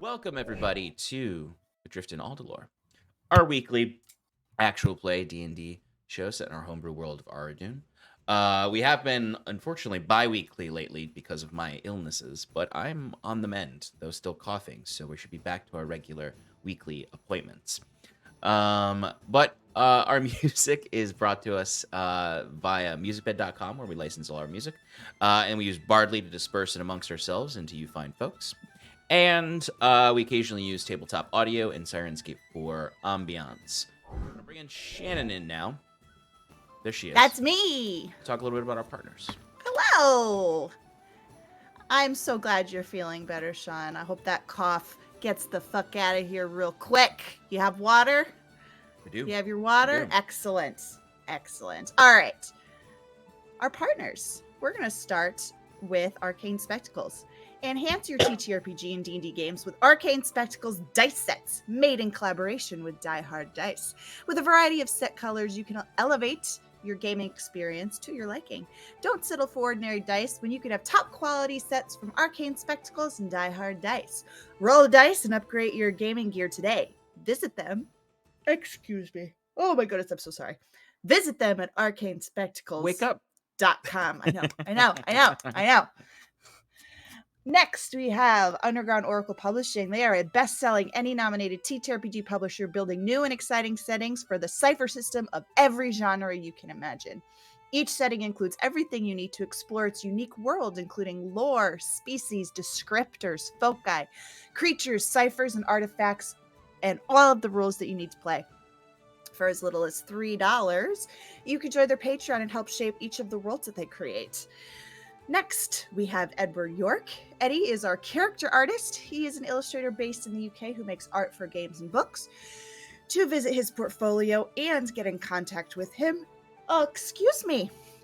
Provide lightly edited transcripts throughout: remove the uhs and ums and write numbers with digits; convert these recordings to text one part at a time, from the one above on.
Welcome, everybody, to Adrift in Aldhalor, our weekly actual play D&D show set in our homebrew world of Aradun. We have been, unfortunately, bi-weekly lately because of my illnesses, but I'm on the mend, though still coughing, so we should be back to our regular weekly appointments. But our music is brought to us via musicbed.com, where we license all our music, and we use Bardly to disperse it amongst ourselves and to you fine folks. And we occasionally use TabletopAudio and Syrinscape for Ambience. I'm going to bring in Shannon in now. There she is. That's me. Talk a little bit about our partners. Hello. I'm so glad you're feeling better, Sean. I hope that cough gets the fuck out of here real quick. You have water? I do. You have your water? Excellent. Excellent. All right. Our partners. We're going to start with Arcane Spectacles. Enhance your TTRPG and D&D games with Arcane Spectacles dice sets made in collaboration with Die Hard Dice. With a variety of set colors, you can elevate your gaming experience to your liking. Don't settle for ordinary dice when you can have top quality sets from Arcane Spectacles and Die Hard Dice. Roll the dice and upgrade your gaming gear today. Visit them. Excuse me. Oh my goodness, I'm so sorry. Visit them at arcanespectacles.com. Wake up. I know. Next, we have Underground Oracle Publishing. They are a best-selling, Emmy-nominated TTRPG publisher building new and exciting settings for the cipher system of every genre you can imagine. Each setting includes everything you need to explore its unique world, including lore, species, descriptors, foci, creatures, ciphers, and artifacts, and all of the rules that you need to play. For as little as $3, you can join their Patreon and help shape each of the worlds that they create. Next, we have Edward Yorke. Eddie is our character artist. He is an illustrator based in the UK who makes art for games and books. To visit his portfolio and get in contact with him,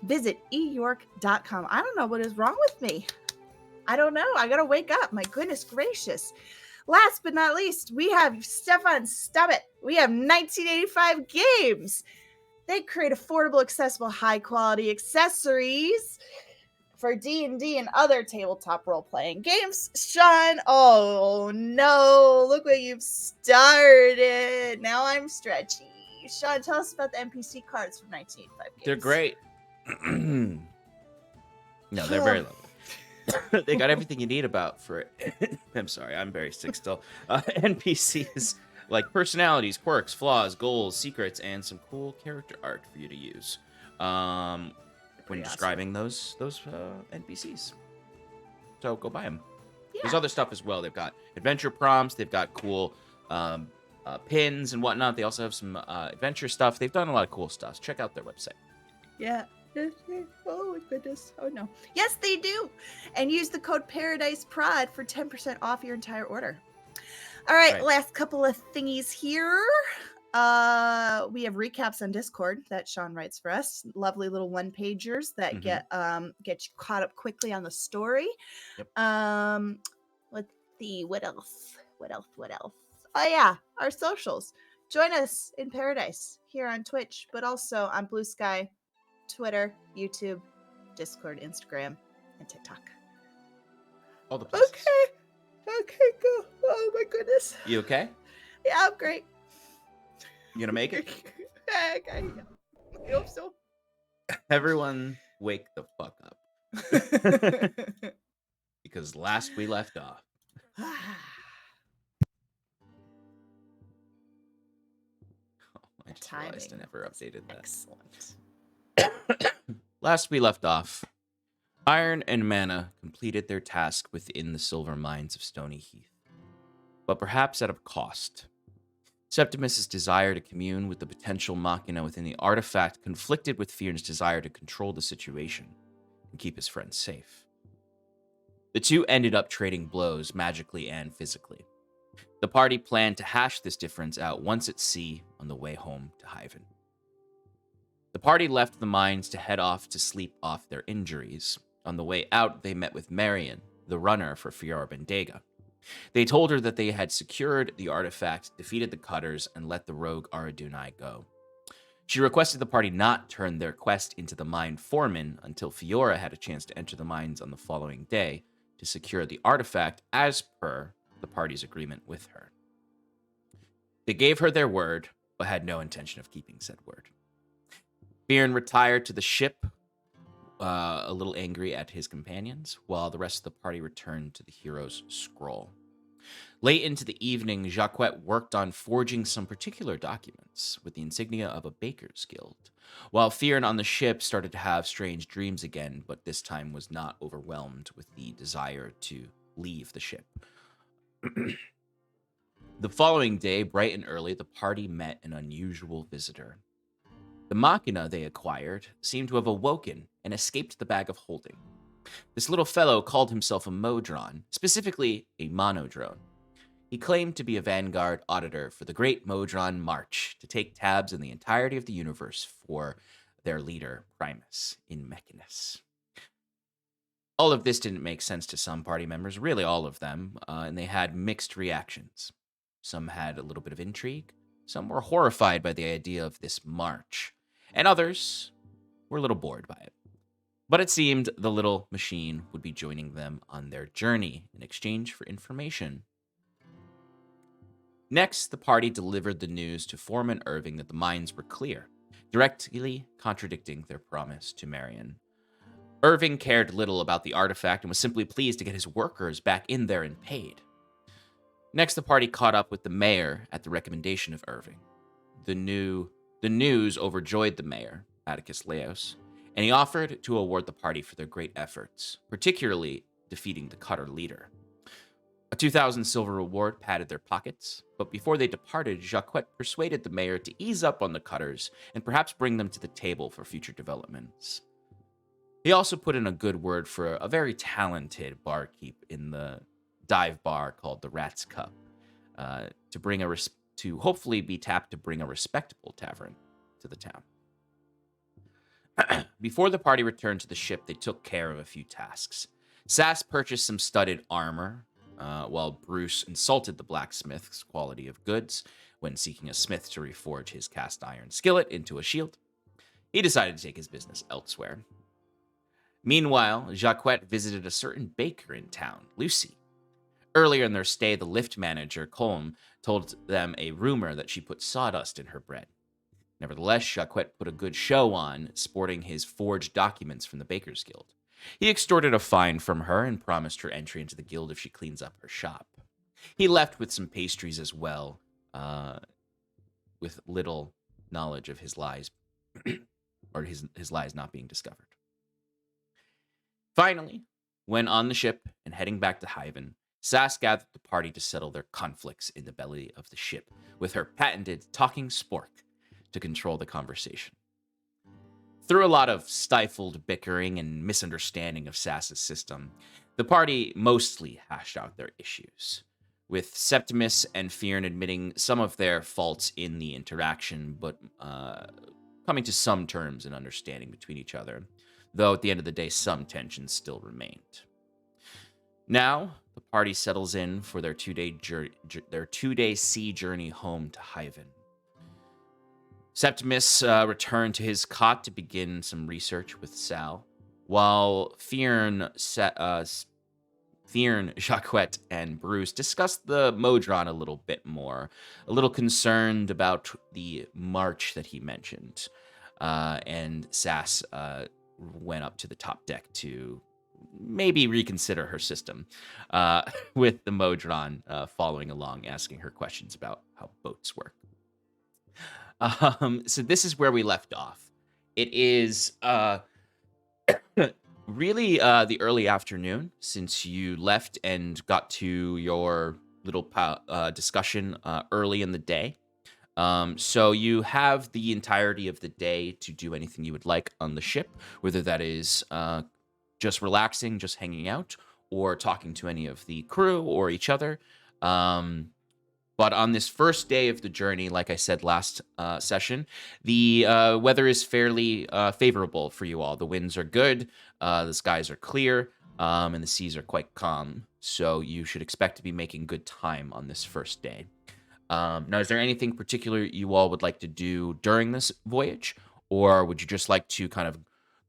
visit eyorke.com. I don't know what is wrong with me. I don't know. I gotta wake up. My goodness gracious. Last but not least, we have Stefan Stubbit. We have 1985 Games. They create affordable, accessible, high-quality accessories for D&D and other tabletop role-playing games. Sean, oh no, look what you've started. Now I'm stretchy. Sean, tell us about the NPC cards from 1985 Games. They're great. No, they're very lovely. They got everything you need about for it. I'm sorry, I'm very sick still. NPCs like personalities, quirks, flaws, goals, secrets, and some cool character art for you to use when describing those NPCs. So go buy them. Yeah. There's other stuff as well. They've got adventure prompts. They've got cool pins and whatnot. They also have some adventure stuff. They've done a lot of cool stuff. So check out their website. Yeah. Oh my goodness. Oh no. Yes, they do. And use the code paradiceprod for 10% off your entire order. All right. Last couple of thingies here. We have recaps on Discord that Sean writes for us. Lovely little one-pagers that get you caught up quickly on the story. Yep. Let's see, what else? Oh yeah, our socials. Join us in Paradise here on Twitch, but also on Bluesky, Twitter, YouTube, Discord, Instagram, and TikTok. All the places. Okay, go. Oh my goodness. You okay? Yeah, I'm great. You gonna make it? Okay. I hope so. Everyone wake the fuck up. Because last we left off. Oh, I just realized I never updated that. Excellent. Last we left off, Iron and Mana completed their task within the silver mines of Stoney Heath, but perhaps at a cost. Septimus' desire to commune with the potential machina within the artifact conflicted with Fearn's desire to control the situation and keep his friends safe. The two ended up trading blows magically and physically. The party planned to hash this difference out once at sea on the way home to Hyvin. The party left the mines to head off to sleep off their injuries. On the way out, they met with Marion, the runner for Fiora Bendega. They told her that they had secured the artifact, defeated the cutters, and let the rogue Aradunai go. She requested the party not turn their quest into the mine foreman until Fiora had a chance to enter the mines on the following day to secure the artifact as per the party's agreement with her. They gave her their word, but had no intention of keeping said word. Fyrin retired to the ship, a little angry at his companions, while the rest of the party returned to the hero's scroll. Late into the evening, Jacquet worked on forging some particular documents with the insignia of a baker's guild, while Fyrin on the ship started to have strange dreams again, but this time was not overwhelmed with the desire to leave the ship. The following day, bright and early, the party met an unusual visitor. The machina they acquired seemed to have awoken and escaped the bag of holding. This little fellow called himself a Modron, specifically a monodrone. He claimed to be a vanguard auditor for the Great Modron March to take tabs in the entirety of the universe for their leader, Primus, in Mechanus. All of this didn't make sense to some party members, really all of them, and they had mixed reactions. Some had a little bit of intrigue, some were horrified by the idea of this march, and others were a little bored by it. But it seemed the little machine would be joining them on their journey in exchange for information. Next, the party delivered the news to Foreman Irving that the mines were clear, directly contradicting their promise to Marion. Irving cared little about the artifact and was simply pleased to get his workers back in there and paid. Next, the party caught up with the mayor at the recommendation of Irving. The news overjoyed the mayor, Atticus Laos, and he offered to award the party for their great efforts, particularly defeating the Cutter leader. A 2,000 silver reward padded their pockets, but before they departed, Jacquet persuaded the mayor to ease up on the Cutters and perhaps bring them to the table for future developments. He also put in a good word for a very talented barkeep in the dive bar called the Rat's Cup, to hopefully be tapped to bring a respectable tavern to the town. Before the party returned to the ship, they took care of a few tasks. Sass purchased some studded armor, while Bruce insulted the blacksmith's quality of goods when seeking a smith to reforge his cast iron skillet into a shield. He decided to take his business elsewhere. Meanwhile, Jacquet visited a certain baker in town, Lucy. Earlier in their stay, the lift manager, Colm, told them a rumor that she put sawdust in her bread. Nevertheless, Jacquet put a good show on, sporting his forged documents from the Baker's Guild. He extorted a fine from her and promised her entry into the guild if she cleans up her shop. He left with some pastries as well, with little knowledge of his lies, or his lies not being discovered. Finally, when on the ship and heading back to Hyvin, Sass gathered the party to settle their conflicts in the belly of the ship, with her patented talking spork to control the conversation. Through a lot of stifled bickering and misunderstanding of Sass's system, the party mostly hashed out their issues, with Septimus and Fyrin admitting some of their faults in the interaction, but coming to some terms and understanding between each other, though at the end of the day, some tensions still remained. Now, the party settles in for their two-day sea journey home to Hyvin. Septimus returned to his cot to begin some research with Sal, while Fyrin, Jacquet, and Bruce discussed the Modron a little bit more, a little concerned about the march that he mentioned, and Sass went up to the top deck to maybe reconsider her system, with the Modron following along, asking her questions about how boats work. So this is where we left off. It is really the early afternoon since you left and got to your little discussion early in the day. So you have the entirety of the day to do anything you would like on the ship, whether that is just relaxing, just hanging out, or talking to any of the crew or each other. But on this first day of the journey, like I said last session, the weather is fairly favorable for you all. The winds are good, the skies are clear, and the seas are quite calm. So you should expect to be making good time on this first day. Now, is there anything particular you all would like to do during this voyage? Or would you just like to kind of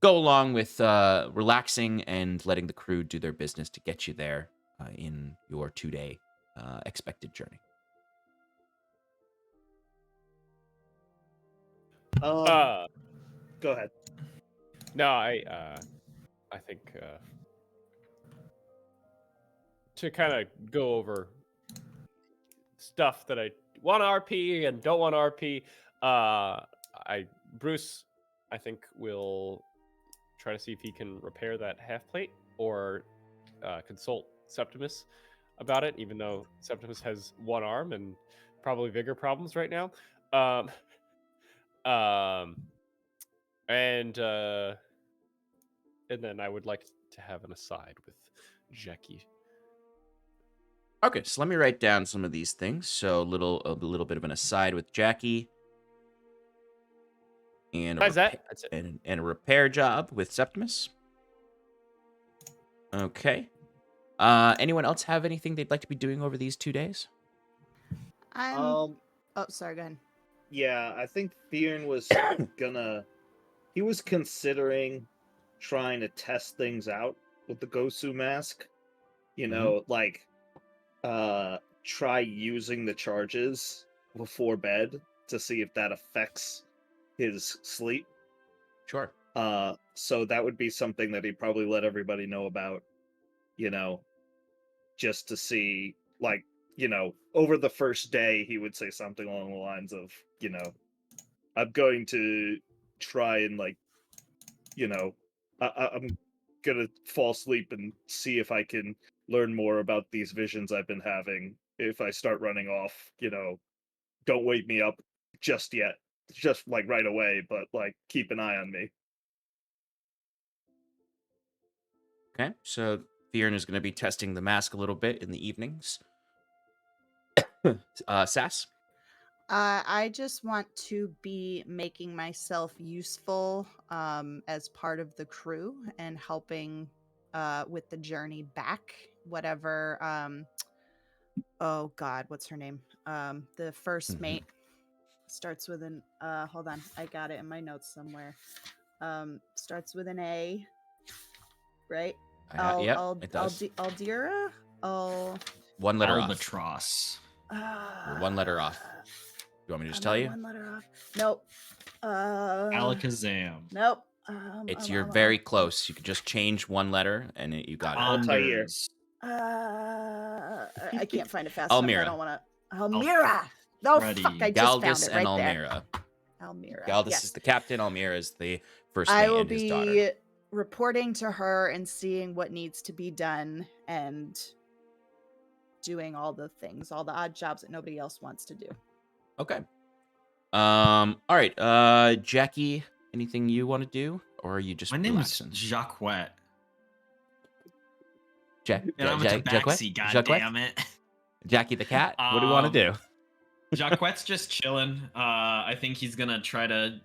go along with relaxing and letting the crew do their business to get you there in your 2-day expected journey. Go ahead. No, I think to kind of go over stuff that I want RP and don't want RP. Bruce, I think will try to see if he can repair that half plate or consult Septimus about it, even though Septimus has one arm and probably vigor problems right now. And then I would like to have an aside with Jackie. Okay, so let me write down some of these things. So a little bit of an aside with Jackie, and That's it. and a repair job with Septimus. Okay. Anyone else have anything they'd like to be doing over these 2 days? Oh, sorry, go ahead. Yeah, I think Theon was he was considering trying to test things out with the Gosu mask. You know, like, try using the charges before bed to see if that affects his sleep. Sure. So that would be something that he'd probably let everybody know about, you know, just to see, like, you know, over the first day, he would say something along the lines of, you know, I'm going to try and, like, you know, I'm gonna fall asleep and see if I can learn more about these visions I've been having. If I start running off, you know, don't wake me up just yet. Just, like, right away, but, like, keep an eye on me. Okay, so Theon is going to be testing the mask a little bit in the evenings. Sass? I just want to be making myself useful as part of the crew and helping with the journey back. Whatever. Oh God, what's her name? The first mate starts with an. Hold on, I got it in my notes somewhere. Starts with an A. Right. Yeah, it does. Aldira. One letter Albatross. off. You're one letter off. You want me to just tell you? One letter off. Nope. Alakazam. Nope. You're very close. You could just change one letter, and you got it. Altair. I can't find it fast Almira. enough. I don't want to. Almira. Oh, Ready. fuck. I just Galdus found it right and there. Almira. Almira. Galdus yes. is the captain. Almira is the first mate I will and his daughter. be reporting to her and seeing what needs to be done and doing all the things, all the odd jobs that nobody else wants to do. Okay. All right. Jackie, anything you want to do, or are you just My name relaxing? is Jacquette. And I'm a tabaxi, goddammit. Jackie the cat? What do you want to do? Jacquette's just chilling. I think he's gonna try to,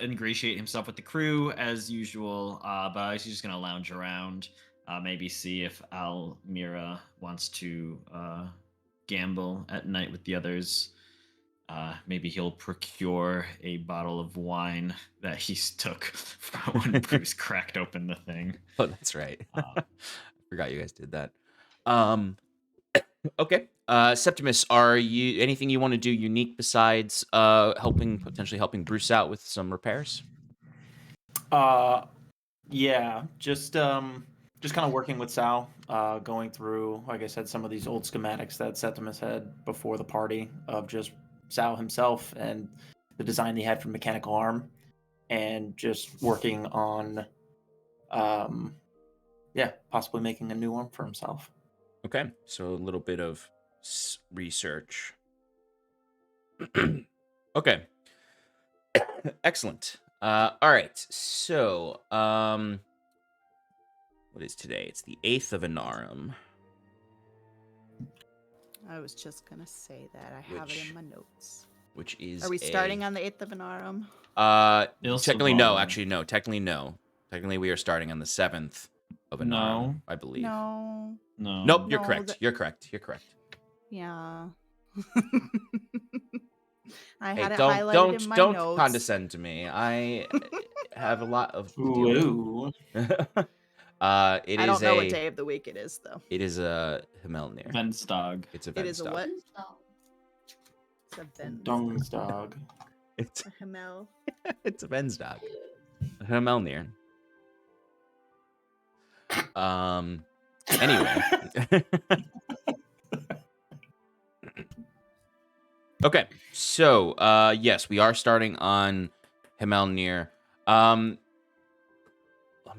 ingratiate himself with the crew as usual. But he's just gonna lounge around, maybe see if Almira wants to gamble at night with the others. Maybe he'll procure a bottle of wine that he took when Bruce cracked open the thing. Oh, that's right. I forgot you guys did that. Okay. Septimus, are you anything you want to do unique besides potentially helping Bruce out with some repairs? Yeah, just kind of working with Sal, going through, like I said, some of these old schematics that Septimus had before the party of just Sal himself and the design he had for mechanical arm, and just working on, possibly making a new arm for himself. Okay, so a little bit of research. Okay. Excellent. All right, so, what is today? It's the 8th of Inarum. I was just going to say that. I have it in my notes. Which is Are we starting on the 8th of Inarum? Technically, no. Actually, no. Technically, no. Technically, we are starting on the 7th of Inarum, No. I believe. No. Nope, you're No, correct. You're correct. You're correct. Yeah. I had it don't highlighted in my don't notes. condescend to me. I have a lot of. Ooh. It I is don't know a. what day of the week it is, though. It is a Himelnir. Venstog. It's a It is a Venstog. what? It's a Vens. Dungstog. It's A Himmel. it's a Vensdog. A Himelnir. Anyway. Okay, so yes, we are starting on Himelnir. I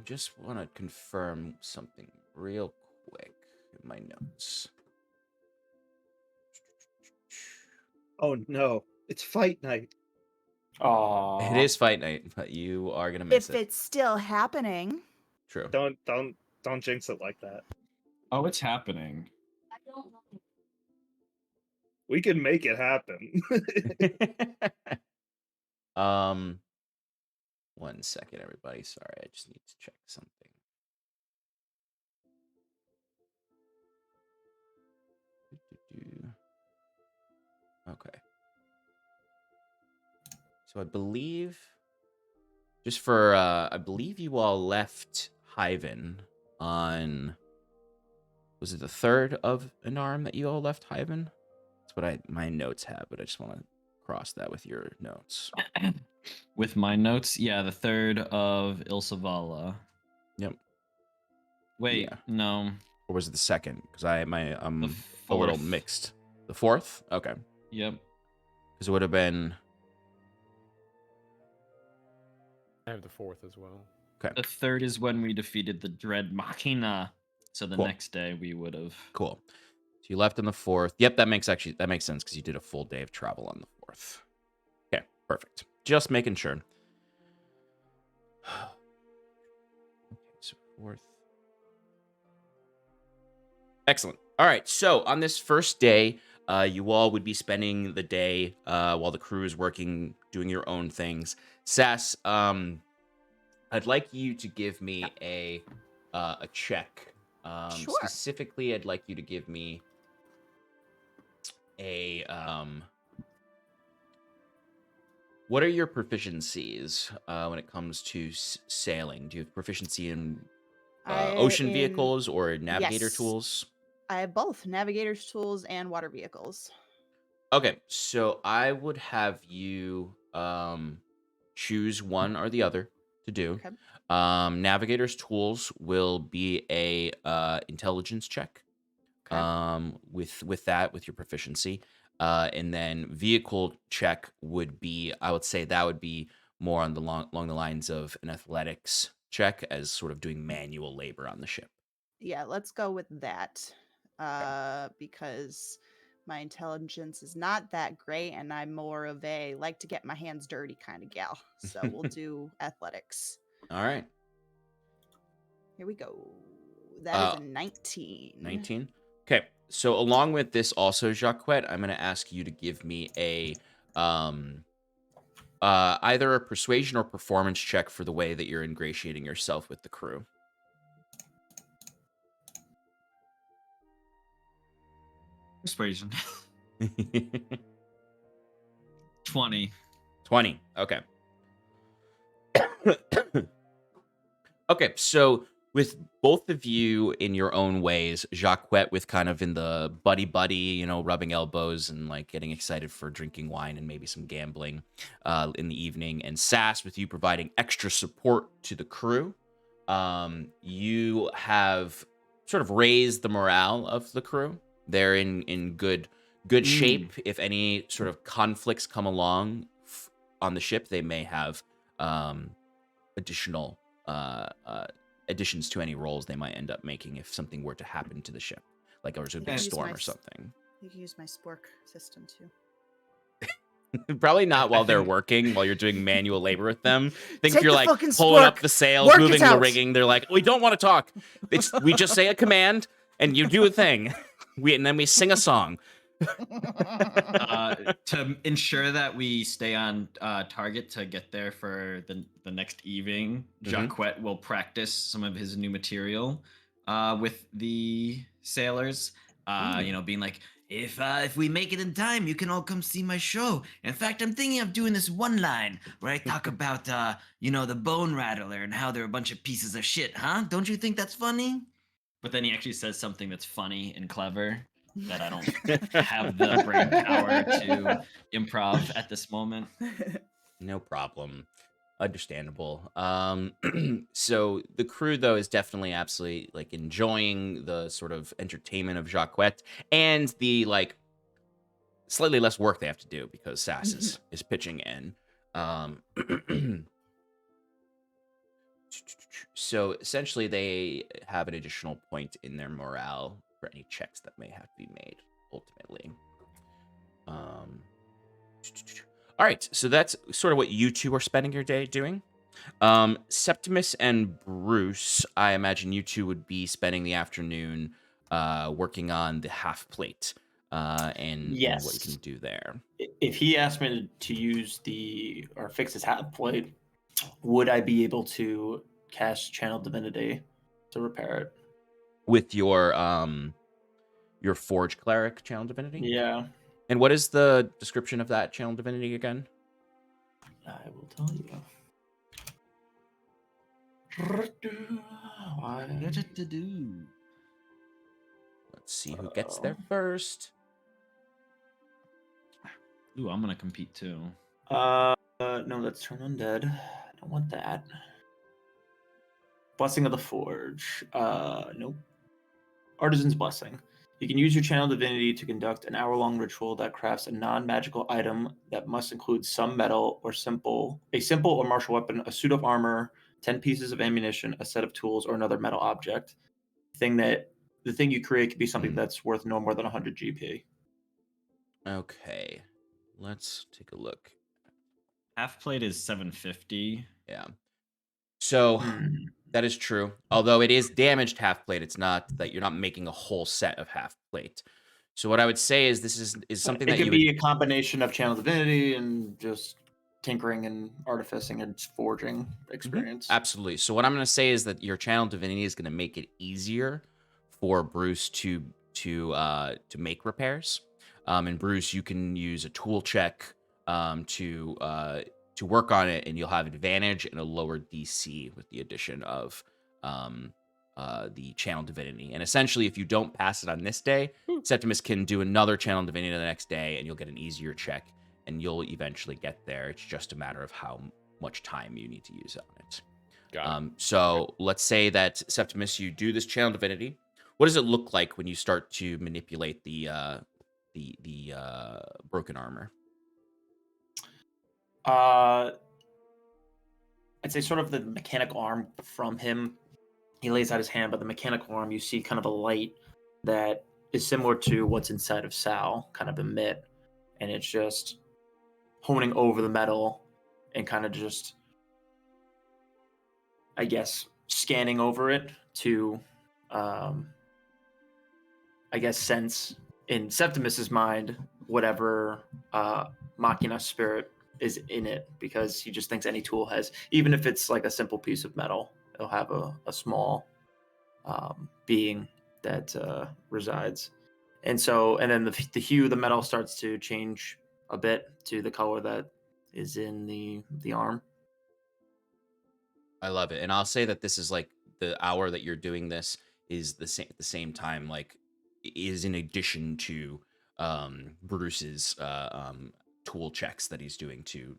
just want to confirm something real quick in my notes. Oh no, it's fight night. Oh, It is fight night, but you are gonna miss If it. it's still happening. True. Don't jinx it like that. Oh, it's happening. We can make it happen. One second, everybody. Sorry, I just need to check something. Okay. So I believe, just for, I believe you all left Hyvin on, was it the 3rd of an arm that you all left Hyvin? That's what my notes have, but I just want to cross that with your notes. With my notes, yeah, the 3rd of Ilsavala. Yep. Wait, Yeah. no. Or was it the 2nd? Because I'm The a little 4th. mixed. The 4th? Okay. Yep. Because it would have been. I have the 4th as well. Okay. The 3rd is when we defeated the Dread Machina. So the Cool. next day we would have. Cool. So you left on the 4th. Yep, that makes sense because you did a full day of travel on the 4th. Okay, perfect. Just making sure. Okay, so 4th. Excellent. All right, so on this first day, you all would be spending the day while the crew is working, doing your own things. Sass, I'd like you to give me a check. Sure. Specifically, I'd like you to give me a what are your proficiencies when it comes to sailing? Do you have proficiency in ocean vehicles or navigator Yes. tools? I have both navigator's tools and water vehicles. Okay, so I would have you choose one or the other to do. Okay. Navigator's tools will be a intelligence check. Okay. With your proficiency, and then vehicle check would be, I would say that would be more on along the lines of an athletics check, as sort of doing manual labor on the ship. Yeah, let's go with that. Because my intelligence is not that great and I'm more of a like to get my hands dirty kind of gal. So we'll do athletics. All right, Here we go. That is a 19. 19. Okay, so along with this, also Jacquette, I'm going to ask you to give me a either a persuasion or performance check for the way that you're ingratiating yourself with the crew. Persuasion. 20. 20. Okay. Okay, so with both of you in your own ways, Jacquette with kind of in the buddy, rubbing elbows and like getting excited for drinking wine and maybe some gambling in the evening, and Sass with you providing extra support to the crew. You have sort of raised the morale of the crew. They're in good shape. If any sort of conflicts come along on the ship, they may have additional additions to any rolls they might end up making if something were to happen to the ship, like there was a big Use storm my or something. You can use my spork system too. Probably not while they're working, while you're doing manual labor with them. Think Take if you're the like fucking pulling up spork. the sails, Work it moving the out. rigging. They're like, we don't want to talk. We just say a command and you do a thing. And then we sing a song. To ensure that we stay on target to get there for the next evening, Jacquette will practice some of his new material with the sailors. Being like, if we make it in time, you can all come see my show. In fact, I'm thinking of doing this one line where I talk about, the bone rattler and how they're a bunch of pieces of shit, huh? Don't you think that's funny? But then he actually says something that's funny and clever that I don't have the brain power to improv at this moment. No problem. Understandable. So the crew though is definitely absolutely like enjoying the sort of entertainment of Jacquette and the like slightly less work they have to do because Sass is pitching in. So essentially they have an additional point in their morale for any checks that may have to be made ultimately. All right, so that's sort of what you two are spending your day doing. Septimus and Bruce, I imagine you two would be spending the afternoon working on the half plate and what you can do there. If he asked me to use or fix his half plate, would I be able to cast Channel Divinity to repair it? With your Forge Cleric Channel Divinity? Yeah. And what is the description of that Channel Divinity again? I will tell you. Let's see who gets there first. Ooh, I'm gonna compete too. No, that's Turn Undead. I don't want that. Blessing of the Forge. Nope. Artisan's Blessing. You can use your Channel Divinity to conduct an hour-long ritual that crafts a non-magical item that must include some metal or a simple or martial weapon, a suit of armor, 10 pieces of ammunition, a set of tools, or another metal object. The thing you create could be something that's worth no more than 100 GP. Okay. Let's take a look. Half plate is 750. Yeah. So that is true. Although it is damaged half plate, it's not that you're not making a whole set of half plate. So what I would say is this is something that it could be a combination of Channel Divinity and just tinkering and artificing and forging experience. Absolutely. So what I'm going to say is that your Channel Divinity is going to make it easier for Bruce to make repairs. And Bruce, you can use a tool check to work on it, and you'll have advantage and a lower DC with the addition of the Channel Divinity. And essentially, if you don't pass it on this day, Septimus can do another Channel Divinity the next day, and you'll get an easier check, and you'll eventually get there. It's just a matter of how much time you need to use on it. Got it. So let's say that Septimus, you do this Channel Divinity. What does it look like when you start to manipulate the broken armor? I'd say sort of the mechanical arm from him. He lays out his hand, but the mechanical arm, you see kind of a light that is similar to what's inside of Sal, kind of emit, and it's just honing over the metal and kind of just, I guess, scanning over it to, sense in Septimus's mind whatever Machina spirit is in it, because he just thinks any tool has, even if it's like a simple piece of metal, it'll have a small being that resides. And then the hue of the metal starts to change a bit to the color that is in the arm. I love it. And I'll say that this is like the hour that you're doing this is the same time, like is in addition to Bruce's tool checks that he's doing to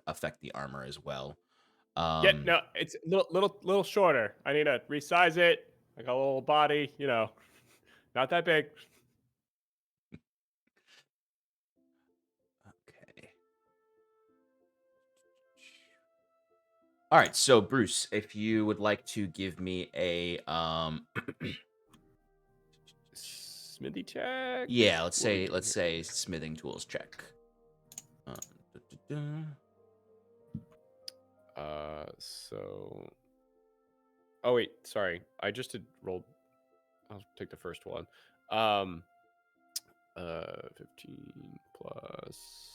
affect the armor as well. No, it's a little shorter. I need to resize it. I got a little body, not that big. Okay. All right, so Bruce, if you would like to give me a Smithy check. yeah, let's say smithing tools check. Oh wait, sorry. I just did rolled. I'll take the first one. 15 plus.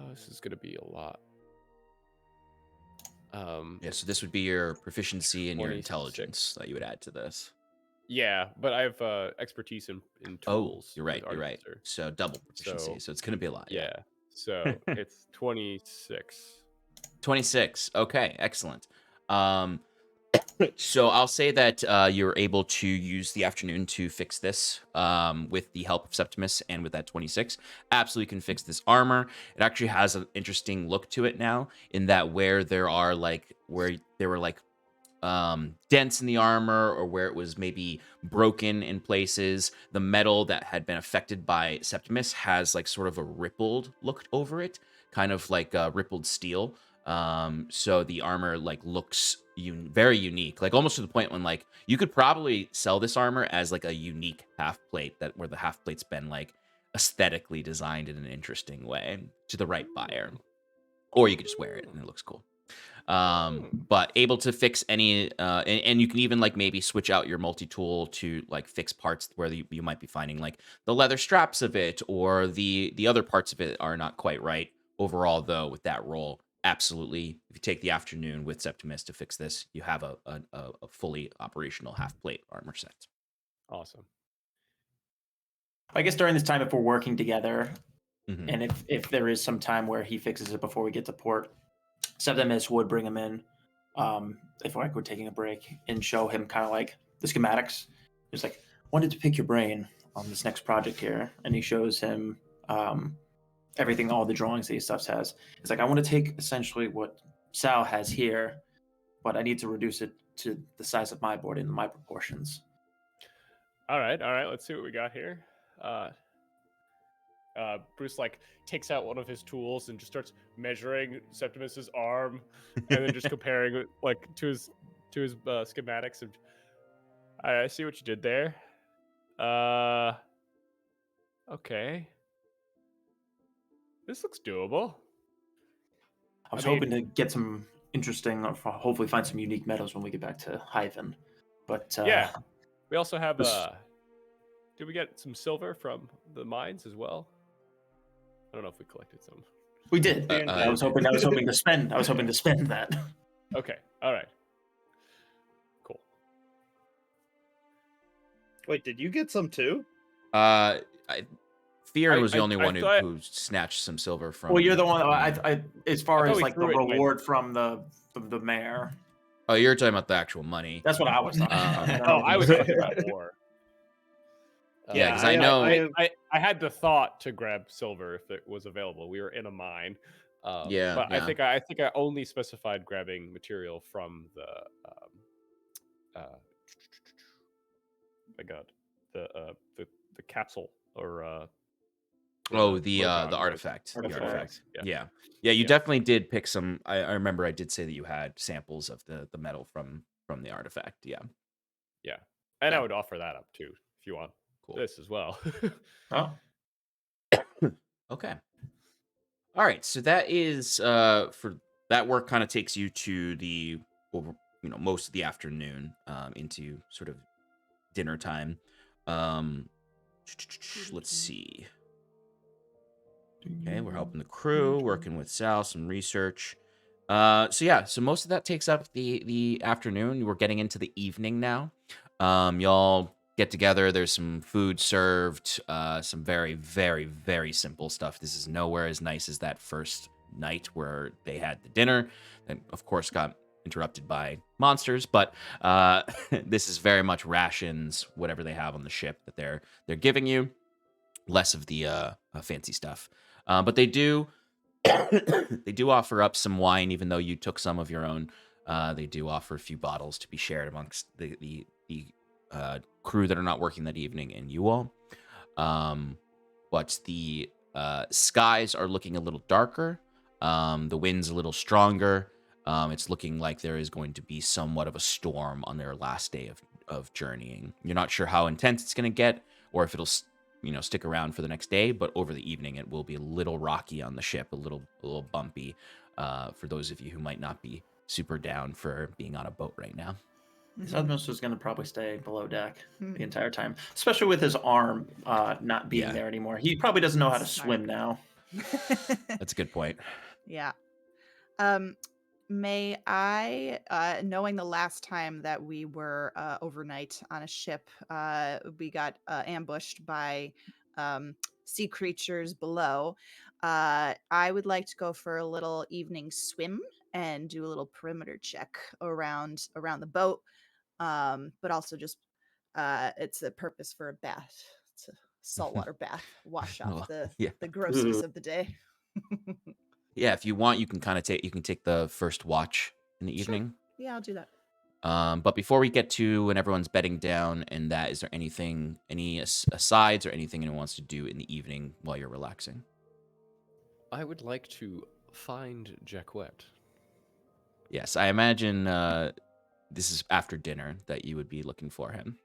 This is gonna be a lot. Yeah, so this would be your proficiency and your 26. intelligence that you would add to this. Yeah, but I have expertise in Oh, tools. you're with right. You're right. Artificer. So double proficiency. So So it's going to be a lot. yeah, so it's 26. 26. Okay, excellent. Um, so I'll say that you're able to use the afternoon to fix this with the help of Septimus, and with that 26, absolutely can fix this armor. It actually has an interesting look to it now, in that where there were like dents in the armor, or where it was maybe broken in places, the metal that had been affected by Septimus has like sort of a rippled look over it, kind of like rippled steel. So the armor like looks very unique, like almost to the point when like you could probably sell this armor as like a unique half plate, that where the half plate's been like aesthetically designed in an interesting way to the right buyer, or you could just wear it and it looks cool. But able to fix any and you can even like maybe switch out your multi-tool to like fix parts where you might be finding like the leather straps of it, or the other parts of it are not quite right. Overall though, with that roll, absolutely, if you take the afternoon with Septimus to fix this, you have a fully operational half plate armor set. Awesome. I guess during this time, if we're working together, Mhm. and if there is some time where he fixes it before we get to port, Septimus would bring him in, if like we're taking a break, and show him kind of like the schematics. He's like, wanted to pick your brain on this next project here, and he shows him everything, all the drawings that he stuff has. It's like, I want to take essentially what Sal has here, but I need to reduce it to the size of my board in my proportions. All right. Let's see what we got here. Bruce like takes out one of his tools and just starts measuring Septimus's arm, and then just comparing it like to his schematics. And I see what you did there. Okay, this looks doable. I was I hoping mean- to get some interesting, or hopefully find some unique metals when we get back to Hyvin. But Yeah, we also have. this- Did we get some silver from the mines as well? I don't know if we collected some. we did. I was hoping to spend that. Okay. All right. Cool. Wait, did you get some too? Theron was the only one thought- who snatched some silver from. Well, you're the one. I as far I thought as we like the threw it in my- reward from the mayor. Oh, you're talking about the actual money. That's what I was talking about. Oh, I was talking about more. Yeah, because I know. I had the thought to grab silver if it was available. We were in a mine. Yeah, but yeah. I think I only specified grabbing material from the my god, the capsule, or the artifact. The artifact. Yeah. You Yeah. definitely did pick some. I remember I did say that you had samples of the metal from the artifact. Yeah. And Yeah. I would offer that up too if you want Cool. this as well. Oh, Okay. All right. So that is for that work kind of takes you to the most of the afternoon into sort of dinner time. Let's see. Okay, we're helping the crew, working with Sal, some research. So most of that takes up the afternoon. We're getting into the evening now. Y'all get together. There's some food served. Some very, very, very simple stuff. This is nowhere as nice as that first night where they had the dinner, and of course got interrupted by monsters. But this is very much rations, whatever they have on the ship that they're giving you. Less of the fancy stuff. But they do offer up some wine, even though you took some of your own. They do offer a few bottles to be shared amongst the crew that are not working that evening and you all. But the skies are looking a little darker. The wind's a little stronger. It's looking like there is going to be somewhat of a storm on their last day of journeying. You're not sure how intense it's going to get, or if it'll stick around for the next day, but over the evening it will be a little rocky on the ship, a little bumpy, for those of you who might not be super down for being on a boat right now. Septimus is going to probably stay below deck the entire time, especially with his arm not being there anymore. He probably doesn't know how to swim now. That's a good point. Yeah. May I, knowing the last time that we were overnight on a ship, we got ambushed by sea creatures below. I would like to go for a little evening swim and do a little perimeter check around the boat, but also just it's a purpose for a bath. It's a saltwater bath, wash off Well, the yeah. grossness of the day. Yeah, if you want, you can take the first watch in the Sure. evening. Yeah, I'll do that. But before we get to when everyone's bedding down and that, is there anything, any asides or anything anyone wants to do in the evening while you're relaxing? I would like to find Jacquette. Yes, I imagine this is after dinner that you would be looking for him.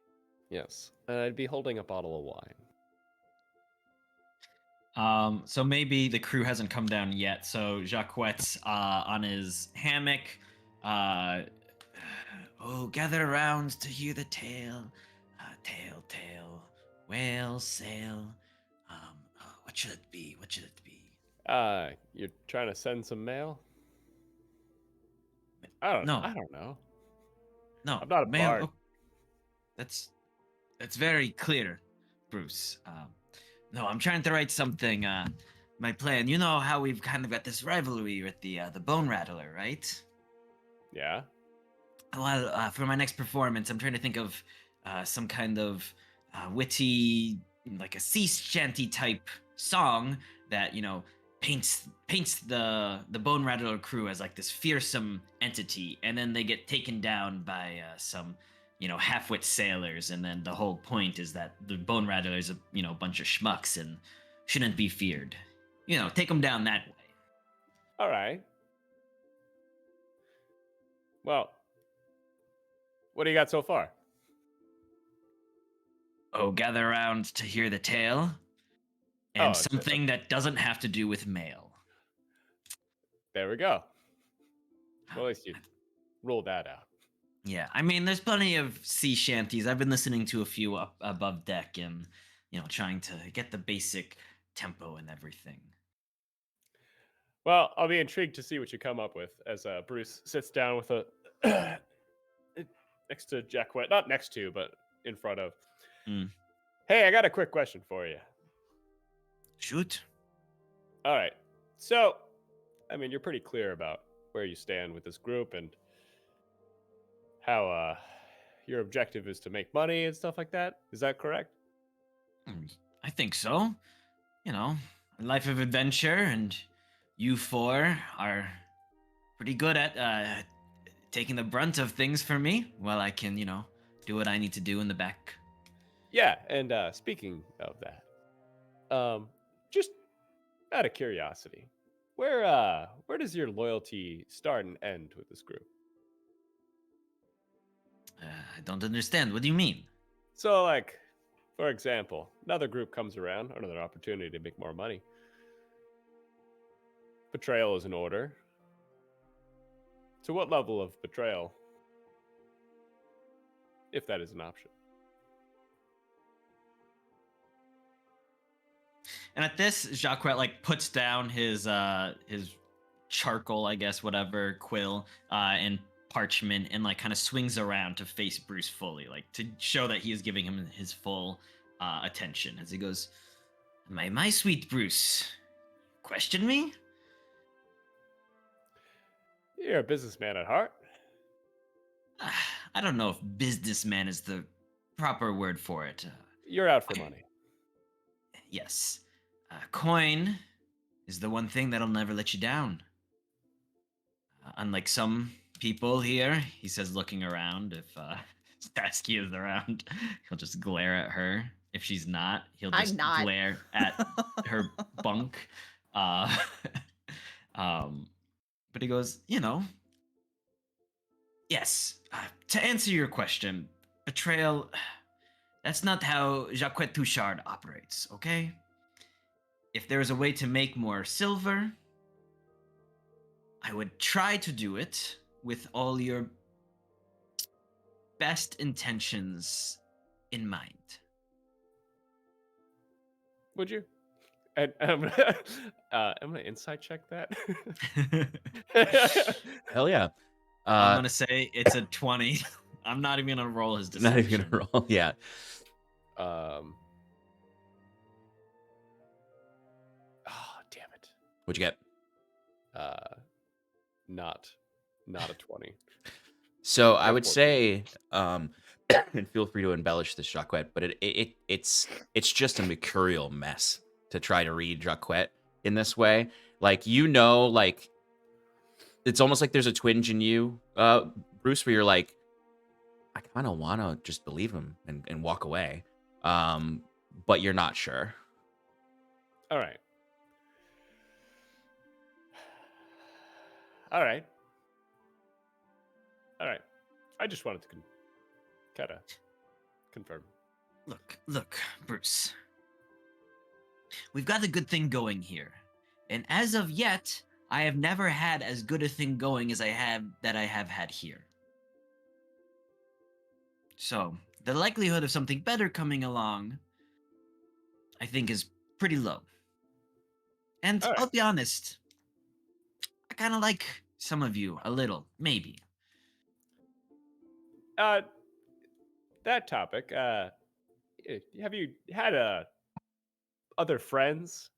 Yes, and I'd be holding a bottle of wine. So maybe the crew hasn't come down yet. So Jacquette's on his hammock. Oh, gather around to hear the tale. Tale, whale sail. What should it be? What should it be? You're trying to send some mail? I don't No. know. No, I'm not a mail. bard. Oh, that's very clear, Bruce. No, I'm trying to write something. My plan. You know how we've kind of got this rivalry with the Bone Rattler, right? Yeah. Well, for my next performance, I'm trying to think of some kind of witty, like a sea shanty type song that paints the Bone Rattler crew as like this fearsome entity, and then they get taken down by some half-wit sailors, and then the whole point is that the Bone Rattler is a bunch of schmucks and shouldn't be feared. Take them down that way. All right. Well, what do you got so far? Oh, gather around to hear the tale, and it's something that doesn't have to do with mail. There we go. Well, at least you ruled that out. Yeah, I mean, there's plenty of sea shanties. I've been listening to a few up above deck and, trying to get the basic tempo and everything. Well, I'll be intrigued to see what you come up with as Bruce sits down with a next to Jacquette, not next to, but in front of. Hey, I got a quick question for you. Shoot. All right. So, I mean, you're pretty clear about where you stand with this group and how your objective is to make money and stuff like that. Is that correct? I think so. A life of adventure, and you four are pretty good at taking the brunt of things for me while I can, do what I need to do in the back. Yeah, and speaking of that, just out of curiosity, where does your loyalty start and end with this group? I don't understand. What do you mean? So, like, for example, another group comes around, another opportunity to make more money. Betrayal is in order. To what level of betrayal, if that is an option? And at this, Jacquette puts down his charcoal, I guess, whatever, quill, and parchment, and kind of swings around to face Bruce fully, to show that he is giving him his full attention as he goes, my sweet Bruce, question me? You're a businessman at heart. I don't know if businessman is the proper word for it. You're out for money. Yes. Coin is the one thing that'll never let you down. Unlike some people here, he says, looking around. If Stasky is around, he'll just glare at her. If she's not, he'll just glare at her bunk. But he goes, yes, to answer your question, betrayal, that's not how Jacquette Touchard operates, okay? If there is a way to make more silver, I would try to do it with all your best intentions in mind. Would you? And I'm gonna insight check that. Hell yeah. I'm gonna say it's a 20. I'm not even gonna roll his deception. Not even gonna roll. Yeah. Oh, damn it. What'd you get? Not a 20. So I Got would 14. say, and feel free to embellish this, Jacquette, but it's just a mercurial mess to try to read Jacquette in this way. Like, like it's almost like there's a twinge in you, Bruce, where you're like, I kind of want to just believe him and walk away, but you're not sure. All right. All right. I just wanted to kind of confirm. Look, Bruce. We've got a good thing going here. And as of yet, I have never had as good a thing going as I have had here. So, the likelihood of something better coming along, I think, is pretty low. And All right. I'll be honest, I kind of like some of you a little, maybe. That topic. Have you had other friends?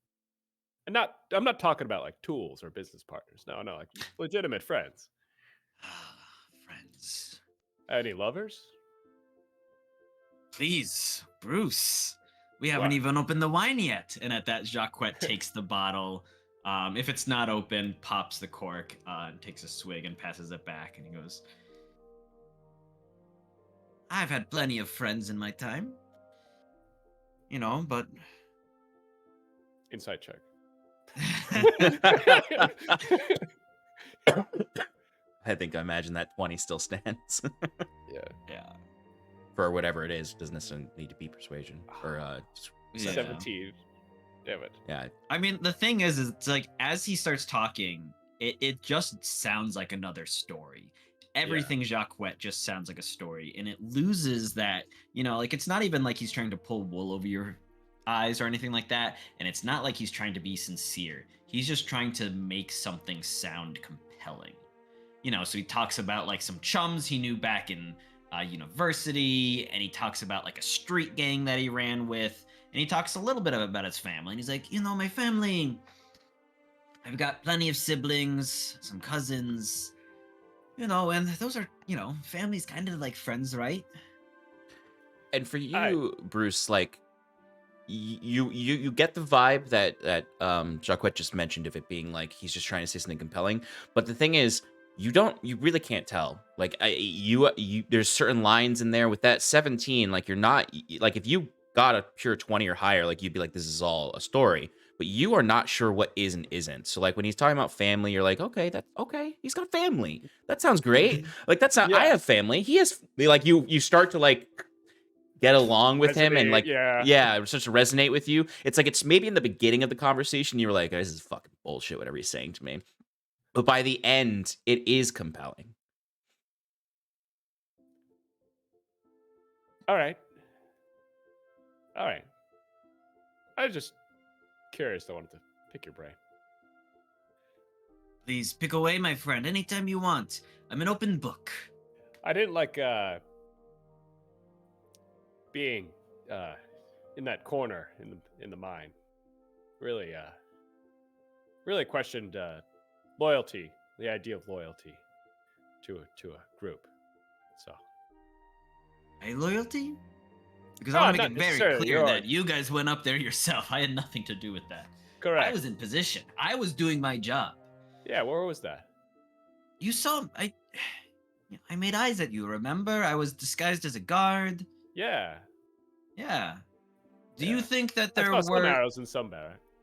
And I'm not talking about like tools or business partners. No, like legitimate friends. Friends. Any lovers? Please, Bruce. We haven't What? even opened the wine yet. And at that, Jacquette takes the bottle. If it's not open, pops the cork, and takes a swig and passes it back. And he goes, I've had plenty of friends in my time. But... Insight check. I think I imagine that 20 still stands. Yeah. For whatever it is. It doesn't necessarily need to be persuasion. Or Yeah. 17. Damn it. Yeah. I mean, the thing is it's like, as he starts talking, it just sounds like another story. Everything Jacquette just sounds like a story, and it loses that, like, it's not even like he's trying to pull wool over your eyes or anything like that, and it's not like he's trying to be sincere. He's just trying to make something sound compelling. So he talks about, like, some chums he knew back in university, and he talks about, like, a street gang that he ran with, and he talks a little bit about his family, and he's like, my family, I've got plenty of siblings, some cousins, and those are, family's kind of like friends, right? And for you, Bruce, like, you get the vibe that Jacquette just mentioned of it being like he's just trying to say something compelling. But the thing is, you really can't tell. Like, there's certain lines in there with that 17. Like, you're not, like, if you got a pure 20 or higher, like, you'd be like, this is all a story. But you are not sure what is and isn't. So, like, when he's talking about family, you're like, okay, he's got family. That sounds great. Like, that's not, I have family. He has, like, you start to, like, get along with him and, like, it starts to resonate with you. It's like, it's maybe in the beginning of the conversation, you were like, this is fucking bullshit, whatever he's saying to me. But by the end, it is compelling. All right. I was just curious. I wanted to pick your brain. Please pick away, my friend, anytime you want. I'm an open book. I didn't like being in that corner in the mine. Really questioned loyalty, the idea of loyalty to a group. So, a loyalty? Because I want to make it very clear yours. that you guys went up there yourself. I had nothing to do with that. Correct. I was in position. I was doing my job. Yeah, where was that? You saw I made eyes at you, remember? I was disguised as a guard. Yeah. Yeah. Do you think that there were were some arrows and some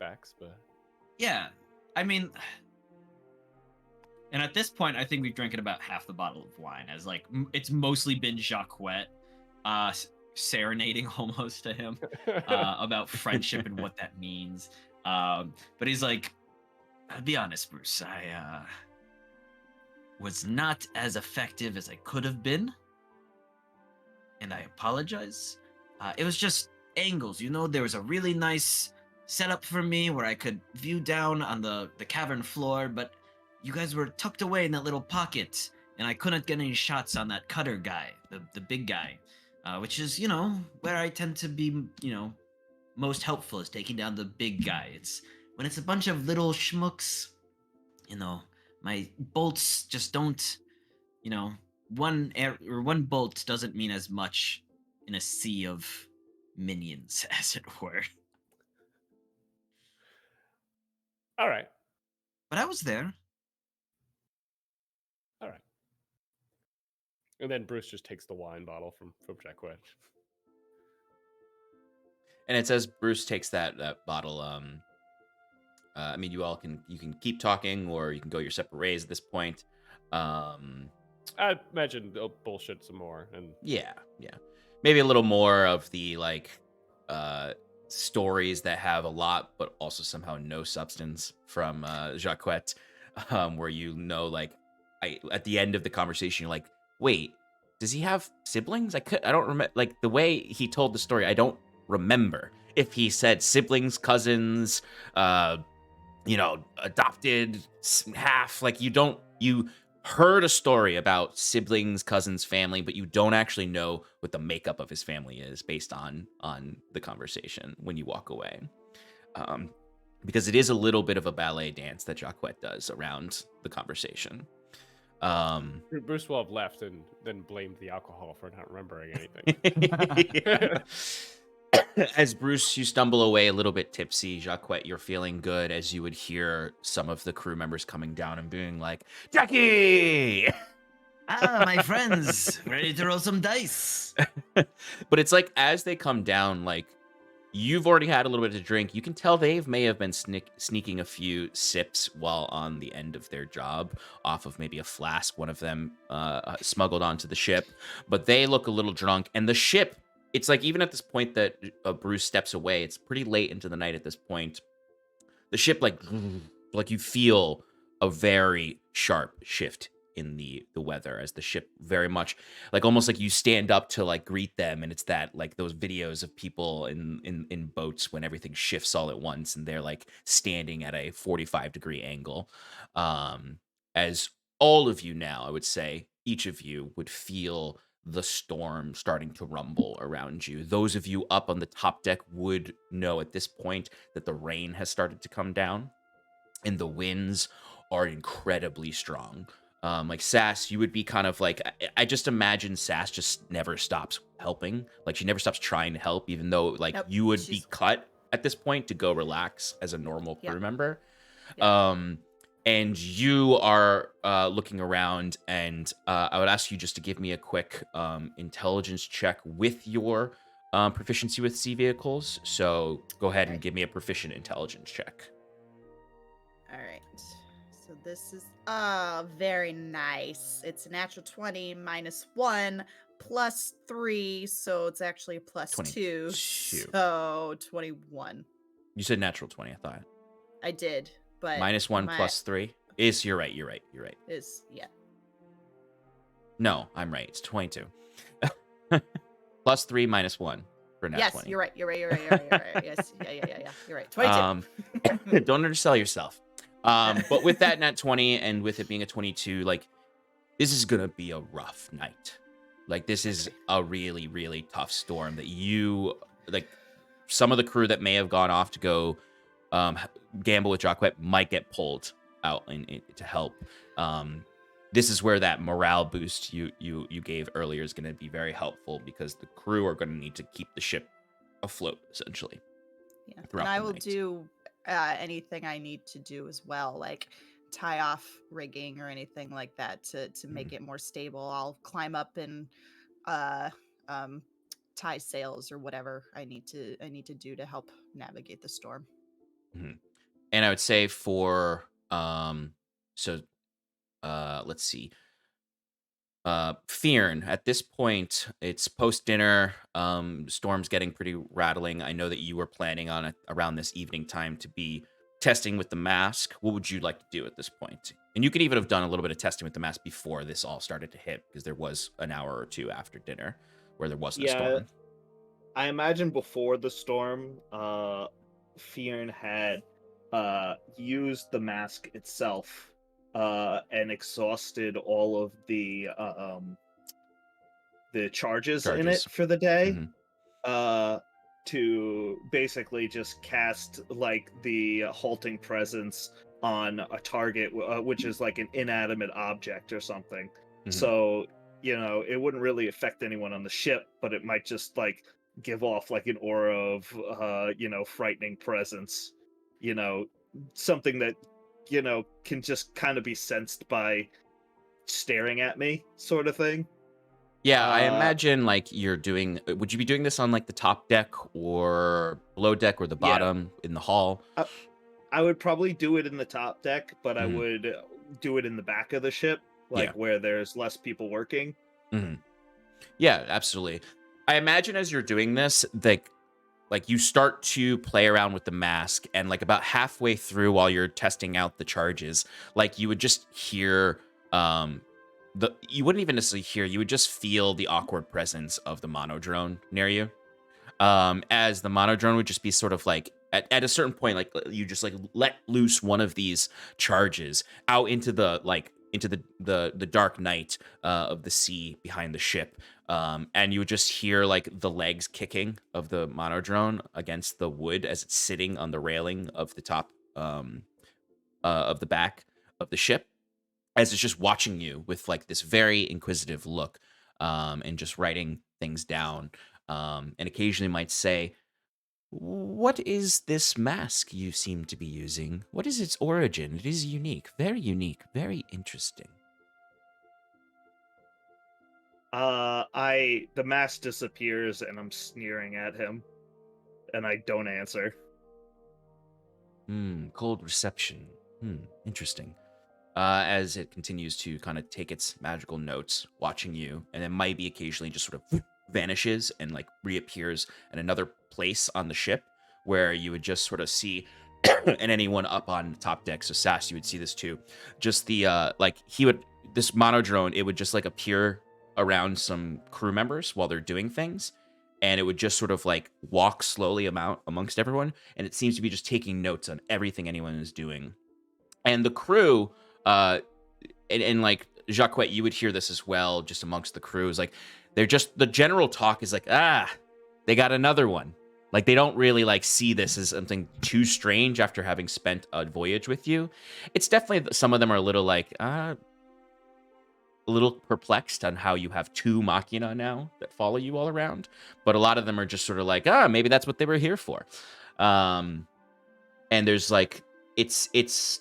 backs, but yeah. I mean, and at this point, I think we've drank about half the bottle of wine, as like it's mostly been Jacquette serenading almost to him about friendship and what that means. But he's like, I'll be honest, Bruce, I was not as effective as I could have been, and I apologize. It was just angles, there was a really nice set up for me where I could view down on the cavern floor, but you guys were tucked away in that little pocket, and I couldn't get any shots on that cutter guy, the big guy, which is, where I tend to be, most helpful, is taking down the big guy. It's when it's a bunch of little schmucks, my bolts just don't, one bolt doesn't mean as much in a sea of minions, as it were. All right. But I was there. All right. And then Bruce just takes the wine bottle from Jacquet. And it says Bruce takes that bottle. I mean, you can keep talking, or you can go your separate ways at this point. I imagine they'll bullshit some more, and Yeah. Maybe a little more of the stories that have a lot, but also somehow no substance from Jacquet, where at the end of the conversation, you're like, wait, does he have siblings? I don't remember. Like the way he told the story, I don't remember if he said siblings, cousins, adopted half. Like you heard a story about siblings, cousins, family, but you don't actually know what the makeup of his family is based on the conversation when you walk away. Because it is a little bit of a ballet dance that Jacquet does around the conversation. Bruce will have left and then blamed the alcohol for not remembering anything. As Bruce, you stumble away a little bit tipsy. Jacquet, you're feeling good as you would hear some of the crew members coming down and being like, Jackie! My friends, ready to roll some dice. But it's like, as they come down, like, you've already had a little bit to drink. You can tell they may have been sneaking a few sips while on the end of their job off of maybe a flask one of them smuggled onto the ship. But they look a little drunk. And the ship, it's like, even at this point that Bruce steps away, it's pretty late into the night at this point. The ship, like you feel a very sharp shift in the weather as the ship very much, like, almost like you stand up to like greet them, and it's that, like, those videos of people in boats when everything shifts all at once and they're like standing at a 45-degree angle. As all of you now, I would say each of you would feel the storm starting to rumble around you. Those of you up on the top deck would know at this point that the rain has started to come down and the winds are incredibly strong. Like Sass, you would be kind of like, I just imagine Sass just never stops helping. Like, she never stops trying to help, even though, like, Nope, you would be she's- cut at this point to go relax as a normal crew member. Yeah. And you are looking around, and I would ask you just to give me a quick intelligence check with your proficiency with sea vehicles. So go ahead and give me a proficient intelligence check. All right. So this is very nice. It's a natural 20 minus 1 plus 3, so it's actually a plus 2. 22. So 21. You said natural 20, I thought. I did, but Minus 1 plus 3 is, you're right. is, yeah. No, I'm right. It's 22. Plus 3 minus 1 for nat 20. Yes, you're right. Yes, yeah. You're right. 22. Don't undersell yourself. But with that nat 20 and with it being a 22, like, this is gonna be a rough night. Like, this is a really, really tough storm that you, like, some of the crew that may have gone off to go gamble with Jacquet might get pulled out to help. This is where that morale boost you gave earlier is going to be very helpful, because the crew are going to need to keep the ship afloat, essentially. Yeah, throughout and I the will night. do anything I need to do as well, like tie off rigging or anything like that to make it more stable. I'll climb up and tie sails or whatever I need to do to help navigate the storm. And I would say for let's see. Fearn, at this point, it's post-dinner. Storm's getting pretty rattling. I know that you were planning on it around this evening time to be testing with the mask. What would you like to do at this point? And you could even have done a little bit of testing with the mask before this all started to hit, because there was an hour or two after dinner where there wasn't a storm. I imagine before the storm, Fjern had used the mask itself and exhausted all of the charges in it Charges. for the day, Mhm. to basically just cast like the halting presence on a target, which is like an inanimate object or something. Mhm. So, it wouldn't really affect anyone on the ship, but it might just like give off like an aura of, frightening presence, you know, something that, can just kind of be sensed by staring at me, sort of thing. Yeah, I Uh, imagine like you're doing. Would you be doing this on like the top deck or below deck or the yeah, bottom in the hall? I would probably do it in the top deck, but I Mhm. would do it in the back of the ship, Yeah. like where there's less people working. hmm Yeah, absolutely. I imagine as you're doing this, like you start to play around with the mask, and like about halfway through, while you're testing out the charges, like you would just hear you wouldn't even necessarily hear, you would just feel the awkward presence of the monodrone near you. As the monodrone would just be sort of like at a certain point, like you just like let loose one of these charges out into the dark night of the sea behind the ship, and you would just hear like the legs kicking of the monodrone against the wood as it's sitting on the railing of the top of the back of the ship, as it's just watching you with like this very inquisitive look, and just writing things down, and occasionally might say, "What is this mask you seem to be using? What is its origin? It is unique, very interesting." The mask disappears and I'm sneering at him, and I don't answer. Cold reception. Interesting. As it continues to kind of take its magical notes, watching you, and it might be occasionally just sort of vanishes and like reappears in another place on the ship where you would just sort of see, and anyone up on top deck, so Sass, you would see this too. Just the this monodrone, it would just like appear around some crew members while they're doing things, and it would just sort of like walk slowly amongst everyone, and it seems to be just taking notes on everything anyone is doing. And the crew, uh, and like Jacques, you would hear this as well, just amongst the crew. Is like they're just the general talk is like, they got another one. Like they don't really like see this as something too strange after having spent a voyage with you. It's definitely, some of them are a little like a little perplexed on how you have two machina now that follow you all around, but a lot of them are just sort of like, maybe that's what they were here for. And there's like, it's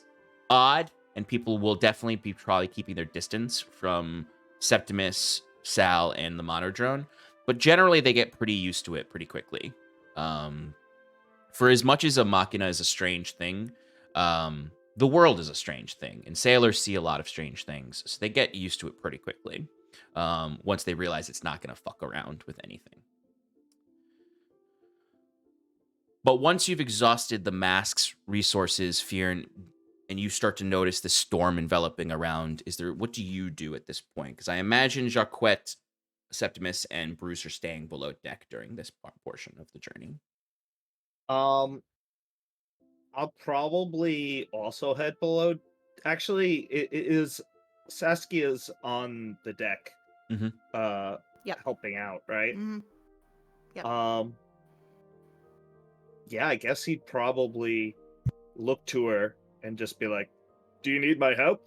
odd, and people will definitely be probably keeping their distance from Septimus, Sal, and the monodrone, but generally they get pretty used to it pretty quickly. For as much as a machina is a strange thing, the world is a strange thing, and sailors see a lot of strange things, so they get used to it pretty quickly, once they realize it's not going to fuck around with anything. But once you've exhausted the mask's resources, Fear, and you start to notice the storm enveloping around, what do you do at this point? Because I imagine Jacques, Septimus, and Bruce are staying below deck during this portion of the journey. I'll probably also head below. Actually, it is Saskia's on the deck, Yep. helping out, right? Mhm. Yep. Yeah, I guess he'd probably look to her and just be like, "Do you need my help?"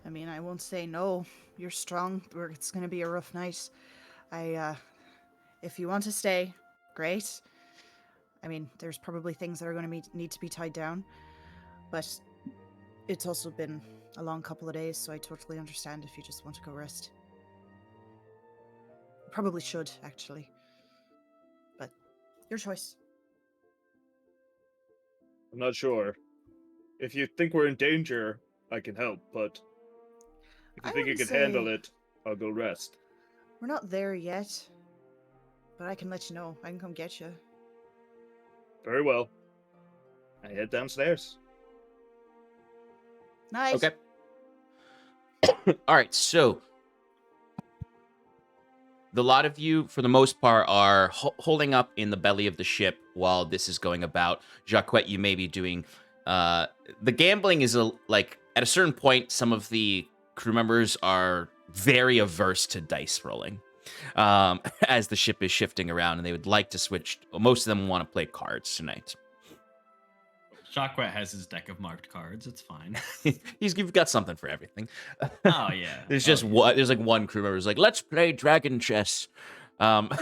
I mean, I won't say no. You're strong. It's gonna be a rough night. If you want to stay, great. I mean, there's probably things that are going to need to be tied down, but it's also been a long couple of days, so I totally understand if you just want to go rest. Probably should, actually. But your choice. I'm not sure. If you think we're in danger, I can help, but if you I think you wouldn't can handle say- it, I'll go rest. We're not there yet, but I can let you know. I can come get you. Very well. I head downstairs. Nice. Okay. All right, so the lot of you, for the most part, are holding up in the belly of the ship while this is going about. Jacquette, you may be doing the gambling is like at a certain point, some of the crew members are very averse to dice rolling as the ship is shifting around, and they would like to switch. Most of them want to play cards tonight. Jacquet has his deck of marked cards. It's fine. You've got something for everything. Oh yeah. There's just one. There's like one crew member who's like, "Let's play dragon chess." Jacquet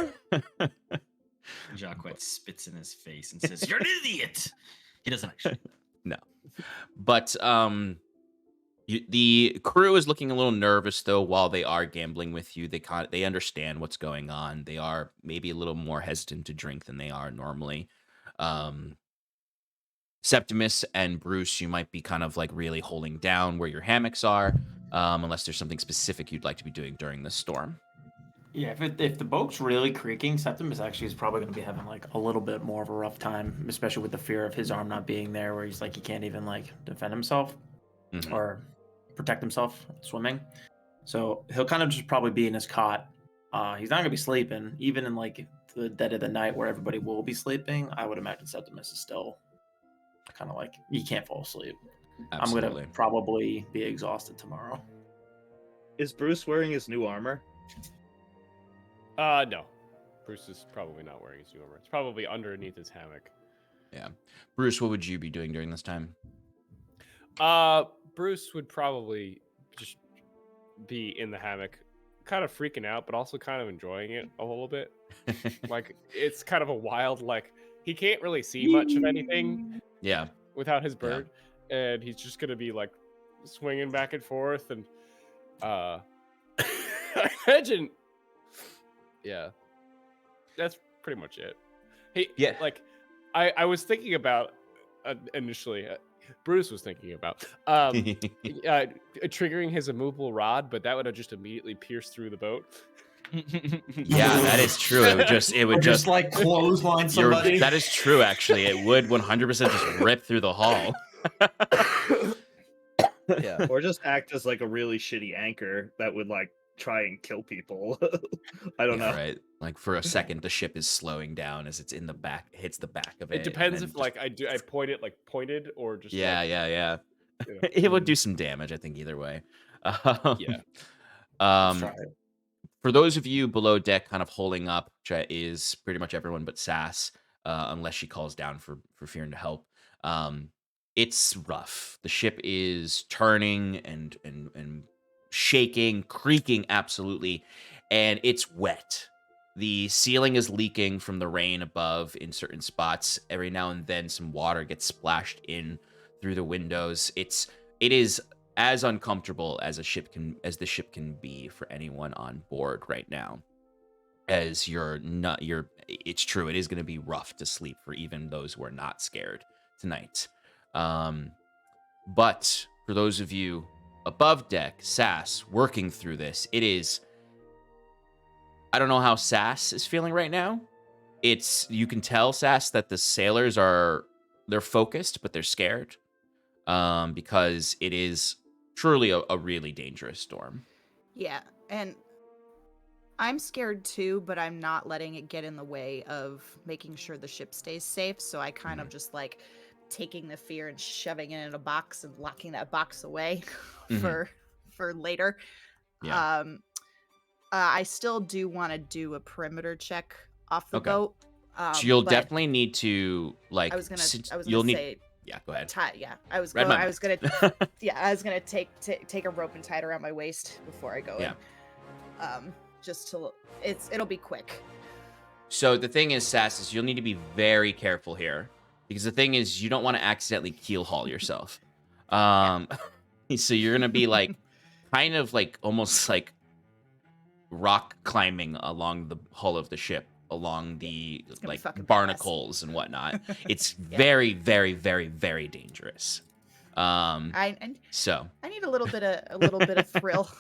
spits in his face and says, "You're an idiot." He doesn't actually. No, but the crew is looking a little nervous though while they are gambling with you. They understand what's going on. They are maybe a little more hesitant to drink than they are normally. Septimus and Bruce, you might be kind of like really holding down where your hammocks are, unless there's something specific you'd like to be doing during this storm. Yeah, if the boat's really creaking, Septimus actually is probably going to be having like a little bit more of a rough time, especially with the fear of his arm not being there, where he's like he can't even like defend himself or protect himself swimming. So he'll kind of just probably be in his cot. He's not going to be sleeping, even in like the dead of the night where everybody will be sleeping. I would imagine Septimus is still kind of like he can't fall asleep. Absolutely. I'm going to probably be exhausted tomorrow. Is Bruce wearing his new armor? No. Bruce is probably not wearing his new armor. It's probably underneath his hammock. Yeah. Bruce, what would you be doing during this time? Bruce would probably just be in the hammock, kind of freaking out, but also kind of enjoying it a little bit. Like, it's kind of a wild, like, he can't really see much of anything without his bird, and he's just going to be, like, swinging back and forth, and I imagine... Yeah, that's pretty much it. Hey, like, I was thinking about initially, Bruce was thinking about triggering his immovable rod, but that would have just immediately pierced through the boat. Yeah, that is true. It would just like clothesline somebody. That is true. Actually, it would 100% just rip through the hull. Yeah, or just act as like a really shitty anchor that would like try and kill people. I don't know. Right. Like for a second, the ship is slowing down as it's in the back, hits the back of it. It depends if like I point it like pointed or just yeah. You know. It would do some damage, I think, either way. Yeah. For those of you below deck, kind of holding up, which is pretty much everyone but Sass, unless she calls down for fearing to help. It's rough. The ship is turning and shaking, creaking, absolutely, and it's wet. The ceiling is leaking from the rain above in certain spots. Every now and then, some water gets splashed in through the windows. It is as uncomfortable as the ship can be for anyone on board right now. As it's true. It is going to be rough to sleep for even those who are not scared tonight. But for those of you above deck, Sass, working through this, it is... I don't know how Sass is feeling right now. You can tell, Sass, that the sailors they're focused, but they're scared. Because it is truly a really dangerous storm. Yeah, and I'm scared too, but I'm not letting it get in the way of making sure the ship stays safe, so I kind of just like... taking the fear and shoving it in a box and locking that box away for later. Yeah. I still do want to do a perimeter check off the boat. So you'll definitely need to like. I was gonna say. Yeah, go ahead. I was gonna take a rope and tie it around my waist before I go in. Just to it'll be quick. So the thing is, Sass, is you'll need to be very careful here. Because the thing is, you don't want to accidentally keel haul yourself. So you're going to be like, kind of like, almost like rock climbing along the hull of the ship, along the like barnacles and whatnot. It's very, very, very, very dangerous. I need a little bit of thrill.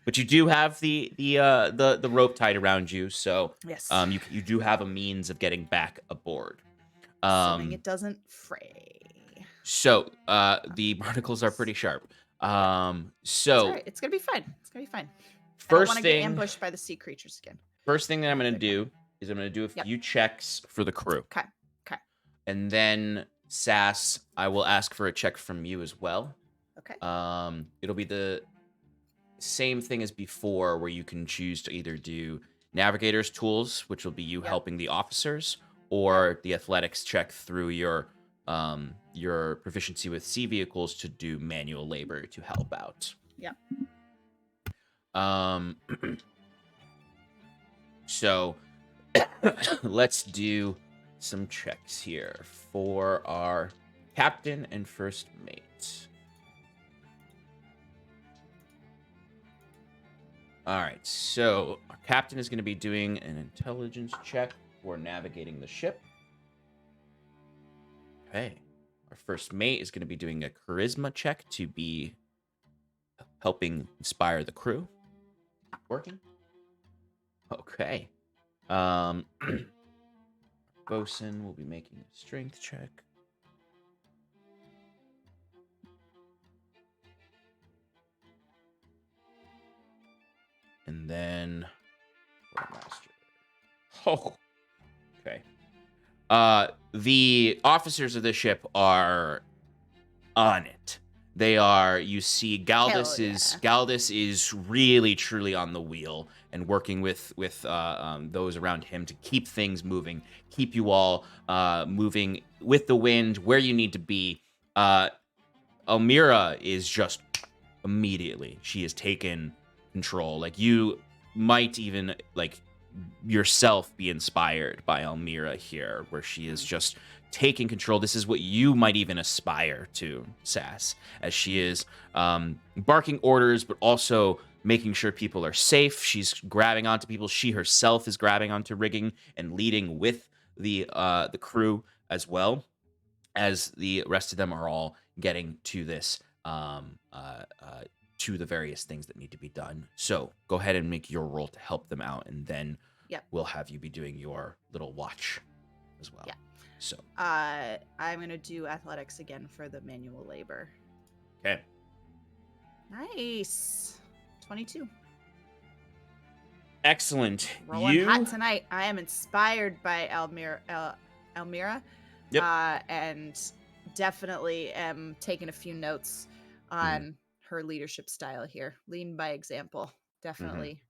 But you do have the rope tied around you, so yes. You do have a means of getting back aboard. Assuming it doesn't fray. So the barnacles are pretty sharp. It's all right. It's gonna be fine. First I don't want to get ambushed by the sea creatures again. First thing that I'm going to do is I'm going to do a Yep. few checks for the crew. Okay. And then, Sass, I will ask for a check from you as well. Okay. It'll be the same thing as before, where you can choose to either do navigator's tools, which will be you helping the officers, or the athletics check through your proficiency with sea vehicles to do manual labor to help out. Yeah. So let's do some checks here for our captain and first mate. All right, so our captain is going to be doing an intelligence check for navigating the ship. Okay. Our first mate is going to be doing a charisma check to be helping inspire the crew. Working. Okay. Bosun will be making a strength check. And then master. Oh. Okay. The officers of the ship are on it. They are, you see, Galdus is really truly on the wheel and working with those around him to keep things moving, keep you all moving with the wind where you need to be. Elmira is just immediately, she has taken control. Like, you might even yourself be inspired by Elmira here, where she is just taking control. This is what you might even aspire to, Sass, as she is barking orders, but also making sure people are safe. She's grabbing onto people. She herself is grabbing onto rigging and leading with the crew, as well as the rest of them are all getting to this to the various things that need to be done. So go ahead and make your roll to help them out, and then we'll have you be doing your little watch as well. Yeah. So I'm gonna do athletics again for the manual labor. Okay. Nice. 22. Excellent. Rolling hot tonight. I am inspired by Elmira. Yep. And definitely am taking a few notes on her leadership style here. Lead by example. Definitely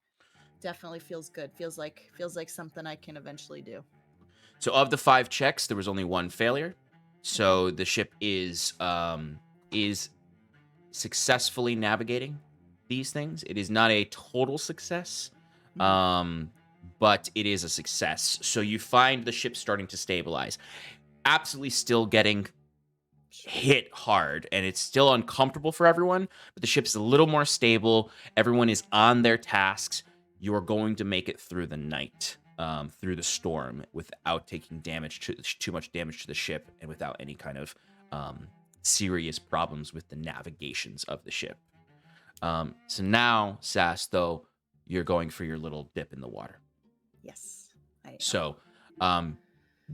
feels good. Feels like something I can eventually do. So of the 5 checks, there was only 1 failure. So the ship is successfully navigating these things. It is not a total success, but it is a success. So you find the ship starting to stabilize. Absolutely still getting hit hard, and it's still uncomfortable for everyone, but the ship's a little more stable. Everyone is on their tasks. You are going to make it through the night, through the storm, without taking too much damage to the ship, and without any kind of serious problems with the navigations of the ship. So now, Sass, though, you're going for your little dip in the water. Yes. So,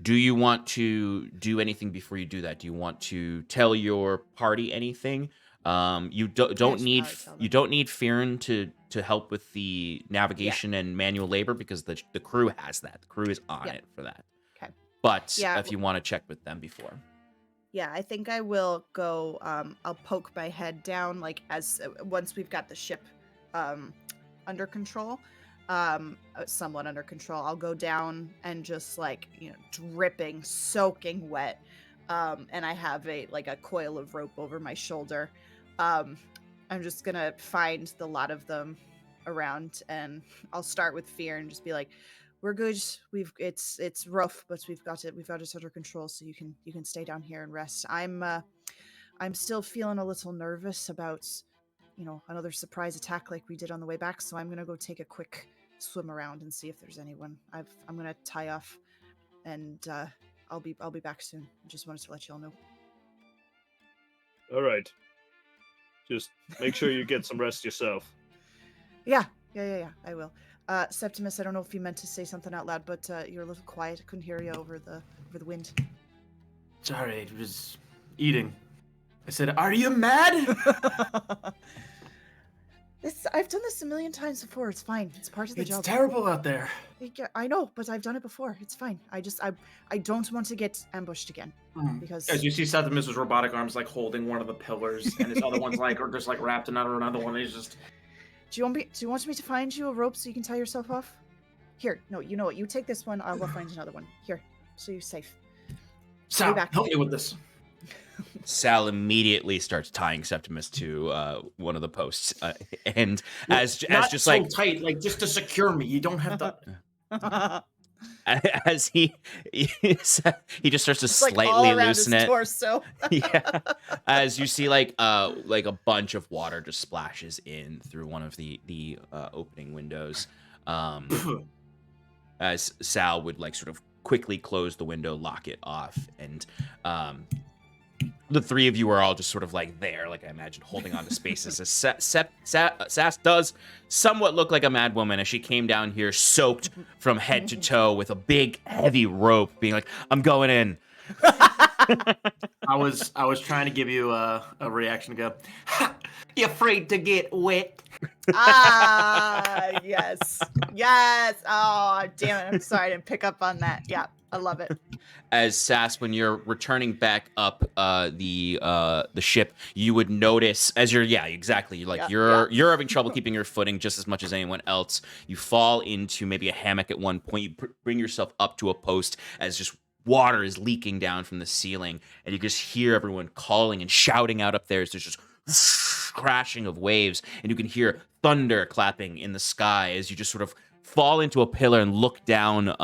do you want to do anything before you do that? Do you want to tell your party anything? You don't need Firin to help with the navigation and manual labor, because the crew has that. The crew is on it for that. Okay. But if you want to check with them before. Yeah, I think I will go. I'll poke my head down, once we've got the ship under control, somewhat under control. I'll go down and just dripping, soaking wet, and I have a coil of rope over my shoulder. I'm just gonna find the lot of them around, and I'll start with Fear and just be like, "We're good. It's rough, but we've got it under control. So you can stay down here and rest. I'm still feeling a little nervous about, another surprise attack like we did on the way back. So I'm gonna go take a quick swim around and see if there's anyone. I'm gonna tie off, and I'll be back soon. I just wanted to let y'all know. All right. Just make sure you get some rest yourself. Yeah. I will. Septimus, I don't know if you meant to say something out loud, but you're a little quiet. I couldn't hear you over the wind. Sorry, I was eating. I said, "Are you mad?" I've done this a million times before. It's fine. It's part of the It's job. terrible out there. I know, but I've done it before. It's fine. I don't want to get ambushed again because As you see Septimus' robotic arms like holding one of the pillars, and his other one's like are just like wrapped in another one. He's just. Do you want me to find you a rope so you can tie yourself off? Here, no, you know what? You take this one. I'll go find another one. Here, so you're safe. Sal, back. help me with this. Sal immediately starts tying Septimus to one of the posts, and as Not just so like tight, like just to secure me. You don't have to. as he just starts to It's like all slightly around loosen his it. torso. Yeah, as you see like a bunch of water just splashes in through one of the opening windows, as Sal would like sort of quickly close the window, lock it off, and the three of you are all just sort of like there, like I imagine, holding on to spaces. As Sass does somewhat look like a mad woman as she came down here soaked from head to toe with a big, heavy rope, being like, "I'm going in." I was trying to give you a reaction to go, ha, you afraid to get wet? Yes. Oh, damn it. I'm sorry I didn't pick up on that. Yeah, I love it. As Sass, when you're returning back up the ship, you would notice as you're you're having trouble keeping your footing just as much as anyone else. You fall into maybe a hammock at one point. You bring yourself up to a post as just water is leaking down from the ceiling, and you just hear everyone calling and shouting out up there. There's just crashing of waves, and you can hear thunder clapping in the sky as you just sort of fall into a pillar and look down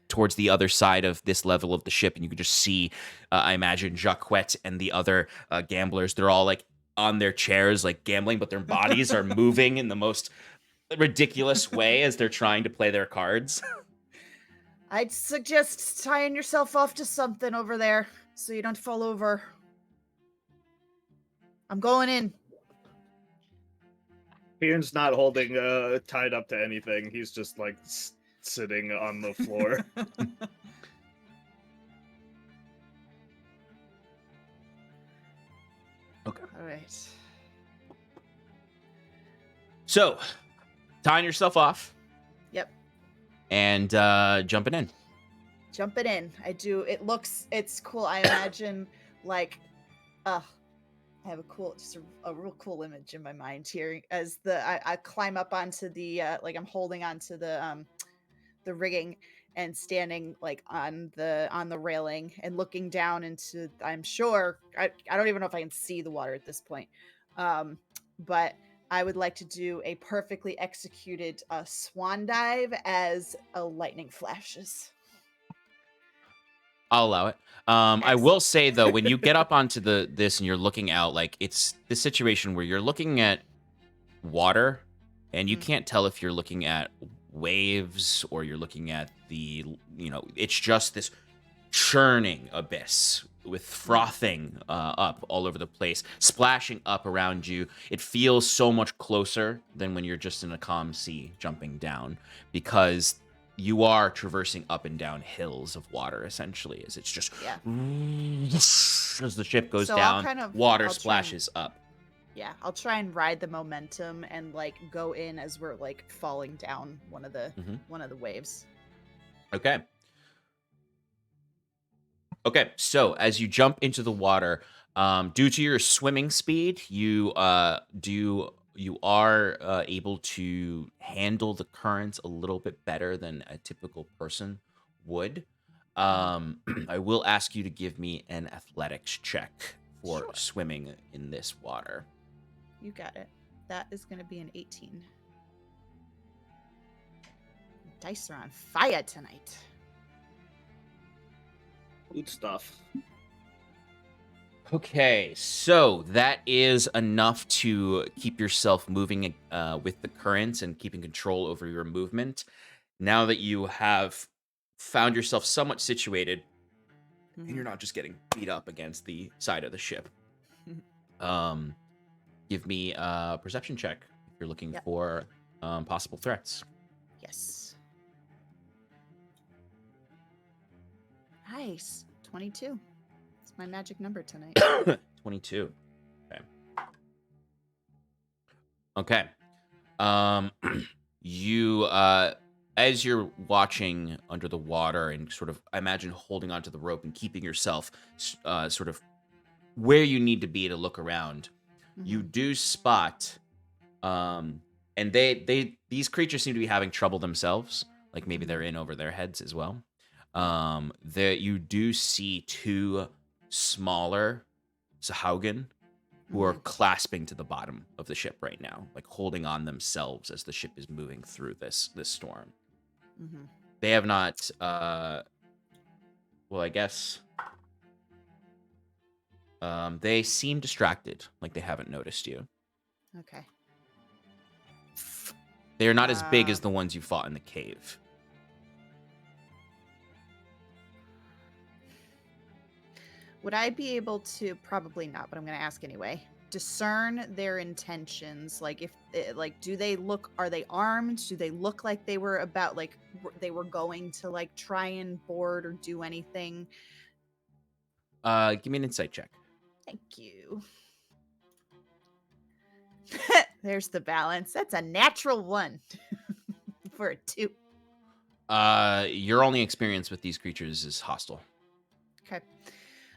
towards the other side of this level of the ship, and you can just see, I imagine, Jacquette and the other gamblers. They're all like on their chairs, like gambling, but their bodies are moving in the most ridiculous way as they're trying to play their cards. I'd suggest tying yourself off to something over there so you don't fall over. I'm going in. Kieran's not holding tied up to anything. He's just like sitting on the floor. Okay. All right. So, tying yourself off. Yep. And jumping in. Jumping in. It's cool. I imagine like, I have a real cool image in my mind here as I climb up onto the like I'm holding onto the rigging and standing like on the railing and looking down into, I'm sure I don't even know if I can see the water at this point, but I would like to do a perfectly executed swan dive as a lightning flashes. I'll allow it. I will say though, when you get up onto this and you're looking out, like it's the situation where you're looking at water, and you can't tell if you're looking at waves or you're looking at it's just this churning abyss with frothing up all over the place, splashing up around you. It feels so much closer than when you're just in a calm sea jumping down, because you are traversing up and down hills of water, essentially, as it's just as the ship goes down, water splashes up. Yeah, I'll try and ride the momentum and like go in as we're like falling down one of the waves. Okay. Okay, so as you jump into the water, due to your swimming speed, you are able to handle the currents a little bit better than a typical person would. I will ask you to give me an athletics check for swimming in this water. You got it. That is going to be an 18. Dice are on fire tonight. Good stuff. Okay, so that is enough to keep yourself moving with the currents and keeping control over your movement. Now that you have found yourself somewhat situated, and you're not just getting beat up against the side of the ship, give me a perception check if you're looking for possible threats. Yes. Nice. 22. It's my magic number tonight. 22. Okay. You as you're watching under the water and sort of, I imagine, holding onto the rope and keeping yourself sort of where you need to be to look around, you do spot, and these creatures seem to be having trouble themselves. Like maybe they're in over their heads as well. That you do see two smaller Sahaugin who are clasping to the bottom of the ship right now, like holding on themselves as the ship is moving through this storm. They have not, well, I guess, they seem distracted, like they haven't noticed you. Okay. They are not as big as the ones you fought in the cave. Would I be able to, probably not, but I'm going to ask anyway, discern their intentions? Like, if, like, do they look, are they armed? Do they look like they were about, like, they were going to, like, try and board or do anything? Give me an insight check. Thank you. There's the balance. That's a natural 1 for a 2. Your only experience with these creatures is hostile. Okay.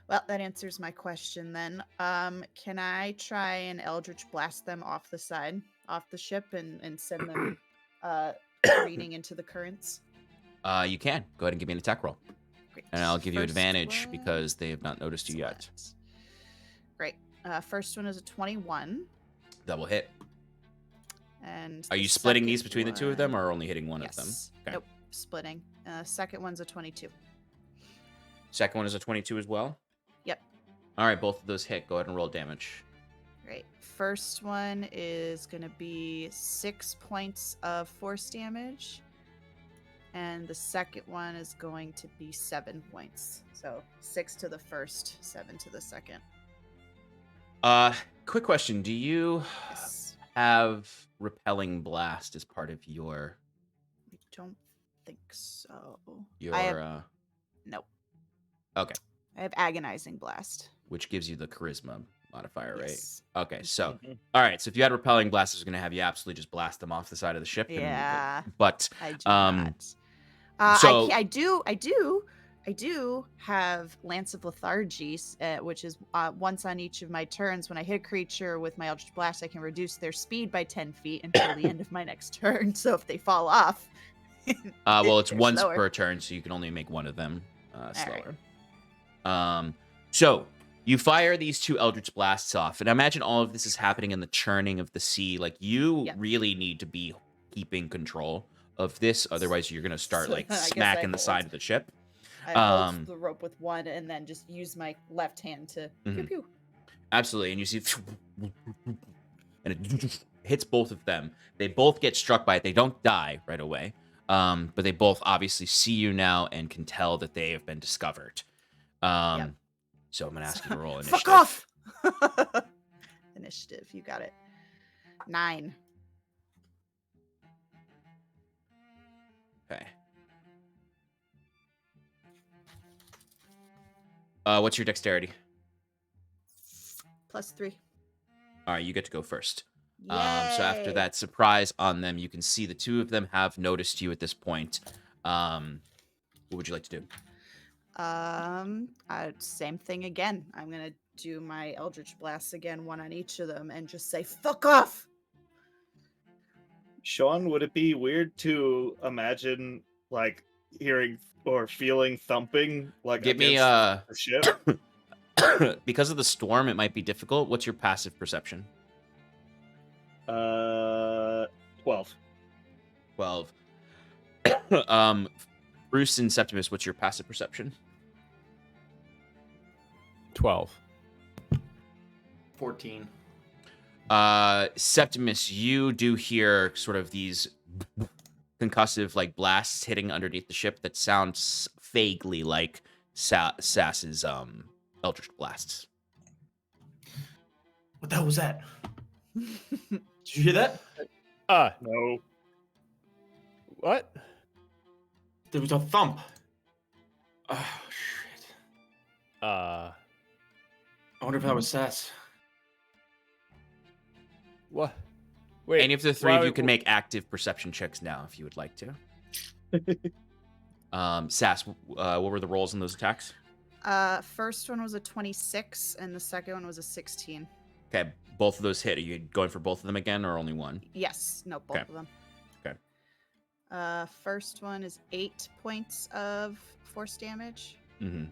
Well, that answers my question then. Can I try and Eldritch blast them off the side, off the ship, and send them careening into the currents? You can. Go ahead and give me an attack roll. Great. And I'll give you First advantage one- because they have not noticed you yet. Excellent. Great. First one is a 21. Double hit. And Are the you splitting second these between the two of them one- or only hitting one of them? Yes. Okay. Nope. Splitting. Second one's a 22. Second one is a 22 as well? Yep. All right, both of those hit. Go ahead and roll damage. Great. First one is going to be 6 points of force damage. And the second one is going to be 7 points. So 6 to the first, 7 to the second. Quick question. Do you Yes. have repelling blast as part of your I don't think so. your I have, nope. Okay, I have agonizing blast. which gives you the charisma modifier, Yes. right? Okay, so all right, so if you had repelling blast, it's going to have you absolutely just blast them off the side of the ship. Yeah. But I do not. so- I do have Lance of Lethargy, which is once on each of my turns. When I hit a creature with my Eldritch Blast, I can reduce their speed by 10 feet until the end of my next turn. So if they fall off, well, it's they're once slower. per turn, so you can only make one of them slower. right. So you fire these two Eldritch Blasts off, and imagine all of this is happening in the churning of the sea. Like, you Yep. really need to be keeping control of this, otherwise you're gonna start So like I guess smacking I the side of the ship. I hold the rope with one and then just use my left hand to pew pew. Absolutely, and you see, and it hits both of them. They both get struck by it. They don't die right away, but they both obviously see you now and can tell that they have been discovered. So I'm gonna ask you to roll initiative. Fuck off! Initiative, you got it. 9. Okay. What's your dexterity? +3. All right, you get to go first. So Yay. after that surprise on them, you can see the two of them have noticed you at this point. What would you like to do? Same thing again. I'm gonna do my Eldritch Blast again, one on each of them, and just say "fuck off." Sean, would it be weird to imagine like hearing or feeling thumping like Give me against the ship? because of the storm, it might be difficult. What's your passive perception? 12. 12. Bruce and Septimus, what's your passive perception? 12. 14. Septimus, you do hear sort of these concussive like blasts hitting underneath the ship that sounds vaguely like Sass's Eldritch blasts. What the hell was that? Did you hear that? No. What? There was a thump. Oh, shit. I wonder if that was Sass. What? Wait, any of the three why of you would- can make active perception checks now if you would like to. Sass, what were the rolls in those attacks? First one was a 26, and the second one was a 16. Okay, both of those hit. Are you going for both of them again, or only one? Yes, no, both Okay. of them. Okay. First one is 8 points of force damage, Mm-hmm.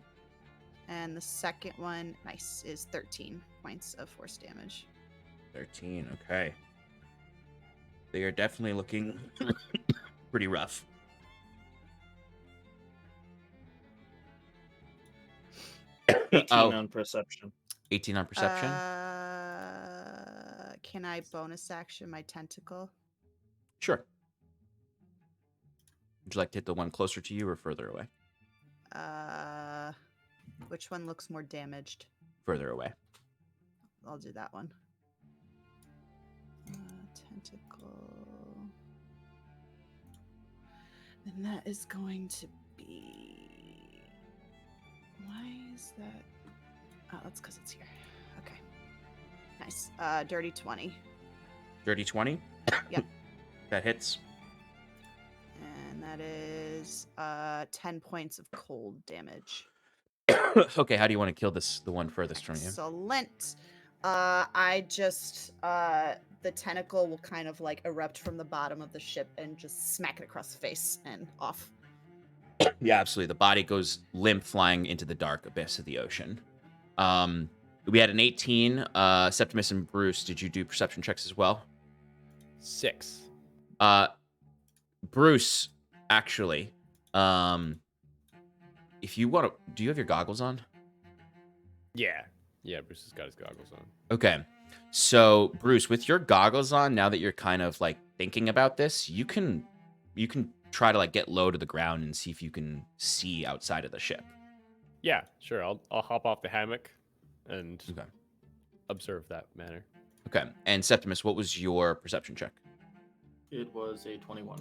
and the second one, nice, is 13 points of force damage. 13. Okay. They are definitely looking pretty rough. Eighteen on perception. 18 on perception. Can I bonus action my tentacle? Sure. Would you like to hit the one closer to you or further away? Which one looks more damaged? Further away. I'll do that one. Tentacle. And that is going to be. Why is that? Oh, that's because it's here. Okay. Nice. Dirty 20. Dirty 20? Yep. That hits. And that is 10 points of cold damage. Okay, how do you want to kill the one furthest from you? Excellent. I just the tentacle will kind of like erupt from the bottom of the ship and just smack it across the face and off. Yeah, absolutely. The body goes limp, flying into the dark abyss of the ocean. We had an 18. Septimus and Bruce, did you do perception checks as well? 6. Bruce, actually, if you want to, do you have your goggles on? Yeah. Yeah, Bruce has got his goggles on. Okay. So, Bruce, with your goggles on, now that you're kind of like thinking about this, you can try to like get low to the ground and see if you can see outside of the ship. Yeah, sure. I'll hop off the hammock and Okay. observe that manner. Okay. And Septimus, what was your perception check? It was a 21.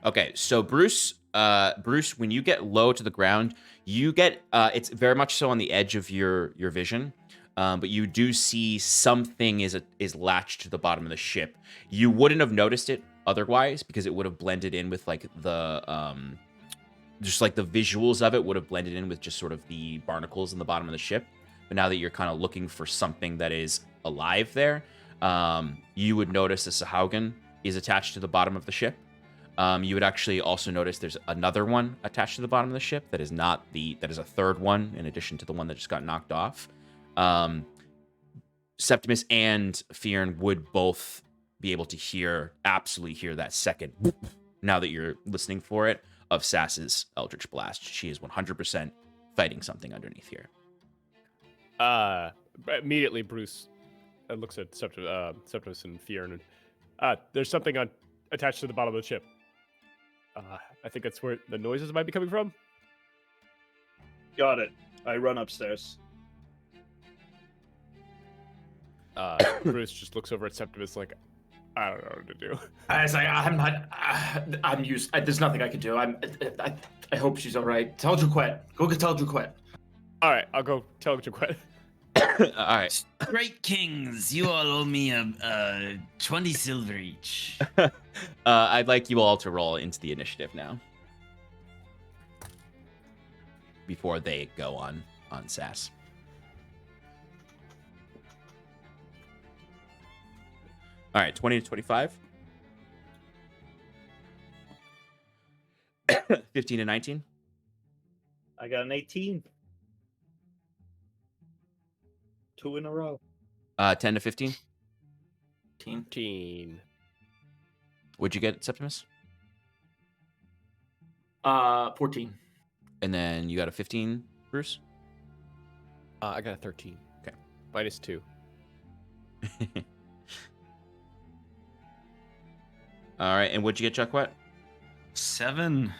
Okay, so Bruce, when you get low to the ground, you get it's very much so on the edge of your vision, but you do see something is latched to the bottom of the ship. You wouldn't have noticed it otherwise because it would have blended in with like the just like the visuals of it would have blended in with just sort of the barnacles in the bottom of the ship. But now that you're kind of looking for something that is alive there, you would notice the Sahaugin is attached to the bottom of the ship. You would actually also notice there's another one attached to the bottom of the ship that is that is a third one in addition to the one that just got knocked off. Septimus and Fearn would both be able to absolutely hear that second whoop, now that you're listening for it, of Sass's Eldritch Blast. She is 100% fighting something underneath here. Immediately, Bruce looks at Septimus and Fearn, and there's something attached to the bottom of the ship. I think that's where the noises might be coming from. Got it. I run upstairs. Bruce just looks over at Septimus like, I don't know what to do. I was like, I'm not. I'm used. There's nothing I can do. I hope she's all right. Tell Jaquette. Go get tell Jaquette. All right, I'll go tell Jaquette. All right. Great kings, you all owe me a 20 silver each. I'd like you all to roll into the initiative now. Before they go on Sass. All right, 20 to 25. 15 to 19. I got an 18. 2 in a row. 10 to 15. 15. What'd you get, Septimus? 14. And then you got a 15, Bruce? I got a 13. Okay. Minus 2. All right, and what'd you get, Chuckwet? 7.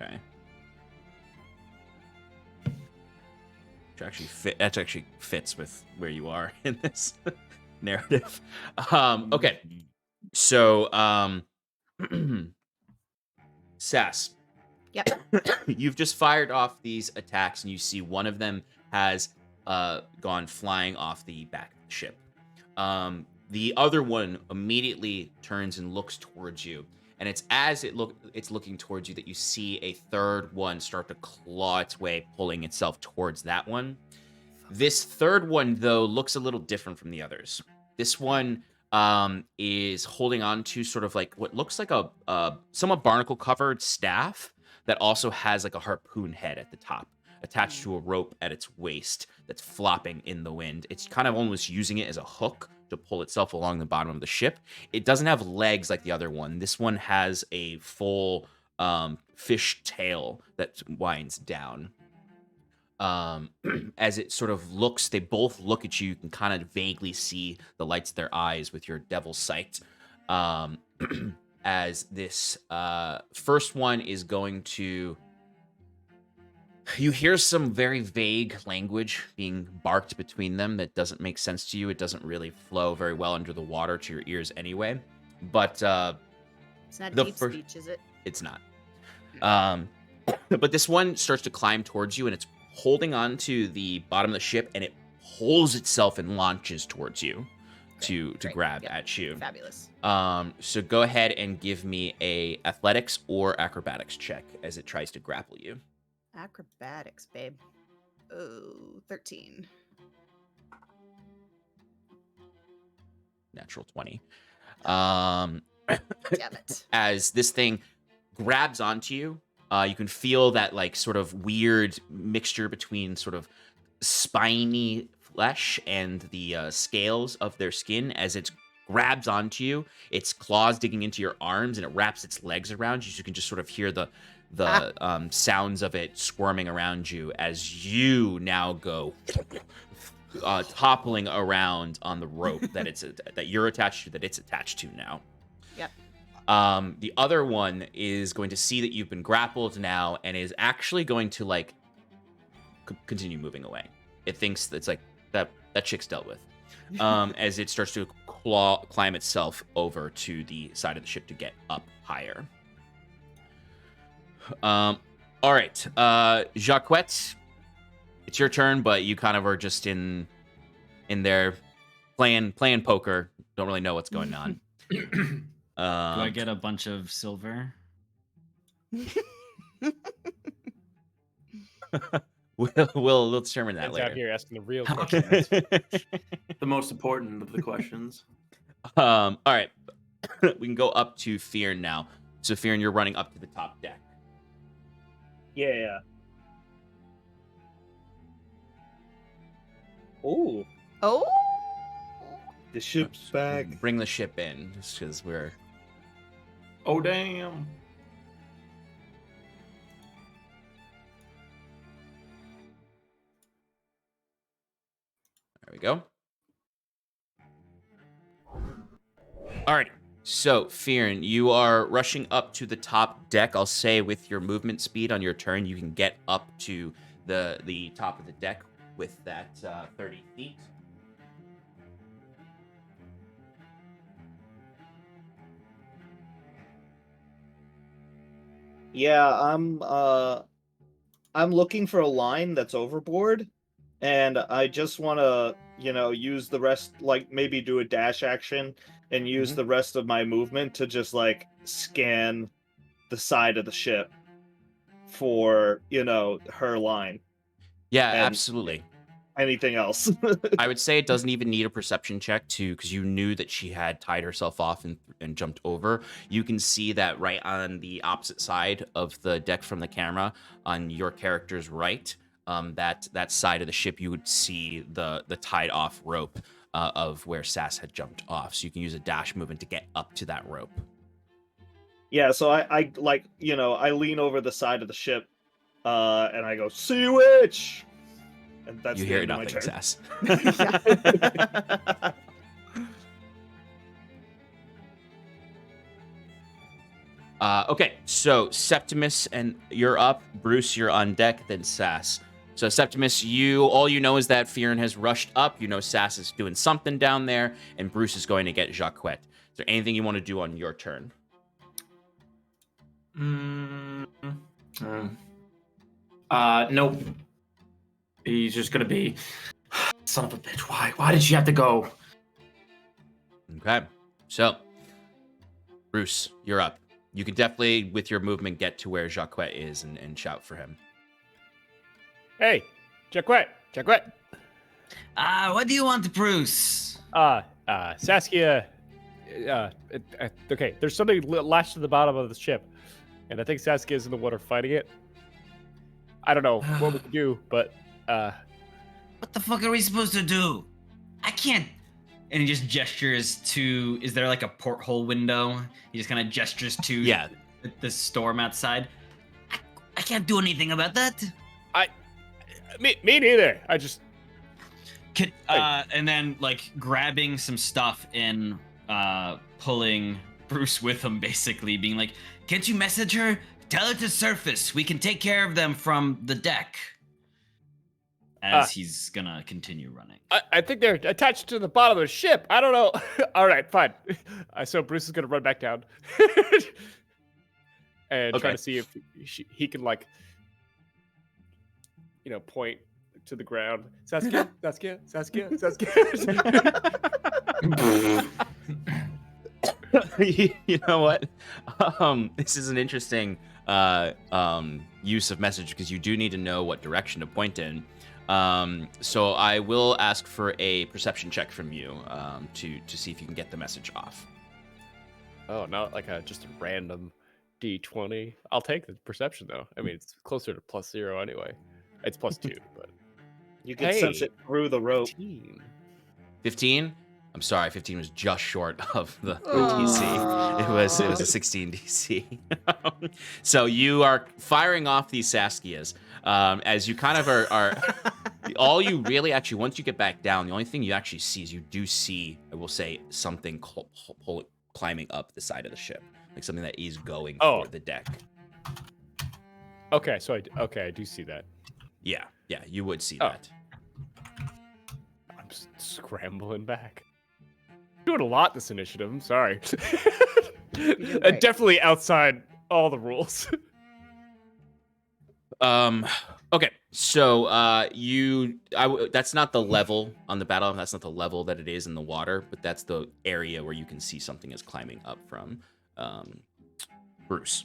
Okay. That actually fits with where you are in this narrative. Okay. So, Sass. Yep. You've just fired off these attacks, and you see one of them has gone flying off the back of the ship. The other one immediately turns and looks towards you. And it's as it's looking towards you that you see a third one start to claw its way, pulling itself towards that one. This third one, though, looks a little different from the others. This one is holding on to sort of like what looks like a somewhat barnacle-covered staff that also has like a harpoon head at the top, attached to a rope at its waist that's flopping in the wind. It's kind of almost using it as a hook to pull itself along the bottom of the ship. It doesn't have legs like the other one. This one has a full fish tail that winds down. As it sort of looks, they both look at you. You can kind of vaguely see the lights of their eyes with your devil's sight. As this first one is going to... You hear some very vague language being barked between them that doesn't make sense to you. It doesn't really flow very well under the water to your ears anyway. But It's not deep speech, is it? it's not. But this one starts to climb towards you, and it's holding on to the bottom of the ship, and it pulls itself and launches towards you to grab at you. Fabulous. So go ahead and give me a athletics or acrobatics check as it tries to grapple you. Acrobatics, babe. Oh, 13. Natural 20. Damn it. As this thing grabs onto you, you can feel that like sort of weird mixture between sort of spiny flesh and the scales of their skin as it grabs onto you. Its claws digging into your arms, and it wraps its legs around you, so you can just sort of hear the sounds of it squirming around you as you now go toppling around on the rope that you're attached to, that it's attached to now. Yep. The other one is going to see that you've been grappled now and is actually going to like continue moving away. It thinks that's like that chick's dealt with. As it starts to climb itself over to the side of the ship to get up higher. All right, Jacquette, it's your turn, but you kind of are just in there playing poker. Don't really know what's going on. Do I get a bunch of silver? We'll determine that It's later. out here asking the real Okay. questions. The most important of the questions. All right, we can go up to Fearn now. So Fearn, you're running up to the top deck. Yeah. Oh, Oh. the ship's back. Bring the ship in, just because we're... Oh, damn. There we go. All right. So, Fearn, you are rushing up to the top deck. I'll say with your movement speed on your turn, you can get up to the top of the deck with that 30 feet. Yeah, I'm looking for a line that's overboard, and I just want to, use the rest, like maybe do a dash action and use the rest of my movement to just like scan the side of the ship for, her line. Yeah, And- absolutely. Anything else? I would say it doesn't even need a perception check because you knew that she had tied herself off and jumped over. You can see that right on the opposite side of the deck from the camera, on your character's right, that side of the ship, you would see the tied off rope of where Sass had jumped off. So you can use a dash movement to get up to that rope. Yeah, so I like, I lean over the side of the ship, and I go, "Sea witch!" And that's You the hear end of my nothing, turn. Sass. Okay, so Septimus, and you're up. Bruce, you're on deck. Then Sass. So Septimus, all you know is that Fearn has rushed up. You know Sass is doing something down there, and Bruce is going to get Jacquette. Is there anything you want to do on your turn? Nope. He's just gonna be, son of a bitch. Why did she have to go? Okay. So, Bruce, you're up. You can definitely, with your movement, get to where Jacques is and shout for him. Hey, Jacques. What do you want, Bruce? Saskia. Okay, there's something lashed to the bottom of the ship, and I think Saskia's in the water fighting it. I don't know what we can do, but What the fuck are we supposed to do? I can't. And he just gestures to. Is there like a porthole window? He just kind of gestures to the storm outside. I can't do anything about that. Me neither. I just. And then like grabbing some stuff and pulling Bruce with him, basically being like, "Can't you message her? Tell her to surface. We can take care of them from the deck." As he's gonna continue running. I think they're attached to the bottom of the ship. I don't know. All right, fine. So Bruce is gonna run back down and try to see if he can, like, point to the ground. Saskia. You know what? This is an interesting use of message because you do need to know what direction to point in. So I will ask for a perception check from you to see if you can get the message off. Oh, not like just a random D20. I'll take the perception though. I mean, it's closer to +0 anyway. It's +2, but you can sense it through the rope. 15? I'm sorry, 15 was just short of the DC. It was a 16 DC. So you are firing off these Saskias as you kind of are all you really actually, once you get back down, the only thing you actually see is you do see, I will say, something climbing up the side of the ship, like something that is going for the deck. Okay, so I do see that. Yeah, you would see that. I'm just scrambling back. Doing a lot this initiative. I'm sorry. Right. Definitely outside all the rules. Okay, so that's not the level on the battle. That's not the level that it is in the water, but that's the area where you can see something is climbing up from. Bruce.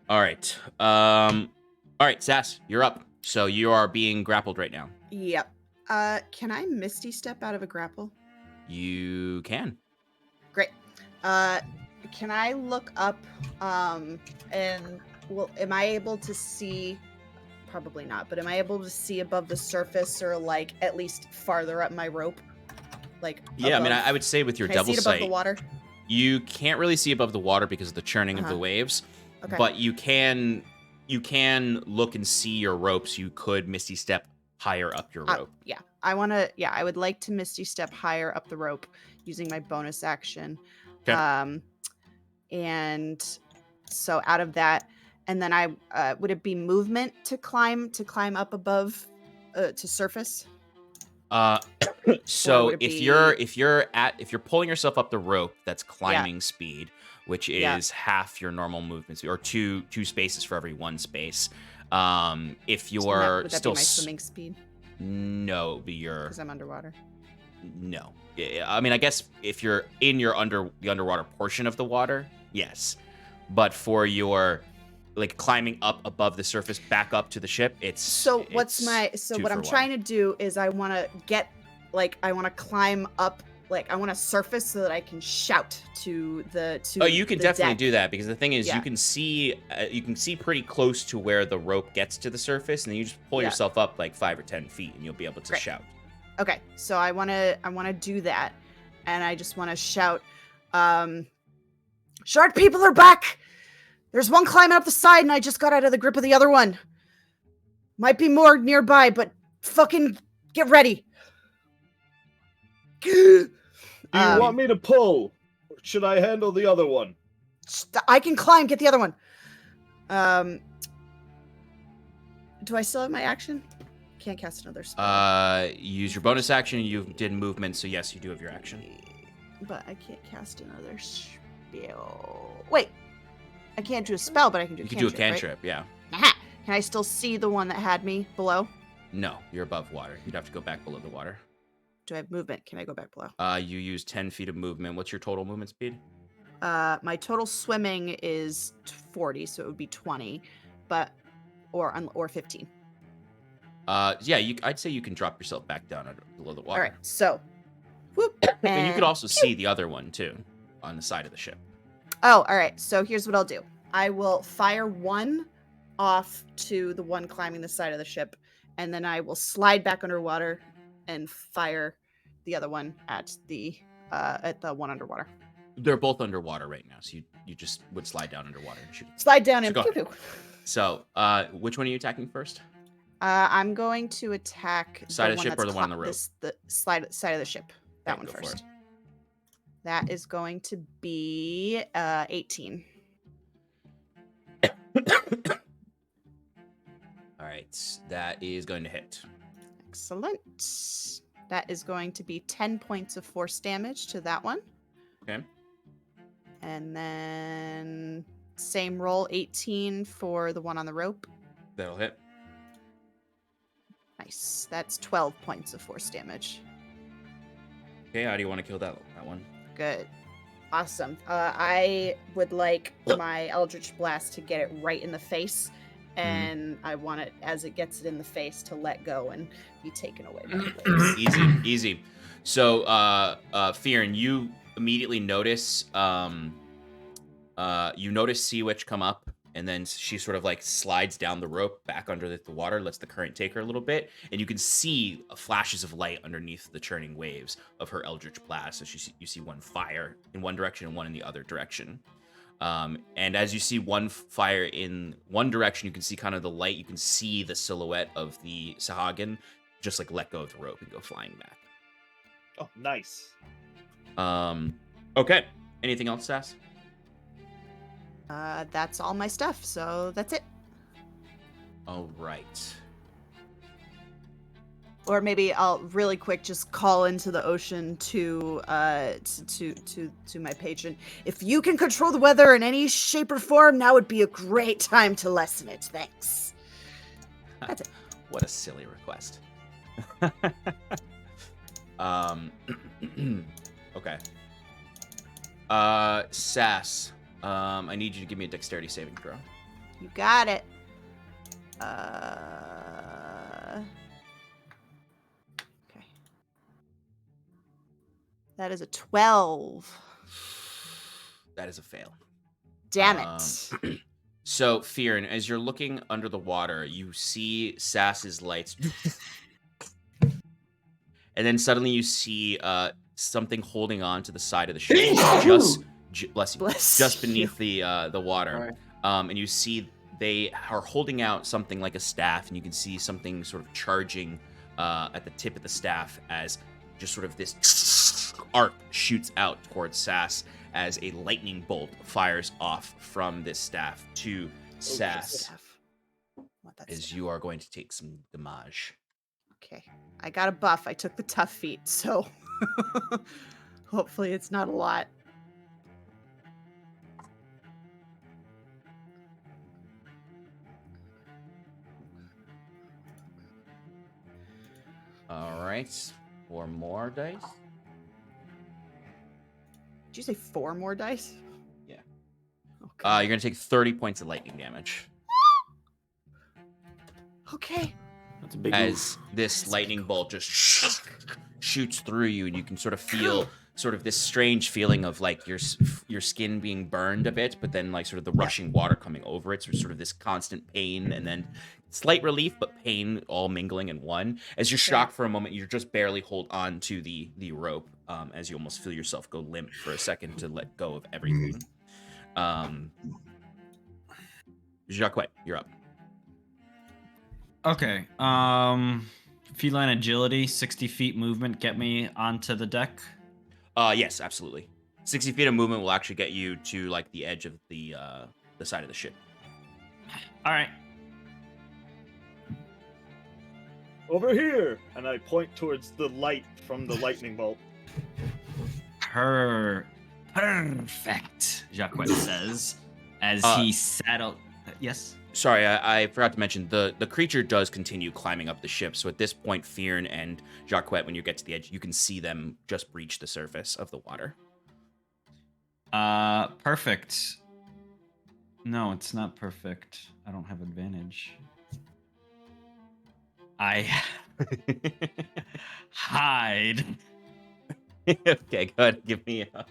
All right. All right, Sass, you're up. So you are being grappled right now. Yep. Can I Misty Step out of a grapple? You can. Great. Can I look up and am I able to see, probably not, but am I able to see above the surface or like at least farther up my rope? Like yeah, above? I mean, I would say with your double see it sight, above the water? You can't really see above the water because of the churning of the waves. Okay. But you can look and see your ropes. You could Misty Step higher up your rope. I would like to Misty Step higher up the rope using my bonus action. Okay. And so out of that, and then I would it be movement to climb up above to surface? So would it if you're pulling yourself up the rope, that's climbing speed, which is half your normal movement, or two spaces for every one space. If you're would that still be my swimming speed? No, it would be your Because I'm underwater. No, I mean, I guess if you're in the underwater portion of the water, yes, but for your like climbing up above the surface back up to the ship, it's what I'm trying to do is I want to climb up, like I want to surface so that I can shout to you can definitely deck. do that, because the thing is you can see pretty close to where the rope gets to the surface, and then you just pull yourself up like 5 or 10 feet and you'll be able to shout. Okay, so I want to do that, and I just want to shout, "Shark people are back! There's one climbing up the side, and I just got out of the grip of the other one. Might be more nearby, but fucking get ready." Do you want me to pull? Or should I handle the other one? I can climb. Get the other one. Do I still have my action? Can't cast another spell. Use your bonus action. You did movement, so yes, you do have your action. But I can't cast another spell. Wait, I can't do a spell, but I can do. You can do a cantrip, right? yeah. Aha! Can I still see the one that had me below? No, you're above water. You'd have to go back below the water do I have movement? Can I go back below? You use 10 feet of movement. What's your total movement speed? My total swimming is 40, so it would be 20, but or 15. Yeah, I'd say you can drop yourself back down below the water. All right, so whoop, And you could also pew. see the other one too, on the side of the ship. Oh, all right. So here's what I'll do. I will fire one off to the one climbing the side of the ship, and then I will slide back underwater and fire the other one at the one underwater. They're both underwater right now, so you just would slide down underwater and shoot. Slide down So and go pew ahead. pew. So, which one are you attacking first? I'm going to attack Side of the one ship or that's the one on the rope? the side of the ship. That Okay, one go for first. it. That is going to be 18. All right, that is going to hit. Excellent. That is going to be 10 points of force damage to that one. Okay. And then same roll, 18 for the one on the rope. That'll hit. Nice. That's 12 points of force damage. Okay, how do you want to kill that one? Good. Awesome. I would like my Eldritch Blast to get it right in the face. And I want it, as it gets it in the face, to let go and be taken away by the waves. Easy. So, Fearin, you immediately notice, Sea Witch come up, and then she sort of like slides down the rope back under the water, lets the current take her a little bit, and you can see flashes of light underneath the churning waves of her Eldritch Blast. So you see one fire in one direction and one in the other direction. And as you see one fire in one direction, you can see kind of the light. You can see the silhouette of the Sahaugin just like let go of the rope and go flying back. Oh, nice. Okay. Anything else, Sass? That's all my stuff, so that's it. All right. Or maybe I'll really quick just call into the ocean to my patron. If you can control the weather in any shape or form, now would be a great time to lessen it. Thanks. That's it. What a silly request. Okay. Sass, I need you to give me a dexterity saving throw. You got it. Okay. That is a 12. That is a fail. Damn it. So, Fearin, as you're looking under the water, you see Sass's lights. And then suddenly you see something holding on to the side of the ship, just beneath the water. Right. And you see they are holding out something like a staff, and you can see something sort of charging at the tip of the staff as just sort of this arc shoots out towards Sass as a lightning bolt fires off from this staff to Sass, as you are going to take some damage. Okay. I got a buff. I took the tough feat, so hopefully it's not a lot. All right, 4 more dice. Did you say 4 more dice? Yeah. Okay. You're gonna take 30 points of lightning damage Okay. That's a big as this lightning bolt just shoots through you, and you can sort of feel sort of this strange feeling of like your skin being burned a bit, but then like sort of the rushing water coming over it, so sort of this constant pain, and then slight relief, but pain all mingling in one. As you're shocked for a moment, you just barely hold on to the rope, as you almost feel yourself go limp for a second to let go of everything. Jacques, you're up. Okay. Feline agility, 60 feet movement, get me onto the deck. Yes, absolutely. 60 feet of movement will actually get you to like the edge of the side of the ship. All right. Over here! And I point towards the light from the lightning bolt. Perfect, Jacques says as he saddled. Yes. sorry, I forgot to mention the creature does continue climbing up the ship. So at this point, Fearn and Jacques, when you get to the edge, you can see them just breach the surface of the water. Perfect. No, it's not perfect. I don't have advantage. I hide. Okay, go ahead. Give me a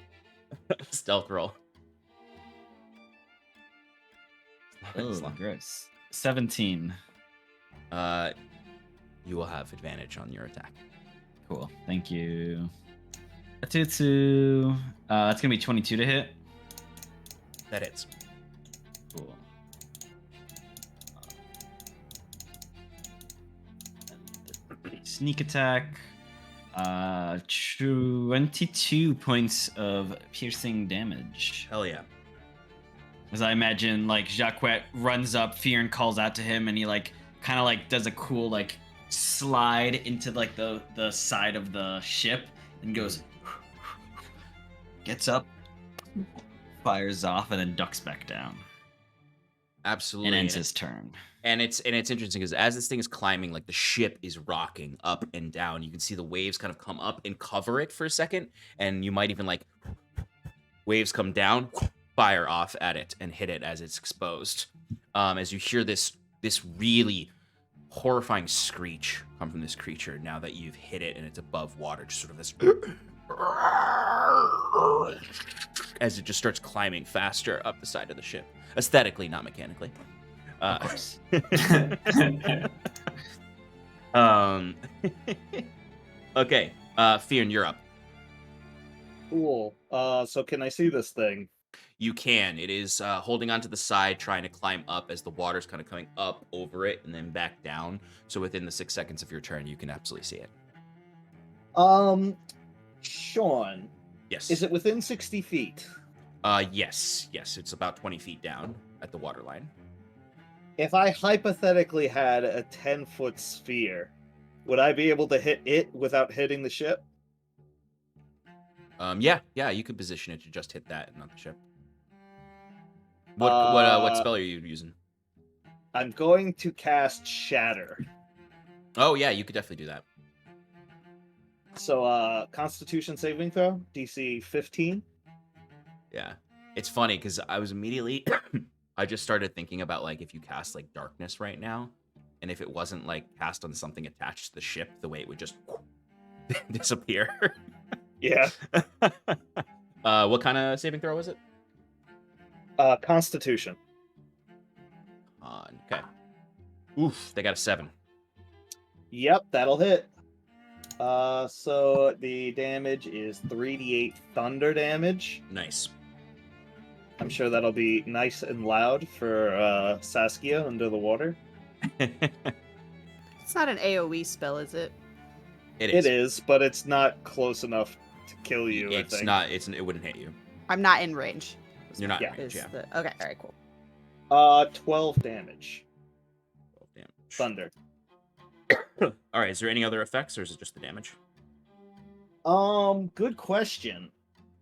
stealth roll. Oh, gross. 17. You will have advantage on your attack. Cool. Thank you. A 2-2. That's gonna be 22 to hit. That hits. Cool. Sneak attack. 22 points of piercing damage. Hell yeah. As I imagine, like, Jacques runs up, Fear, and calls out to him, and he, like, kind of, like, does a cool, like, slide into, like, the side of the ship, and goes, gets up, fires off, and then ducks back down. Absolutely. And ends his turn. And it's interesting because as this thing is climbing, like the ship is rocking up and down. You can see the waves kind of come up and cover it for a second, and you might even like waves come down, fire off at it and hit it as it's exposed. As you hear this really horrifying screech come from this creature now that you've hit it and it's above water, just sort of this as it just starts climbing faster up the side of the ship. Aesthetically, not mechanically. Of course. Okay, Fearn, you're up. Cool. So can I see this thing? You can. It is holding onto the side, trying to climb up as the water's kind of coming up over it and then back down. So within the 6 seconds of your turn, you can absolutely see it. Sean, Yes. is it within 60 feet? Yes. It's about 20 feet down at the water line. If I hypothetically had a 10-foot sphere, would I be able to hit it without hitting the ship? Yeah, you could position it to just hit that and not the ship. What spell are you using? I'm going to cast Shatter. Oh yeah, you could definitely do that. So, Constitution saving throw, DC 15. Yeah. It's funny because I was immediately I just started thinking about like if you cast like darkness right now, and if it wasn't like cast on something attached to the ship, the way it would just disappear. Yeah. What kind of saving throw was it? Constitution. Okay. Oof, they got a 7. Yep, that'll hit. So the damage is 3d8 thunder damage. Nice. I'm sure that'll be nice and loud for Saskia under the water. It's not an AoE spell, is it? It is, but it's not close enough to kill you. It's I think. not. It wouldn't hit you. I'm not in range. You're not Yeah. in range. Yeah. Okay, all right, cool. 12 damage. Oh, damn. Thunder. All right. Is there any other effects, or is it just the damage? Good question.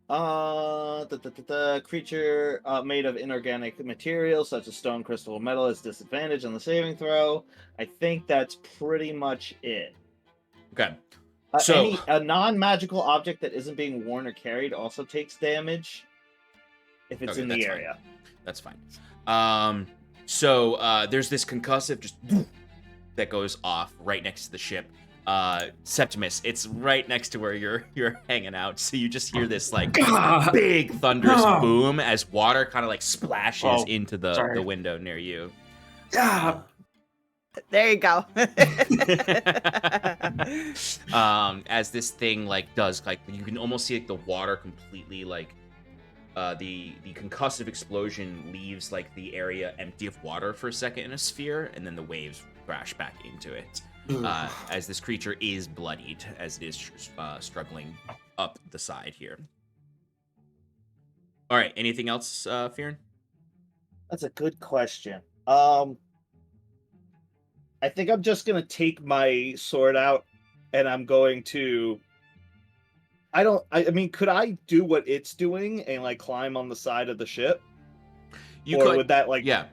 The creature made of inorganic materials such as stone, crystal, or metal has disadvantage on the saving throw. I think that's pretty much it. Okay. So a non-magical object that isn't being worn or carried also takes damage if it's Okay, in that's the fine. area. That's fine. So there's this concussive just that goes off right next to the ship. Septimus, it's right next to where you're hanging out. So you just hear this like big thunderous boom as water kind of like splashes into the window near you. There you go. As this thing like does, like you can almost see like the water completely like the concussive explosion leaves like the area empty of water for a second in a sphere, and then the waves crash back into it. As this creature is bloodied as it is struggling up the side here. All right, anything else, Fearn? That's a good question. I think I'm just gonna take my sword out, and I'm going to. I mean, could I do what it's doing and like climb on the side of the ship? You or could, would that like? yeah.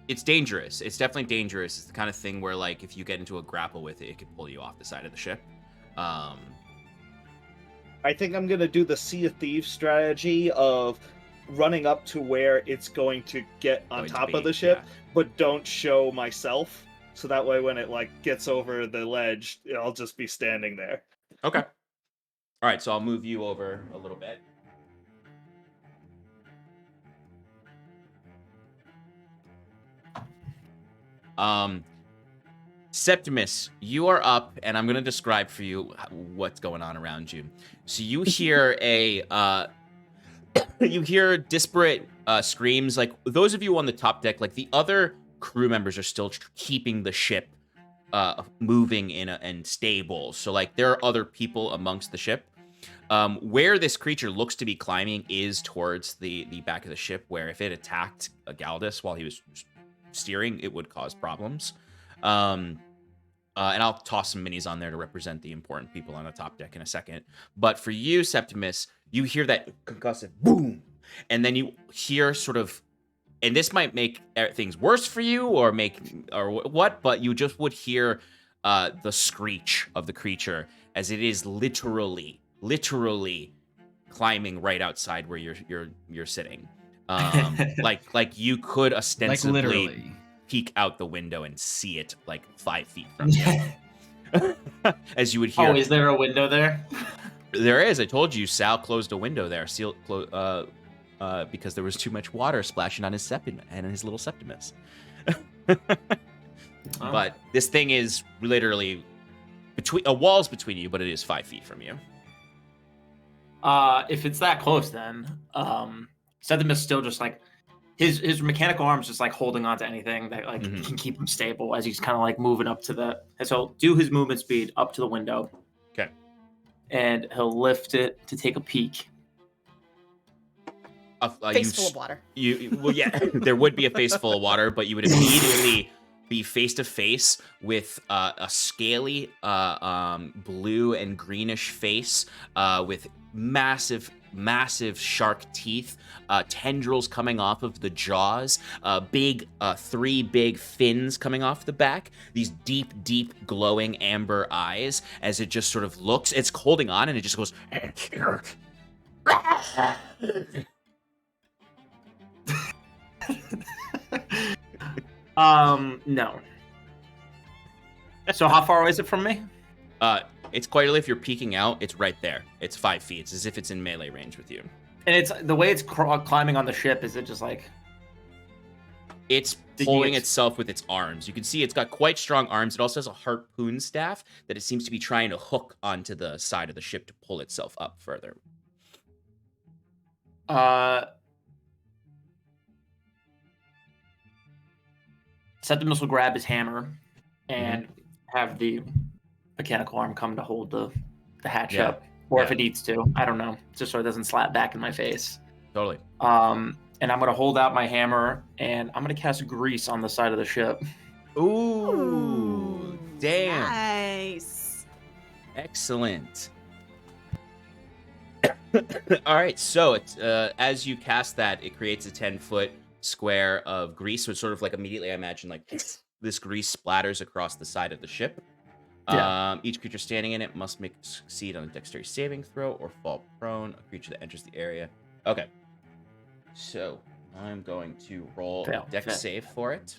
it's dangerous. It's definitely dangerous. It's the kind of thing where, like, if you get into a grapple with it, it could pull you off the side of the ship. I think I'm gonna do the Sea of Thieves strategy of running up to where it's going to get on Going to top of be, the ship, yeah. but don't show myself. So that way, when it like gets over the ledge, I'll just be standing there. Okay. All right, so I'll move you over a little bit. Septimus, you are up, and I'm going to describe for you what's going on around you. So you hear you hear disparate screams. Like, those of you on the top deck, like, the other crew members are still keeping the ship moving and stable. So, like, there are other people amongst the ship. Where this creature looks to be climbing is towards the back of the ship, where if it attacked Galdus while he was steering, it would cause problems. And I'll toss some minis on there to represent the important people on the top deck in a second. But for you, Septimus, you hear that concussive boom, and then you hear sort of, and this might make things worse for you or what, but you just would hear the screech of the creature as it is literally climbing right outside where you're sitting. Like you could ostensibly literally. peek out the window and see it like 5 feet from you. As you would hear. Oh, is there a window there? There is. I told you, Sal closed a window there, because there was too much water splashing on his little Septimus. But this thing is literally between a wall's between you, but it is 5 feet from you. If it's that close, then Septimus still just like his mechanical arm's just like holding on to anything that like can keep him stable as he's kind of like moving up to the. And so do his movement speed up to the window. Okay. And he'll lift it to take a peek. Face full of water. Well, yeah, there would be a face full of water, but you would immediately be face to face with a scaly blue and greenish face with massive shark teeth, tendrils coming off of the jaws, three big fins coming off the back, these deep glowing amber eyes as it just sort of looks. It's holding on and it just goes. No. So how far away is it from me? It's quite early. If you're peeking out, it's right there. It's 5 feet. It's as if it's in melee range with you. And it's the way it's climbing on the ship. Is it just like it's pulling itself with its arms? You can see it's got quite strong arms. It also has a harpoon staff that it seems to be trying to hook onto the side of the ship to pull itself up further. Septimus will grab his hammer and have the mechanical arm come to hold the hatch up, or if it needs to, I don't know, just so it doesn't slap back in my face. Totally. And I'm gonna hold out my hammer and I'm gonna cast grease on the side of the ship. Ooh, damn! Nice. Excellent. All right, so it's as you cast that, it creates a 10-foot square of grease. So it's sort of like immediately, I imagine, like this grease splatters across the side of the ship. Each creature standing in it must succeed on a dexterity saving throw or fall prone. A creature that enters the area. Okay. So I'm going to roll a dex save for it.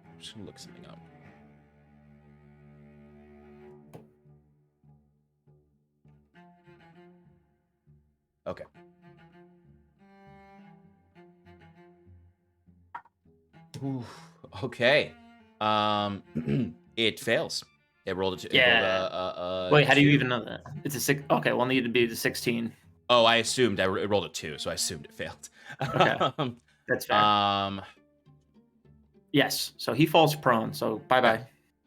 I'm just gonna look something up. Okay. Ooh, okay. It fails. It rolled a two. Yeah. Wait, how do you even know that? It's a 6. Okay, well, need to be the 16. Oh, I assumed it rolled a 2, so I assumed it failed. Okay. That's fair. Yes. So he falls prone. So bye.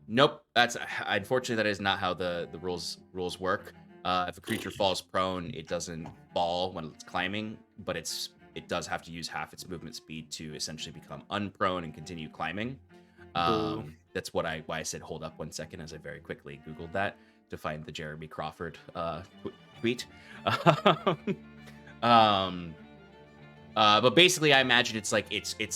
Nope. That's unfortunately that is not how the rules work. If a creature falls prone, it doesn't fall when it's climbing, but it does have to use half its movement speed to essentially become unprone and continue climbing. That's why I said hold up 1 second, as I very quickly Googled that to find the Jeremy Crawford tweet. But basically, I imagine it's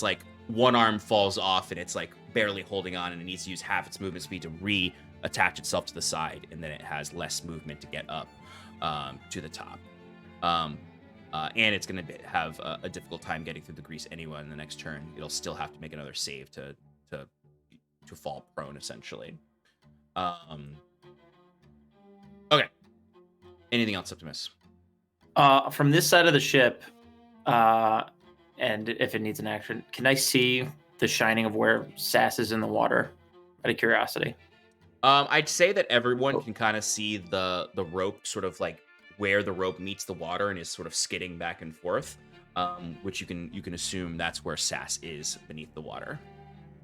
like one arm falls off and it's like barely holding on, and it needs to use half its movement speed to reattach itself to the side, and then it has less movement to get up to the top. And it's going to have a difficult time getting through the grease anyway in the next turn. It'll still have to make another save to fall prone, essentially. Okay. Anything else, Septimus? From this side of the ship, and if it needs an action, can I see the shining of where Sass is in the water? Out of curiosity. I'd say that everyone can kind of see the rope, sort of like where the rope meets the water and is sort of skidding back and forth, which you can assume that's where Sass is beneath the water.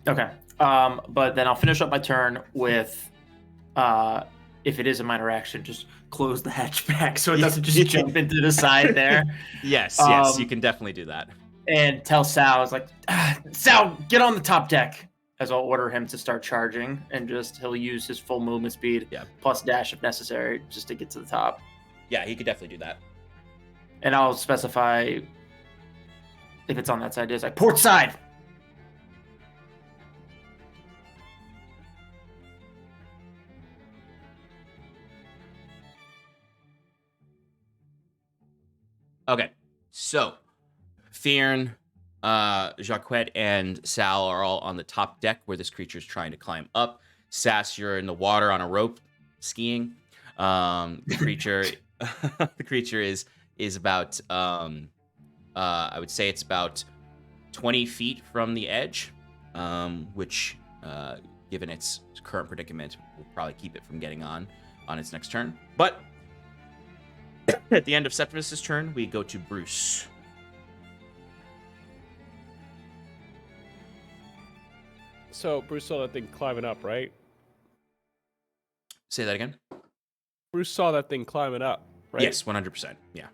Okay. But then I'll finish up my turn with, if it is a minor action, just close the hatchback so it doesn't just jump into the side there. Yes, you can definitely do that. And tell Sal, it's like, Sal, get on the top deck. As I'll order him to start charging, and he'll use his full movement speed, plus dash if necessary, just to get to the top. Yeah, he could definitely do that. And I'll specify if it's on that side, it's like port side. Okay, so Fearn, Jacquette, and Sal are all on the top deck where this creature is trying to climb up. Sass, you're in the water on a rope skiing. The creature, the creature is about, I would say it's about 20 feet from the edge, which, given its current predicament, will probably keep it from getting on its next turn. But at the end of Septimus' turn, we go to Bruce. So Bruce saw that thing climbing up, right? Say that again? Bruce saw that thing climbing up, right? Yes, 100%. Yeah.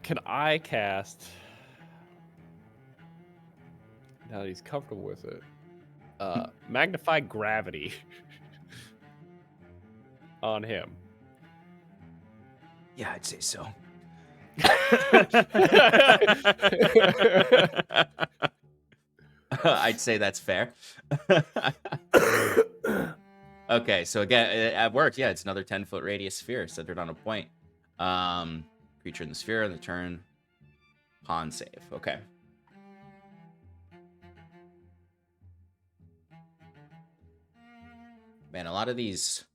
Can I cast, now that he's comfortable with it, magnify gravity on him? Yeah, I'd say so. I'd say that's fair. Okay, so again, it worked. Yeah, it's another 10-foot radius sphere centered on a point. Creature in the sphere on the turn. Con save. Okay. Man, a lot of these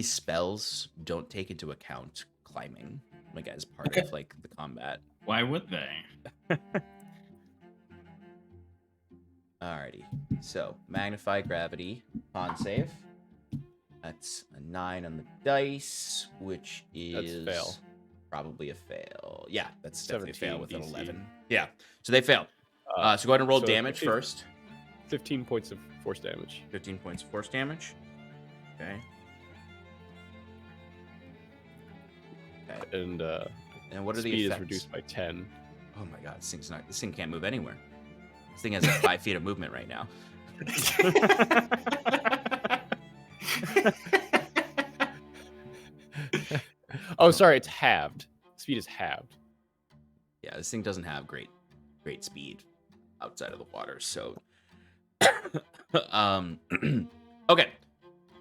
spells don't take into account climbing, like as part of like the combat. Why would they? Alrighty, so magnify gravity, con save. That's a 9 on the dice, which is fail. Probably a fail. Yeah, that's definitely a fail with an DC. 11. Yeah, so they fail. So go ahead and roll so damage first. 15 points of force damage. 15 points of force damage. Okay. And what are the speed effects? is reduced by 10. Oh my god, this thing can't move anywhere. This thing has like 5 feet of movement right now. Oh, sorry, it's halved. Speed is halved. Yeah, this thing doesn't have great speed outside of the water, so okay.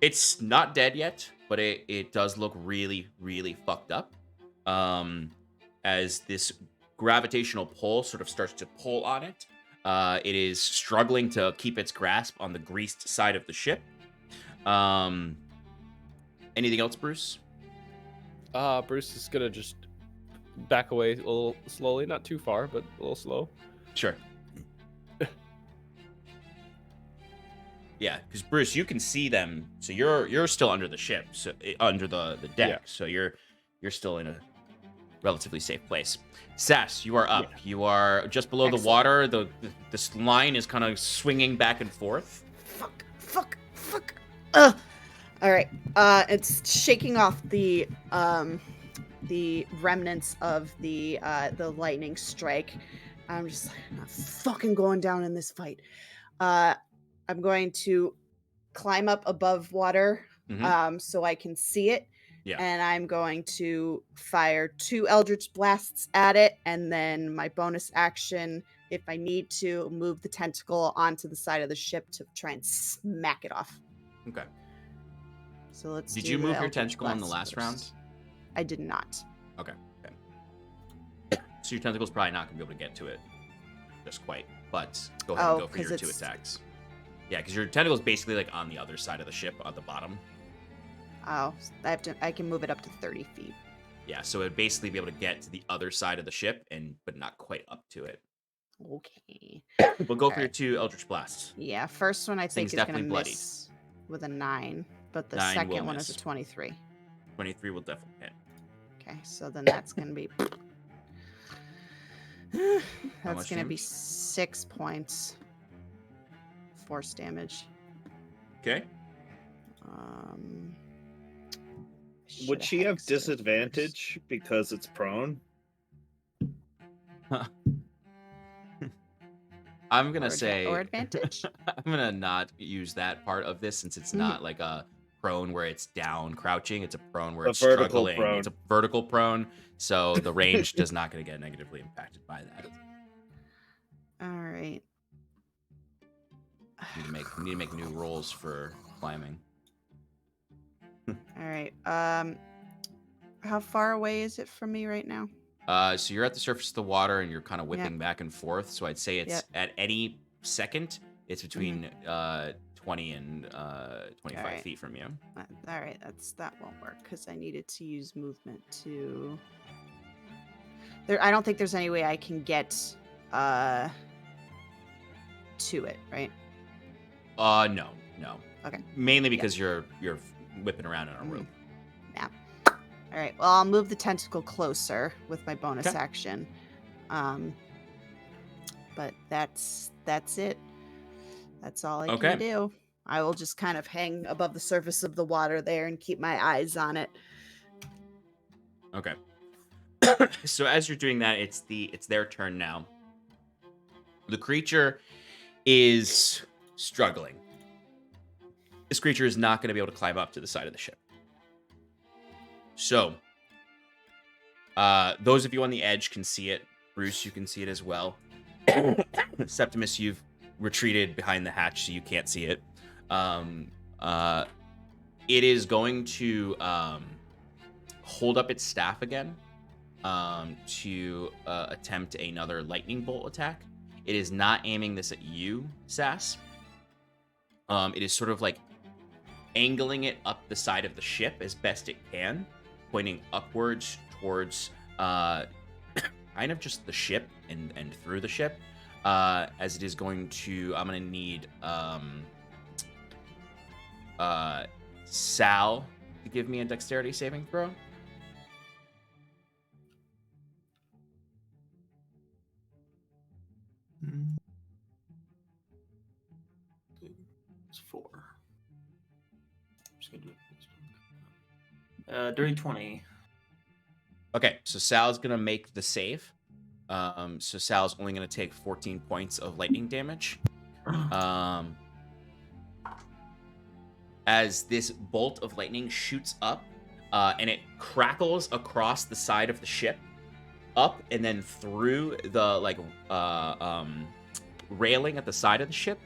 It's not dead yet, but it does look really, really fucked up. As this gravitational pull sort of starts to pull on it. It is struggling to keep its grasp on the greased side of the ship. Anything else, Bruce? Bruce is gonna just back away a little slowly, not too far, but a little slow. Sure. Yeah, because Bruce, you can see them. So you're still under the ship, so under the deck. Yeah. So you're still in a relatively safe place. Sass, you are up. Yeah. You are just below Excellent. the water. This line is kind of swinging back and forth. Fuck. Ugh. All right. It's shaking off the remnants of the lightning strike. I'm just like, I'm not fucking going down in this fight. I'm going to climb up above water, Mhm. so I can see it, Yeah. And I'm going to fire 2 Eldritch Blasts at it, and then my bonus action, if I need to, move the tentacle onto the side of the ship to try and smack it off. Okay. So let's Did do you the move your Eldritch tentacle in the Blast last round? first. I did not. Okay. So your tentacle's probably not going to be able to get to it just quite. But go ahead and go for 'cause your 2 it's- attacks. Yeah, because your tentacle's basically like on the other side of the ship, at the bottom. Oh, I can move it up to 30 feet. Yeah, so it'd basically be able to get to the other side of the ship, but not quite up to it. Okay. We'll go for your Alright. 2 Eldritch Blasts. Yeah, first one I This think thing's is going to definitely bloodied. miss with a 9, but the 9 will second one is a miss. 23. 23 will definitely hit. Okay, so then that's going to be... that's much going to be damage? 6 points. Force damage. Okay. Would Shoulda she have hexed it first. disadvantage because it's prone? I'm going Or to say... or advantage? I'm going to not use that part of this since it's not like a prone where it's down crouching. It's a prone where A it's vertical struggling. prone. It's a vertical prone. So the range does not going to get negatively impacted by that. All right. You need to make new rolls for climbing. All right. How far away is it from me right now? So you're at the surface of the water and you're kind of whipping back and forth. So I'd say it's Yep. at any second, it's between 20 and 25 Alright. feet from you. All right, that won't work because I needed to use movement to. I don't think there's any way I can get to it, right? No. Okay. Mainly because you're whipping around in a Mhm. rope. Yeah. All right. Well, I'll move the tentacle closer with my bonus Okay. action. But that's it. That's all I Okay. can do. I will just kind of hang above the surface of the water there and keep my eyes on it. Okay. So as you're doing that, it's their turn now. The creature is struggling. This creature is not going to be able to climb up to the side of the ship. So, those of you on the edge can see it. Bruce, you can see it as well. Septimus, you've retreated behind the hatch, so you can't see it. It is going to hold up its staff again to attempt another lightning bolt attack. It is not aiming this at you, Sass. It is sort of like angling it up the side of the ship as best it can, pointing upwards towards kind of just the ship and through the ship. As it is going to, I'm going to need Sal to give me a dexterity saving throw. It's 4. Just gonna do it. Dirty 20. Okay, so Sal's gonna make the save. So Sal's only gonna take 14 points of lightning damage. As this bolt of lightning shoots up, and it crackles across the side of the ship, up and then through the railing at the side of the ship,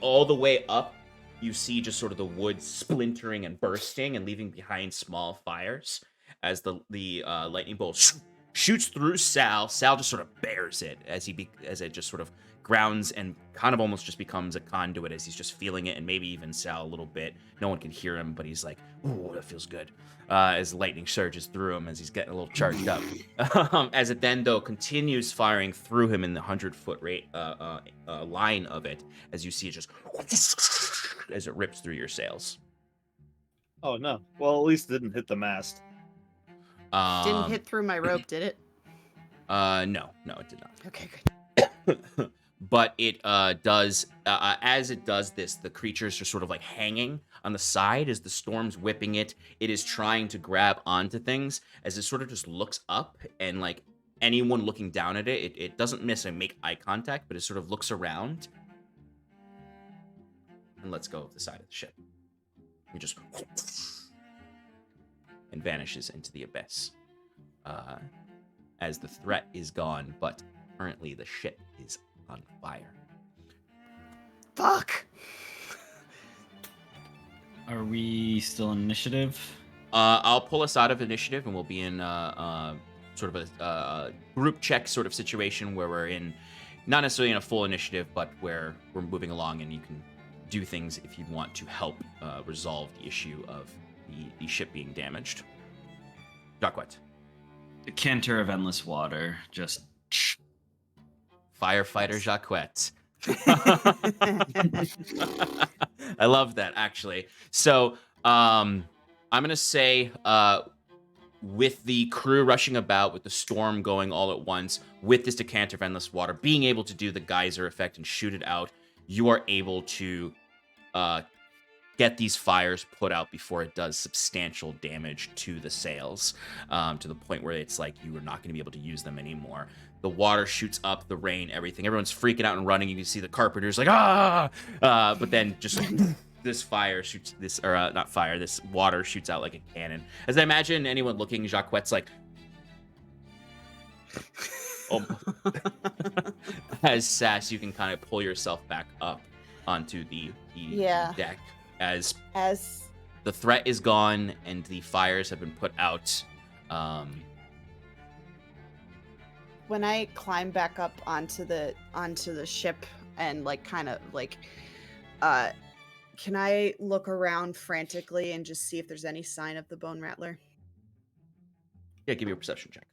all the way up. You see just sort of the wood splintering and bursting and leaving behind small fires as the lightning bolt shoots through Sal. Sal just sort of bears it as it just sort of grounds and kind of almost just becomes a conduit as he's just feeling it, and maybe even Sal a little bit. No one can hear him, but he's like, "Ooh, that feels good." As lightning surges through him as he's getting a little charged up. As it then though continues firing through him in the 100-foot line of it, as you see it just as it rips through your sails. Oh no. Well, at least it didn't hit the mast. Didn't hit through my rope, did it? No, it did not. Okay, good. But it does, as it does this, the creatures are sort of like hanging on the side as the storm's whipping it. It is trying to grab onto things as it sort of just looks up, and like anyone looking down at it, it doesn't necessarily make eye contact, but it sort of looks around and lets go of the side of the ship. And just and vanishes into the abyss. As the threat is gone, but currently the ship is on fire. Fuck. Are we still in initiative? I'll pull us out of initiative, and we'll be in sort of a group check sort of situation where we're in, not necessarily in a full initiative, but where we're moving along, and you can do things if you want to help resolve the issue of the ship being damaged. Jacquet. The canter of endless water, just... Firefighter Jacquet. I love that, actually. So, I'm going to say, with the crew rushing about, with the storm going all at once, with this decanter of endless water, being able to do the geyser effect and shoot it out, you are able to get these fires put out before it does substantial damage to the sails, to the point where it's like you are not going to be able to use them anymore. The water shoots up, the rain, everything. Everyone's freaking out and running. You can see the carpenters like, ah! But then just this fire shoots, this water shoots out like a cannon. As I imagine anyone looking, Jacquet's like, oh. As Sass, you can kind of pull yourself back up onto the deck as the threat is gone and the fires have been put out. When I climb back up onto the ship and can I look around frantically and just see if there's any sign of the bone rattler? Yeah, give me a perception check.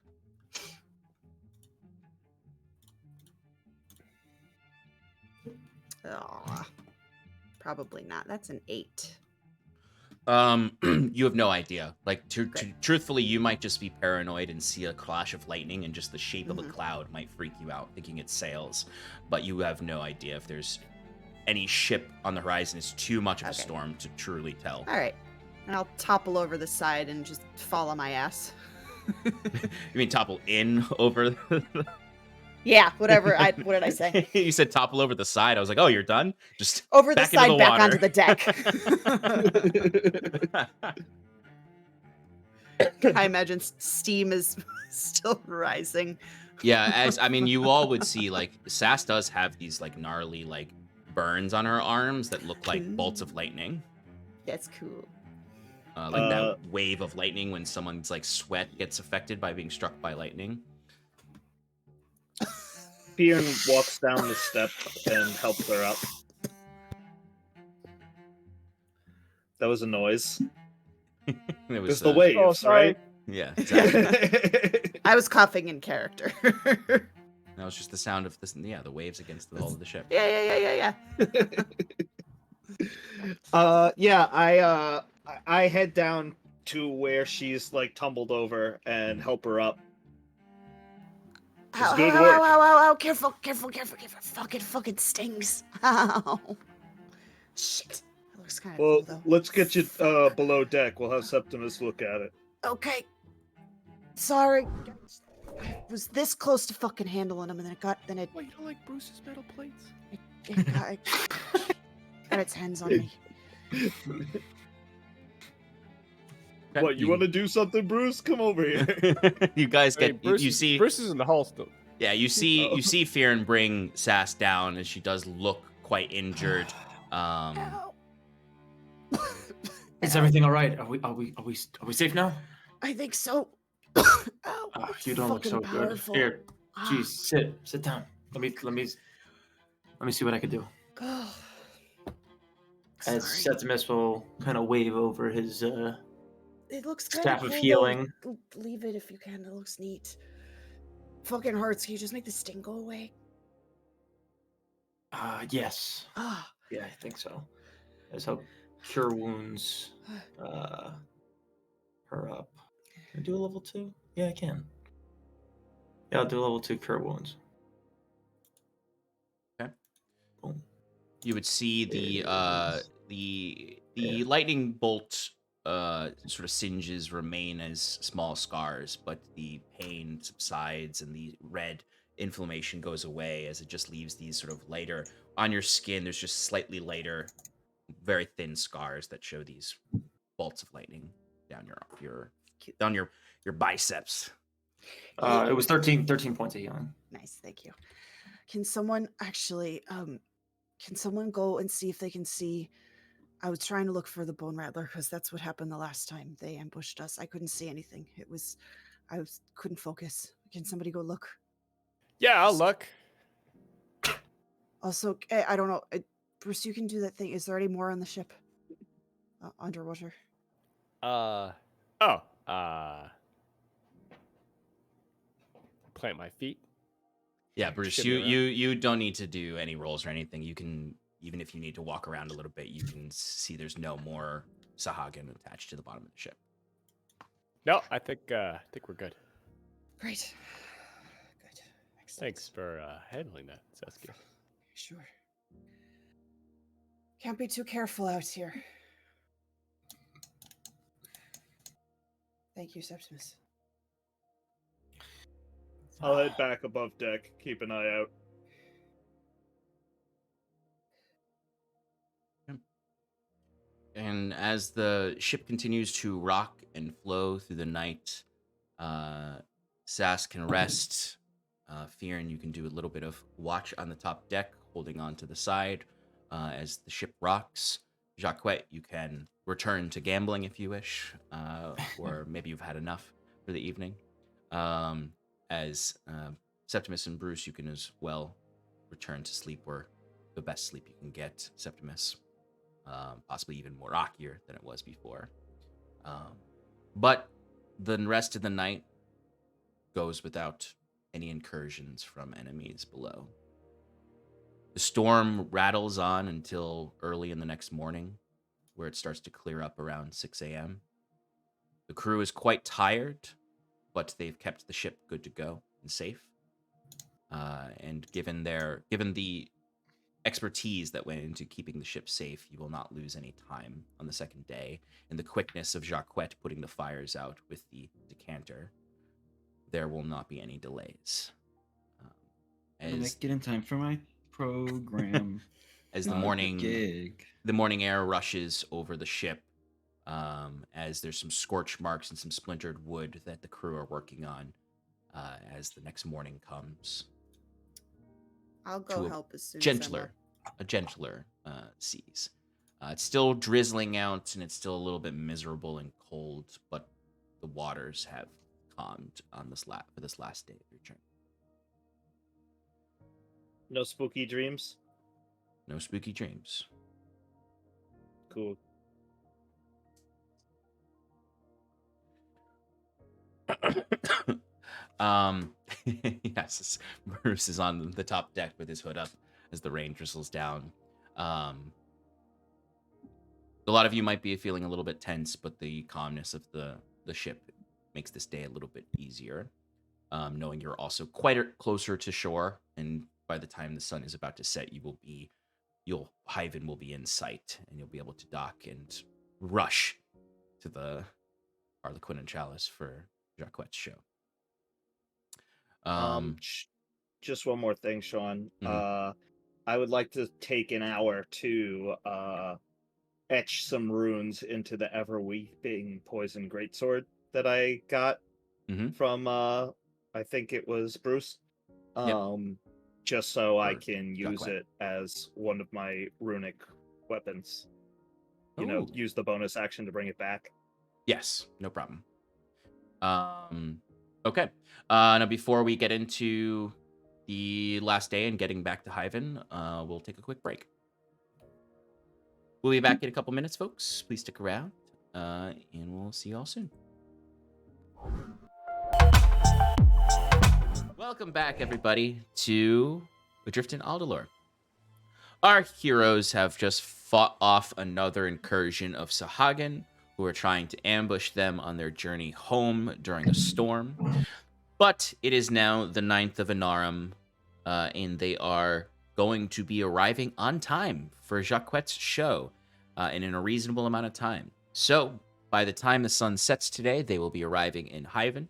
Oh, probably not. That's an 8. You have no idea. Like, truthfully, you might just be paranoid and see a clash of lightning, and just the shape of a cloud might freak you out, thinking it's sails. But you have no idea if there's any ship on the horizon. It's too much of a storm to truly tell. All right, and I'll topple over the side and just fall on my ass. You mean topple in over? Yeah, whatever. What did I say? You said topple over the side. I was like, oh, you're done? Just over the side, back water. onto the deck. I imagine steam is still rising. Yeah, you all would see, like, Sass does have these, like, gnarly, like, burns on her arms that look like bolts of lightning. That's cool. Like that wave of lightning when someone's, like, sweat gets affected by being struck by lightning. Ian walks down the step and helps her up. That was a noise. It was Just the waves, oh, sorry. right? Yeah, exactly. I was coughing in character. That was just the sound of this. Yeah, the waves against the hull of the ship. Yeah. I head down to where she's like tumbled over and help her up. Good work. Ow, careful. Fucking stings. Ow. Shit. That looks kind of cool, though. Let's get you below deck. We'll have Septimus look at it. Okay. Sorry. I was this close to fucking handling him, and then it Why you don't like Bruce's metal plates? it got its hands on me. Okay, What, you want to do something, Bruce? Come over here. You guys get you see Bruce is in the hall still. Yeah, you see Fearon bring Sass down, and she does look quite injured. Is everything all right? Are we safe now? I think so. You don't look so powerful. good. Here, geez, sit down. Let me see what I can do. As Septimus will kind of wave over his it looks staff cool, of healing. though. Leave it if you can. It looks neat. Fucking hurts. Can you just make the sting go away? Yes. Yeah, I think so. Let's help cure wounds. Her up. Can I do a level 2? Yeah, I can. Yeah, I'll do a level 2 cure wounds. Okay. Boom. You would see the lightning bolt sort of singes remain as small scars, but the pain subsides and the red inflammation goes away as it just leaves these sort of lighter on your skin. There's just slightly lighter, very thin scars that show these bolts of lightning down your down your biceps. It was 13 points of healing. Nice, thank you. Can someone actually, can someone go and see if they can see? I was trying to look for the bone rattler because that's what happened the last time they ambushed us. I couldn't see anything. Couldn't focus. Can somebody go look? Yeah, I'll look. Also, I don't know. Bruce, you can do that thing. Is there any more on the ship? Underwater? Plant my feet. Yeah, Bruce, Shimmy you don't need to do any rolls or anything. You can, even if you need to walk around a little bit, you can see there's no more Sahaugin attached to the bottom of the ship. No, I think we're good. Great. Good. Excellent. Thanks for handling that, Saskia. Sure. Can't be too careful out here. Thank you, Septimus. I'll head back above deck. Keep an eye out. And as the ship continues to rock and flow through the night, Sass can rest. Fearin, you can do a little bit of watch on the top deck, holding on to the side as the ship rocks. Jacquette, you can return to gambling if you wish, or maybe you've had enough for the evening. As Septimus and Bruce, you can as well return to sleep, or the best sleep you can get, Septimus. Possibly even more rockier than it was before. But the rest of the night goes without any incursions from enemies below. The storm rattles on until early in the next morning, where it starts to clear up around 6 a.m. The crew is quite tired, but they've kept the ship good to go and safe. And given the expertise that went into keeping the ship safe, you will not lose any time on the second day. And the quickness of Jacquette putting the fires out with the decanter, there will not be any delays. I'll make it in time for my program. As the morning air rushes over the ship, as there's some scorch marks and some splintered wood that the crew are working on, as the next morning comes. I'll go help as soon as A gentler seas. It's still drizzling out, and it's still a little bit miserable and cold, but the waters have calmed on for this last day of your journey. No spooky dreams? No spooky dreams. Cool. Yes, Bruce is on the top deck with his hood up as the rain drizzles down. A lot of you might be feeling a little bit tense, but the calmness of the ship makes this day a little bit easier. Knowing you're also quite closer to shore, and by the time the sun is about to set, Hyvin will be in sight, and you'll be able to dock and rush to the Harlequin and Chalice for Jacquette's show. Just one more thing, Sean. Mhm. I would like to take an hour to etch some runes into the ever-weeping poison greatsword that I got from I think it was Bruce. Just so I can use it as one of my runic weapons. Use the bonus action to bring it back. Yes, no problem. Okay. Now, before we get into the last day and getting back to Hyvin, we'll take a quick break. We'll be back in a couple minutes, folks. Please stick around, and we'll see you all soon. Welcome back, everybody, to Adrift in Aldhalor. Our heroes have just fought off another incursion of Sahaugin, who are trying to ambush them on their journey home during a storm. But it is now the 9th of Inarum, and they are going to be arriving on time for Jacquette's show, and in a reasonable amount of time. So, by the time the sun sets today, they will be arriving in Hyvin.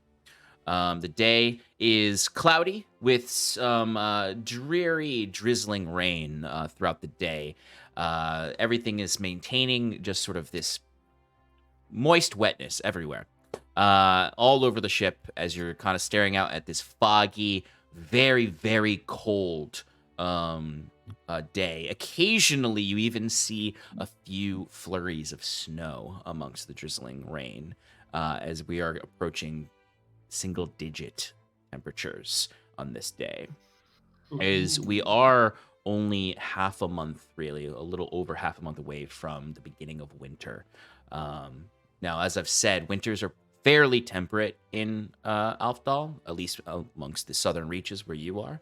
The day is cloudy with some dreary, drizzling rain throughout the day. Everything is maintaining just sort of this moist wetness everywhere. all over the ship as you're kind of staring out at this foggy, very, very cold day. Occasionally, you even see a few flurries of snow amongst the drizzling rain as we are approaching single-digit temperatures on this day. As we are only half a month, really, a little over half a month away from the beginning of winter. Now, as I've said, winters are fairly temperate in Aldhalor, at least amongst the southern reaches where you are.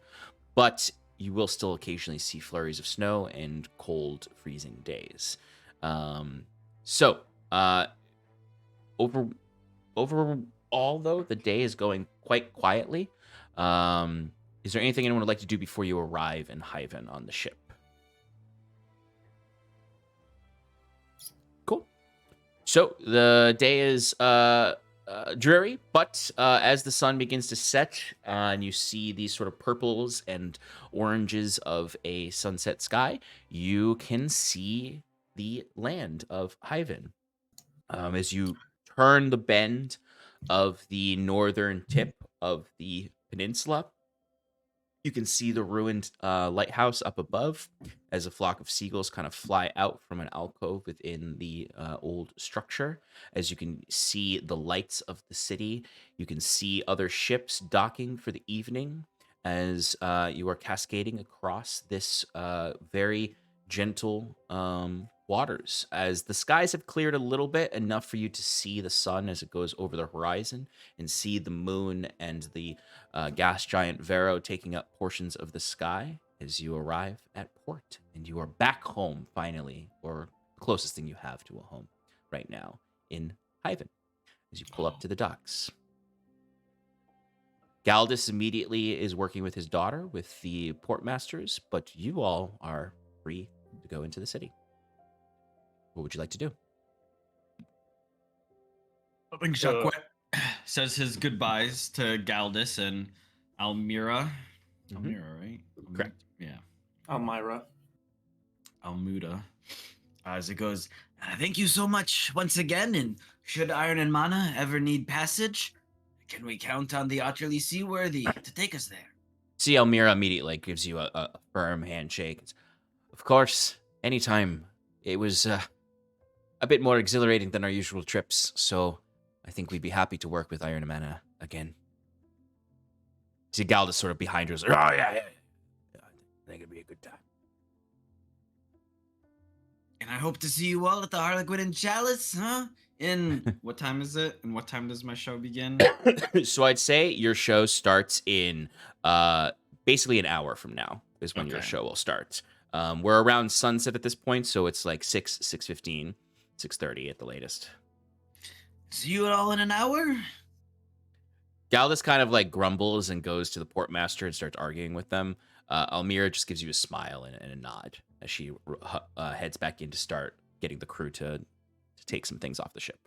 But you will still occasionally see flurries of snow and cold, freezing days. Overall, though, the day is going quite quietly. Is there anything anyone would like to do before you arrive in Hyvin on the ship? Cool. So the day is dreary, but as the sun begins to set and you see these sort of purples and oranges of a sunset sky, you can see the land of Hyvin. As you turn the bend of the northern tip of the peninsula, you can see the ruined lighthouse up above as a flock of seagulls kind of fly out from an alcove within the old structure. As you can see the lights of the city, you can see other ships docking for the evening as you are cascading across this very gentle waters. As the skies have cleared a little bit, enough for you to see the sun as it goes over the horizon and see the moon and the gas giant Vero taking up portions of the sky as you arrive at port. And you are back home, finally, or closest thing you have to a home right now in Hyvin, as you pull up to the docks. Galdus immediately is working with his daughter, with the portmasters, but you all are free to go into the city. What would you like to do? I think Jacques says his goodbyes to Galdus and Almira. Almira, right? Correct. Yeah. Almira. Almuda. As it goes, thank you so much once again, and should Iron and Mana ever need passage, can we count on the utterly seaworthy to take us there? See, Almira immediately gives you a firm handshake. Of course, anytime. It was a bit more exhilarating than our usual trips, so I think we'd be happy to work with Iron and Mana again. See, Galdus sort of behind her is like, oh, yeah. I think it'd be a good time. And I hope to see you all at the Harlequin and Chalice, huh? In, what time is it? And what time does my show begin? So I'd say your show starts in basically an hour from now is when your show will start. We're around sunset at this point, so it's like 6:15, 6:30 at the latest. See you all in an hour? Galdus kind of like grumbles and goes to the portmaster and starts arguing with them. Almira just gives you a smile and a nod as she heads back in to start getting the crew to take some things off the ship.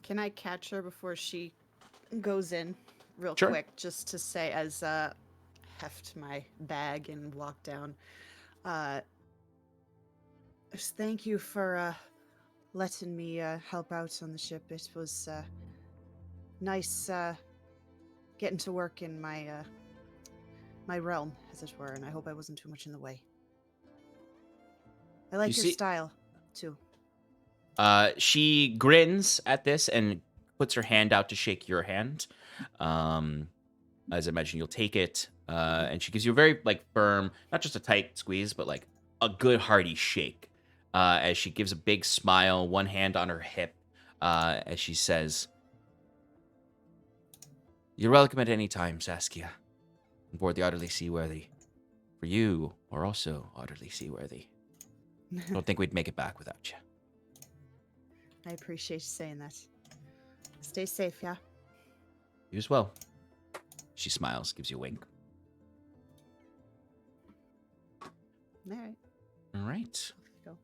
Can I catch her before she goes in real Sure. quick, just to say, as heft my bag and walk down, just thank you for letting me help out on the ship. It was nice getting to work in my my realm, as it were, and I hope I wasn't too much in the way. I like your style too. She grins at this and puts her hand out to shake your hand. As I mentioned, you'll take it, and she gives you a very firm, not just a tight squeeze, but like a good hearty shake. As she gives a big smile, one hand on her hip, as she says, "You're welcome at any time, Saskia, on board the utterly seaworthy. For you are also utterly seaworthy. Don't think we'd make it back without you." I appreciate you saying that. Stay safe, yeah? You as well. She smiles, gives you a wink. All right. All right. Go.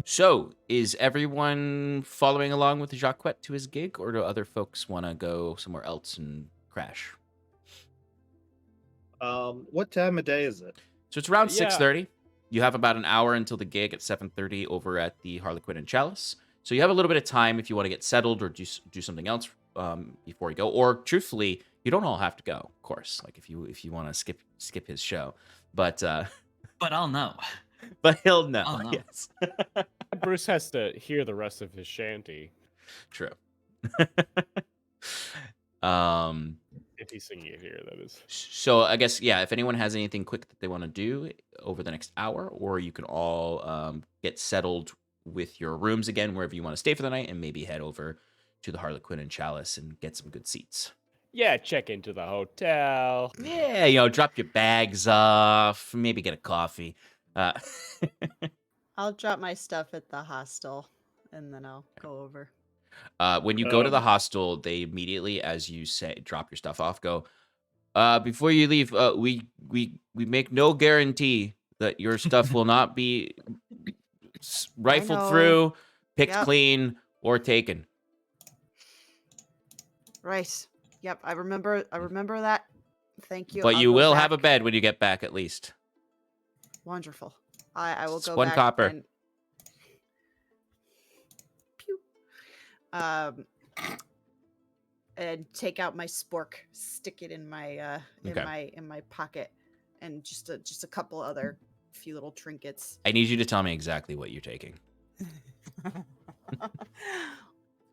So, is everyone following along with Jacques to his gig, or do other folks want to go somewhere else and crash? What time of day is it? So it's around Yeah. 6:30. You have about an hour until the gig at 7:30 over at the Harlequin and Chalice. So you have a little bit of time if you want to get settled or do something else before you go. Or truthfully, you don't all have to go, of course. Like if you want to skip his show, but But I'll know. but he'll know. I'll know. Yes, Bruce has to hear the rest of his shanty true. if he's singing it here. That is. So I guess if anyone has anything quick that they want to do over the next hour, or you can all get settled with your rooms again wherever you want to stay for the night, and maybe head over to the Harlequin and Chalice and get some good seats. Yeah, check into the hotel. Yeah, drop your bags off, maybe get a coffee. I'll drop my stuff at the hostel, and then I'll go over. When you go to the hostel, they immediately, as you say, drop your stuff off, go, before you leave, we make no guarantee that your stuff will not be rifled through, picked clean, or taken. Right. Yep, I remember that. Thank you. But I'll you go will back. have a bed when you get back, at least. Wonderful. I will It's go one back copper. and pew. And take out my spork, stick it in my in my pocket, and just a couple other few little trinkets. I need you to tell me exactly what you're taking. All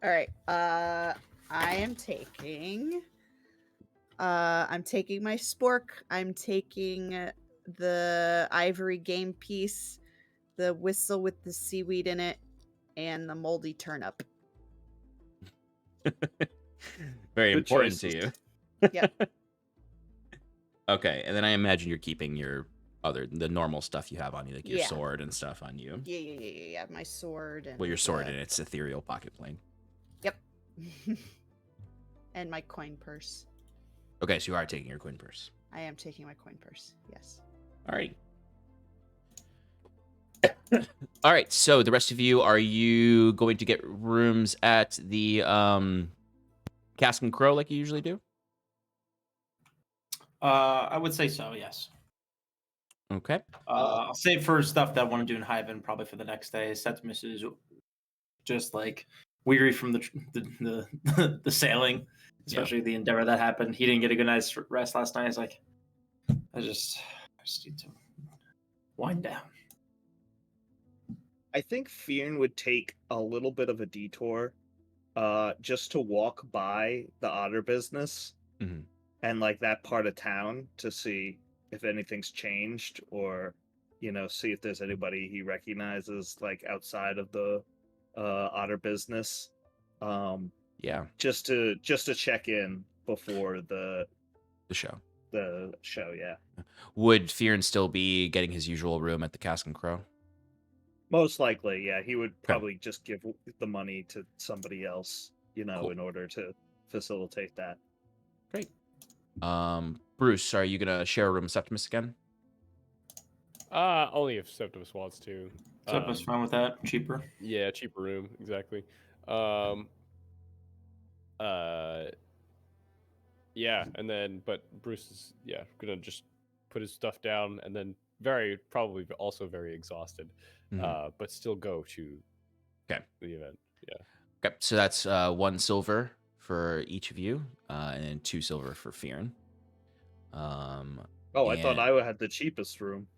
right. I'm taking my spork. I'm taking the ivory game piece, the whistle with the seaweed in it, and the moldy turnip. Very Good important to choices. you. Yep. Okay, and then I imagine you're keeping the normal stuff you have on you, like your Yeah. sword and stuff on you. Yeah. My sword and Well, your sword and its ethereal pocket plane. Yep. And my coin purse. Okay, so you are taking your coin purse. I am taking my coin purse. Yes. All right. All right, so the rest of you, are you going to get rooms at the Cask and Crow like you usually do? I would say so, yes. Okay. I'll save for stuff that I want to do in Hyvin probably for the next day. Septimus is just like weary from the sailing, especially the endeavor that happened. He didn't get a good night's rest last night. He's like, I just need to wind down. I think Fionn would take a little bit of a detour just to walk by the otter business Mhm. and like that part of town to see if anything's changed, or see if there's anybody he recognizes like outside of the otter business. Yeah, Just to check in before the show. the show. Yeah, Would Fearon still be getting his usual room at the Cask and Crow? most likely. Yeah, he would probably just give the money to somebody else, Cool. in order to facilitate that. Great. Bruce, are you gonna share a room with Septimus again? Only if Septimus wants to. Septimus fine with that. Cheaper. Yeah, cheaper room, exactly. Yeah, and then but Bruce is gonna just put his stuff down, and then probably also very exhausted, but still go to the event. Yeah. Okay, so that's 1 silver for each of you, and then 2 silver for Fearon. I thought I had the cheapest room.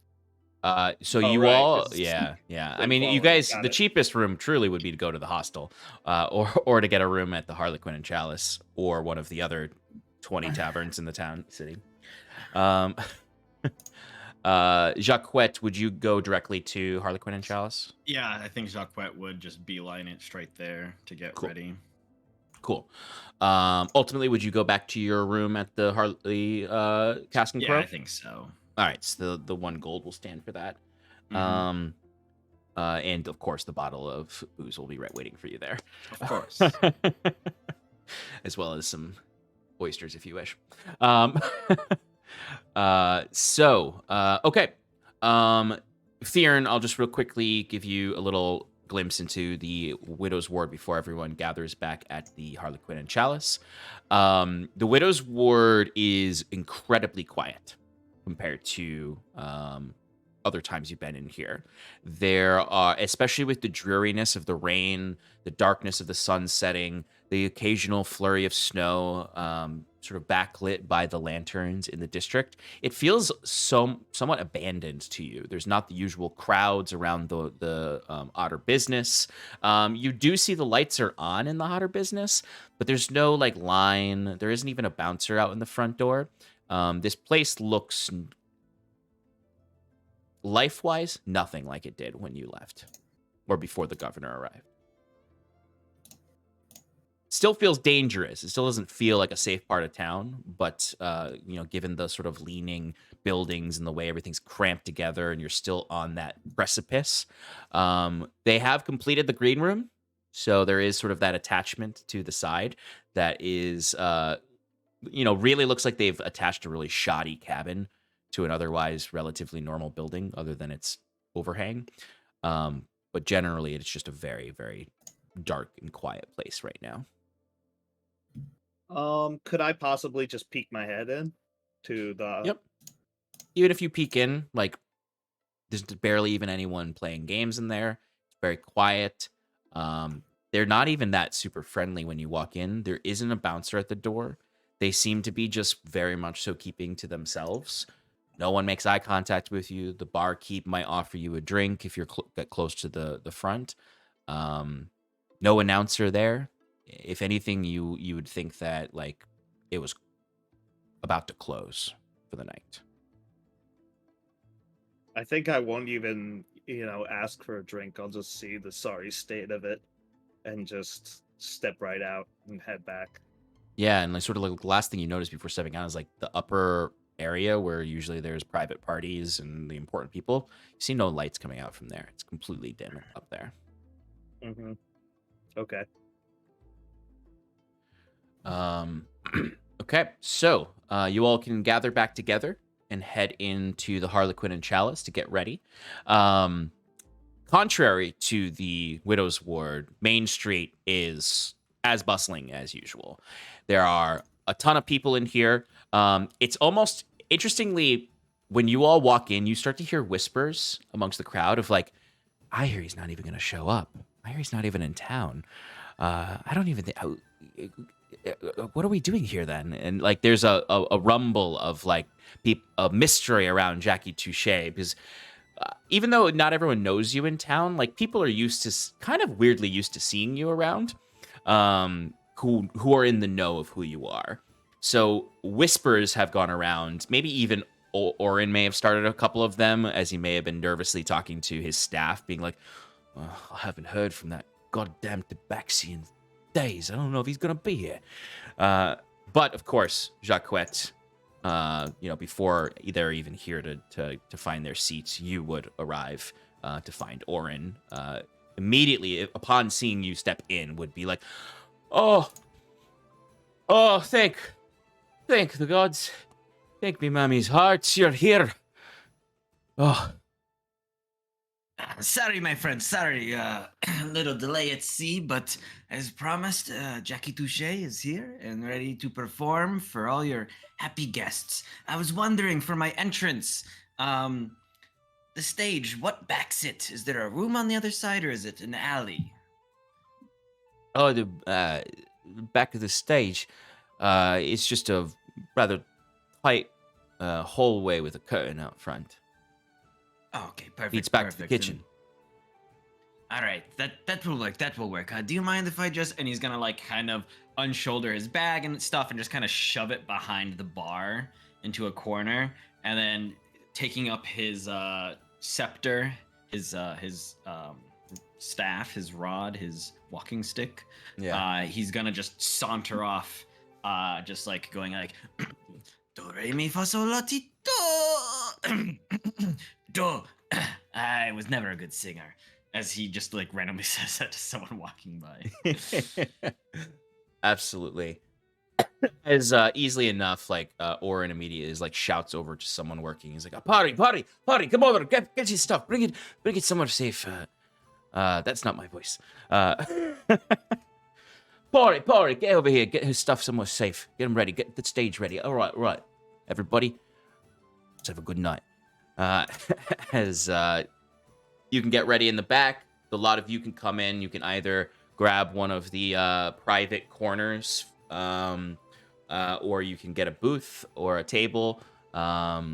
So Oh, you right, all, 'cause yeah. I good mean, you quality, guys, got the it. cheapest room truly would be to go to the hostel, or to get a room at the Harlequin and Chalice, or one of the other 20 taverns in the city. Jacquette, would you go directly to Harlequin and Chalice? Yeah, I think Jacquette would just beeline it straight there to get ready. Cool. Ultimately, would you go back to your room at the Cask and Crow? Yeah, I think so. All right, so the 1 gold will stand for that. Mhm. And of course, the bottle of booze will be waiting for you there. Of course. As well as some oysters, if you wish. Okay. Theron, I'll just real quickly give you a little glimpse into the Widow's Ward before everyone gathers back at the Harlequin and Chalice. The Widow's Ward is incredibly quiet compared to other times you've been in here. There are, especially with the dreariness of the rain, the darkness of the sun setting, the occasional flurry of snow, sort of backlit by the lanterns in the district, it feels somewhat abandoned to you. There's not the usual crowds around the Otter business. You do see the lights are on in the Otter business, but there's no like line. There isn't even a bouncer out in the front door. This place looks, life-wise, nothing like it did when you left or before the governor arrived. Still feels dangerous. It still doesn't feel like a safe part of town, but given the sort of leaning buildings and the way everything's cramped together and you're still on that precipice, they have completed the green room, so there is sort of that attachment to the side that is really looks like they've attached a really shoddy cabin to an otherwise relatively normal building other than its overhang. But generally, it's just a very, very dark and quiet place right now. Could I possibly just peek my head in to the... Yep. Even if you peek in, like, there's barely even anyone playing games in there. It's very quiet. They're not even that super friendly when you walk in. There isn't a bouncer at the door. They seem to be just very much so keeping to themselves. No one makes eye contact with you. The barkeep might offer you a drink if you're get close to the front. No announcer there. If anything, you would think that like it was about to close for the night. I think I won't even, ask for a drink. I'll just see the sorry state of it and just step right out and head back. Yeah, and like sort of like the last thing you notice before stepping out is like the upper area where usually there's private parties and the important people. You see no lights coming out from there. It's completely dim up there. Mm-hmm. Okay. Okay, so you all can gather back together and head into the Harlequin and Chalice to get ready. Contrary to the Widow's Ward, Main Street is as bustling as usual. There are a ton of people in here. It's almost, interestingly, when you all walk in, you start to hear whispers amongst the crowd of like, I hear he's not even going to show up. I hear he's not even in town. I don't even think... what are we doing here then? And like there's a rumble of like a mystery around Jackie Touche, because even though not everyone knows you in town, like people are used to kind of weirdly used to seeing you around, who are in the know of who you are. So whispers have gone around. Maybe even Orin may have started a couple of them, as he may have been nervously talking to his staff, being like, I haven't heard from that goddamn Tabaxi in days. I don't know if he's gonna be here. But of course, Jacquette, before they're even here to find their seats, you would arrive to find Orin. Immediately upon seeing you step in, would be like, oh, thank the gods, thank me, mammy's hearts, you're here. Oh. Sorry, my friend. Sorry, a little delay at sea, but as promised, Jackie Touche is here and ready to perform for all your happy guests. I was wondering for my entrance, the stage, what backs it? Is there a room on the other side, or is it an alley? Oh, the back of the stage, it's just a rather tight hallway with a curtain out front. Oh, okay, perfect. Leads back to the kitchen. All right, that will work. That will work. Do you mind if I just... And he's gonna like kind of unshoulder his bag and stuff, and just kind of shove it behind the bar into a corner, and then taking up his scepter, his staff, his rod, his walking stick. Yeah. He's gonna just saunter off, just like going like, do re mi fa sol la ti do. Do. I was never a good singer, as he just like randomly says that to someone walking by. Absolutely. As easily enough, like Orin immediately is like shouts over to someone working. He's like, party, come over, get your stuff, bring it somewhere safe. That's not my voice. Party, get over here, get his stuff somewhere safe, get him ready, get the stage ready. All right, everybody, let's have a good night. as you can get ready in the back. A lot of you can come in. You can either grab one of the private corners, or you can get a booth or a table. What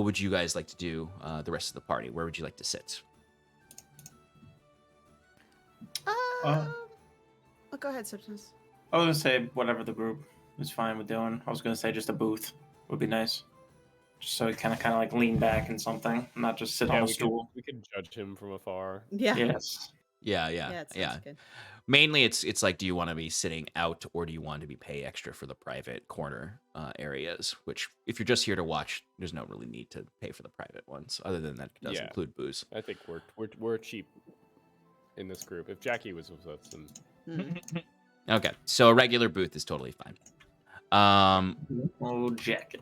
would you guys like to do the rest of the party? Where would you like to sit? Oh, go ahead, Septimus. I was gonna say whatever the group is fine with doing. I was gonna say just a booth would be nice, just so he kind of like lean back in something, not just sit on a stool. We could judge him from afar. Yeah. Yes. Yeah. It sounds good. Mainly, it's like, do you want to be sitting out or do you want to be pay extra for the private corner areas? Which, if you're just here to watch, there's no really need to pay for the private ones. Other than that, it does include booze. I think we're cheap in this group. If Jackie was with us, then Okay, so a regular booth is totally fine. Oh, Jack.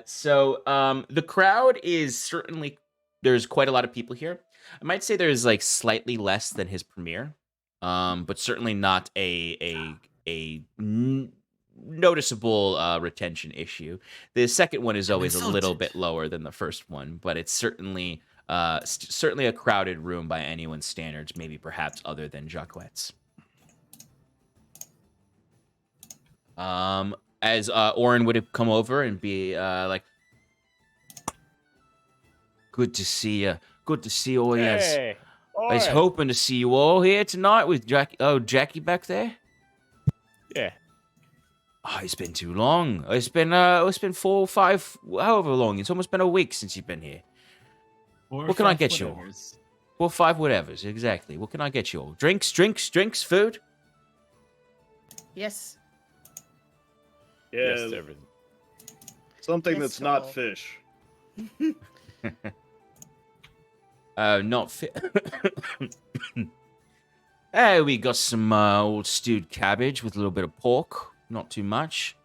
So the crowd is certainly, there's quite a lot of people here. I might say there's like slightly less than his premiere, but certainly not a noticeable retention issue. The second one is always a little bit lower than the first one, but it's certainly certainly a crowded room by anyone's standards, maybe perhaps other than Jacquette's. As Oren would have come over and be like, good to see you. Good to see all you. Hey, I was hoping to see you all here tonight with Jackie. Oh, Jackie back there? Yeah. Oh, it's been too long. It's been 4 or 5, however long. It's almost been a week since you've been here. What can I get you all? 4 or 5 whatevers, exactly. What can I get you all? Drinks, food? Yes. Yeah, Yes, everything. something Yes, that's not Saul. fish. Not fit. Hey, we got some old stewed cabbage with a little bit of pork. Not too much.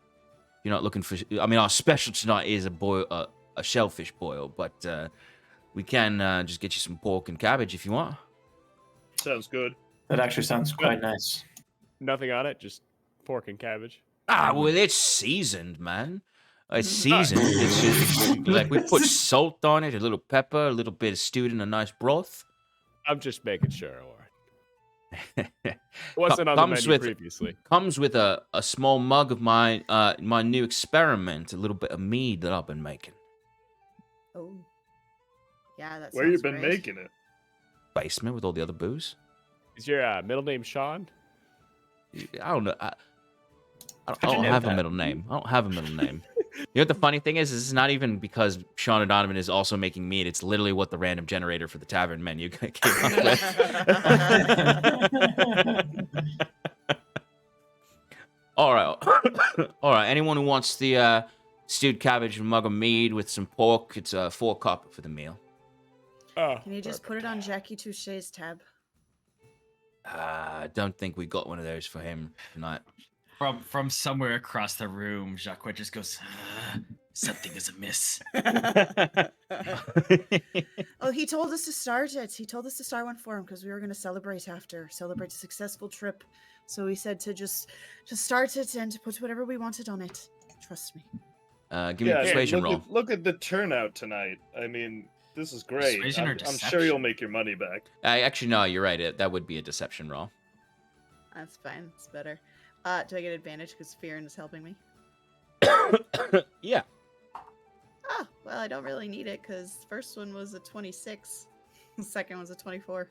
You're not looking for. I mean, our special tonight is a shellfish boil, but we can just get you some pork and cabbage if you want. Sounds good. That actually sounds quite nice. Nothing on it, just pork and cabbage. Ah, well, it's seasoned, man. It's seasoned. It's just like we put salt on it, a little pepper, a little bit of stewed in a nice broth. I'm just making sure, Oren. Wasn't on the menu previously. Comes with a small mug of my my new experiment, a little bit of mead that I've been making. Oh. Yeah, that's Where you been making it? Basement with all the other booze. Is your middle name Sean? I don't know. I don't have a middle name. I don't have a middle name. You know what the funny thing is? This is not even because Sean O'Donovan is also making mead. It's literally what the random generator for the tavern menu came up with. All right. All right. Anyone who wants the stewed cabbage and mug of mead with some pork, it's 4 copper for the meal. Oh, Can you just put it on Jackie Touche's tab? I don't think we got one of those for him tonight. From somewhere across the room, Jacques just goes, something is amiss. Oh, he told us to start it. He told us to start one for him because we were going to celebrate a successful trip. So he said to just start it and to put whatever we wanted on it. Trust me. Give me a persuasion roll. Look at the turnout tonight. I mean, this is great. Persuasion or I'm sure deception? you'll make your money back. Actually, no, you're right. That would be a deception roll. That's fine. It's better. Do I get advantage because Fearin is helping me? Yeah. Oh, well, I don't really need it because first one was a 26. The second was a 24.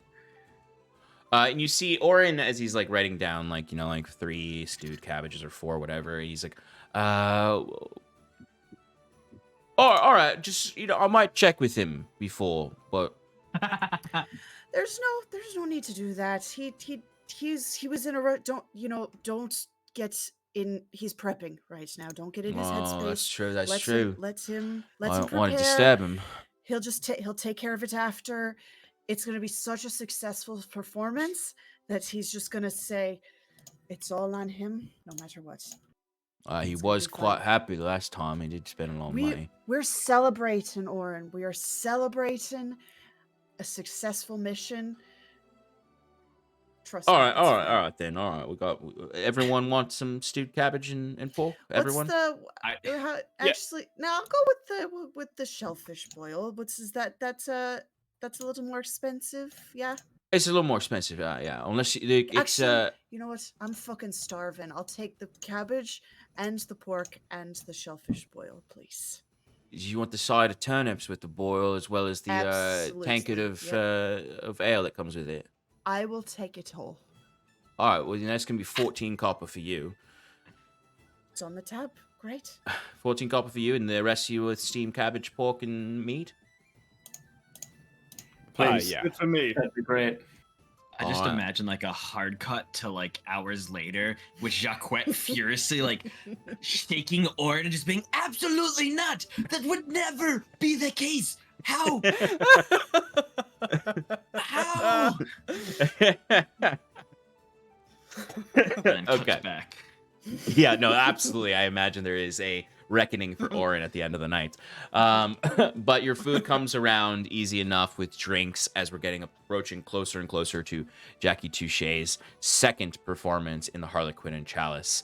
And you see Oren as he's like writing down like 3 stewed cabbages or 4, whatever. He's like, all right, just I might check with him before, but There's no need to do that. He was in a don't get in. He's prepping right now. Don't get in his headspace. That's true. That's Let true. him I don't prepare. want to disturb him. He'll just he'll take care of it after. It's going to be such a successful performance that he's just going to say it's all on him, no matter what. He It's gonna was be quite fun. happy the last time. He did spend a lot of money. We're celebrating, Oren. We are celebrating a successful mission. Trust me. it's all fine. right then. All right, we got. Everyone wants some stewed cabbage and pork. Everyone. Actually, no, I'll go with the shellfish boil. That's a little more expensive. Yeah. It's a little more expensive. Yeah, unless it's Actually, you know what? I'm fucking starving. I'll take the cabbage and the pork and the shellfish boil, please. You want the side of turnips with the boil as well as the tankard Absolutely, of ale that comes with it. I will take it all. All right, well, then that's going to be 14 copper for you. It's on the tab. Great. 14 copper for you, and the rest of you with steamed cabbage, pork, and meat? Please, yeah. good for me. That'd be great. I just Alright. imagine like a hard cut to like hours later with Jacquette furiously like shaking Orin and just being absolutely not. That would never be the case. How? How? And then cuts Okay. back. Yeah, no, absolutely. I imagine there is a reckoning for Orin at the end of the night. But your food comes around easy enough with drinks as we're approaching closer and closer to Jackie Touche's second performance in the Harlequin and Chalice.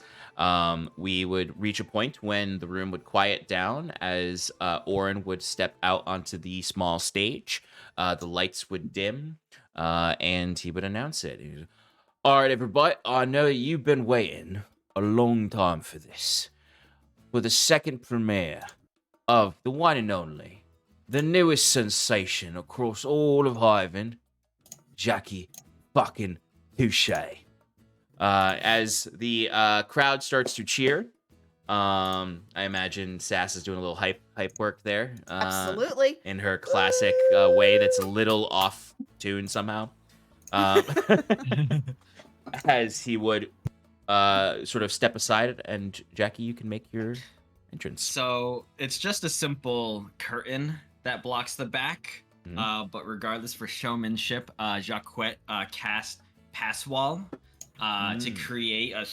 We would reach a point when the room would quiet down as Orin would step out onto the small stage. The lights would dim, and he would announce it. All right, everybody, I know you've been waiting a long time for this. For the second premiere of the one and only, the newest sensation across all of Hyvin, Jackie fucking Touche. As the crowd starts to cheer, I imagine Sass is doing a little hype work there. Absolutely. In her classic way that's a little off tune somehow. As he would sort of step aside, and Jackie, you can make your entrance. So it's just a simple curtain that blocks the back. Mhm. But regardless, for showmanship, Jacquette cast Pass Wall to create a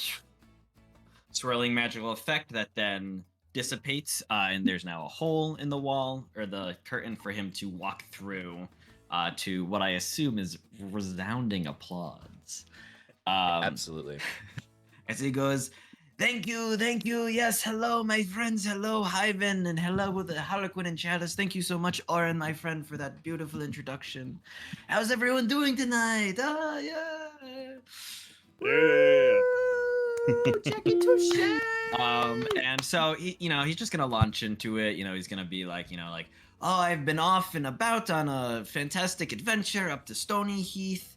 swirling magical effect that then dissipates, and there's now a hole in the wall or the curtain for him to walk through to what I assume is resounding applause. Absolutely. As he goes, thank you, yes, hello, my friends, hello, Hyvin, and hello with the Harlequin and Chalice. Thank you so much, Oren, my friend, for that beautiful introduction. How's everyone doing tonight? Ah, yeah. Yeah. Woo, Jackie Touche. And so he's just gonna launch into it. He's gonna be like, oh, I've been off and about on a fantastic adventure up to Stoney Heath.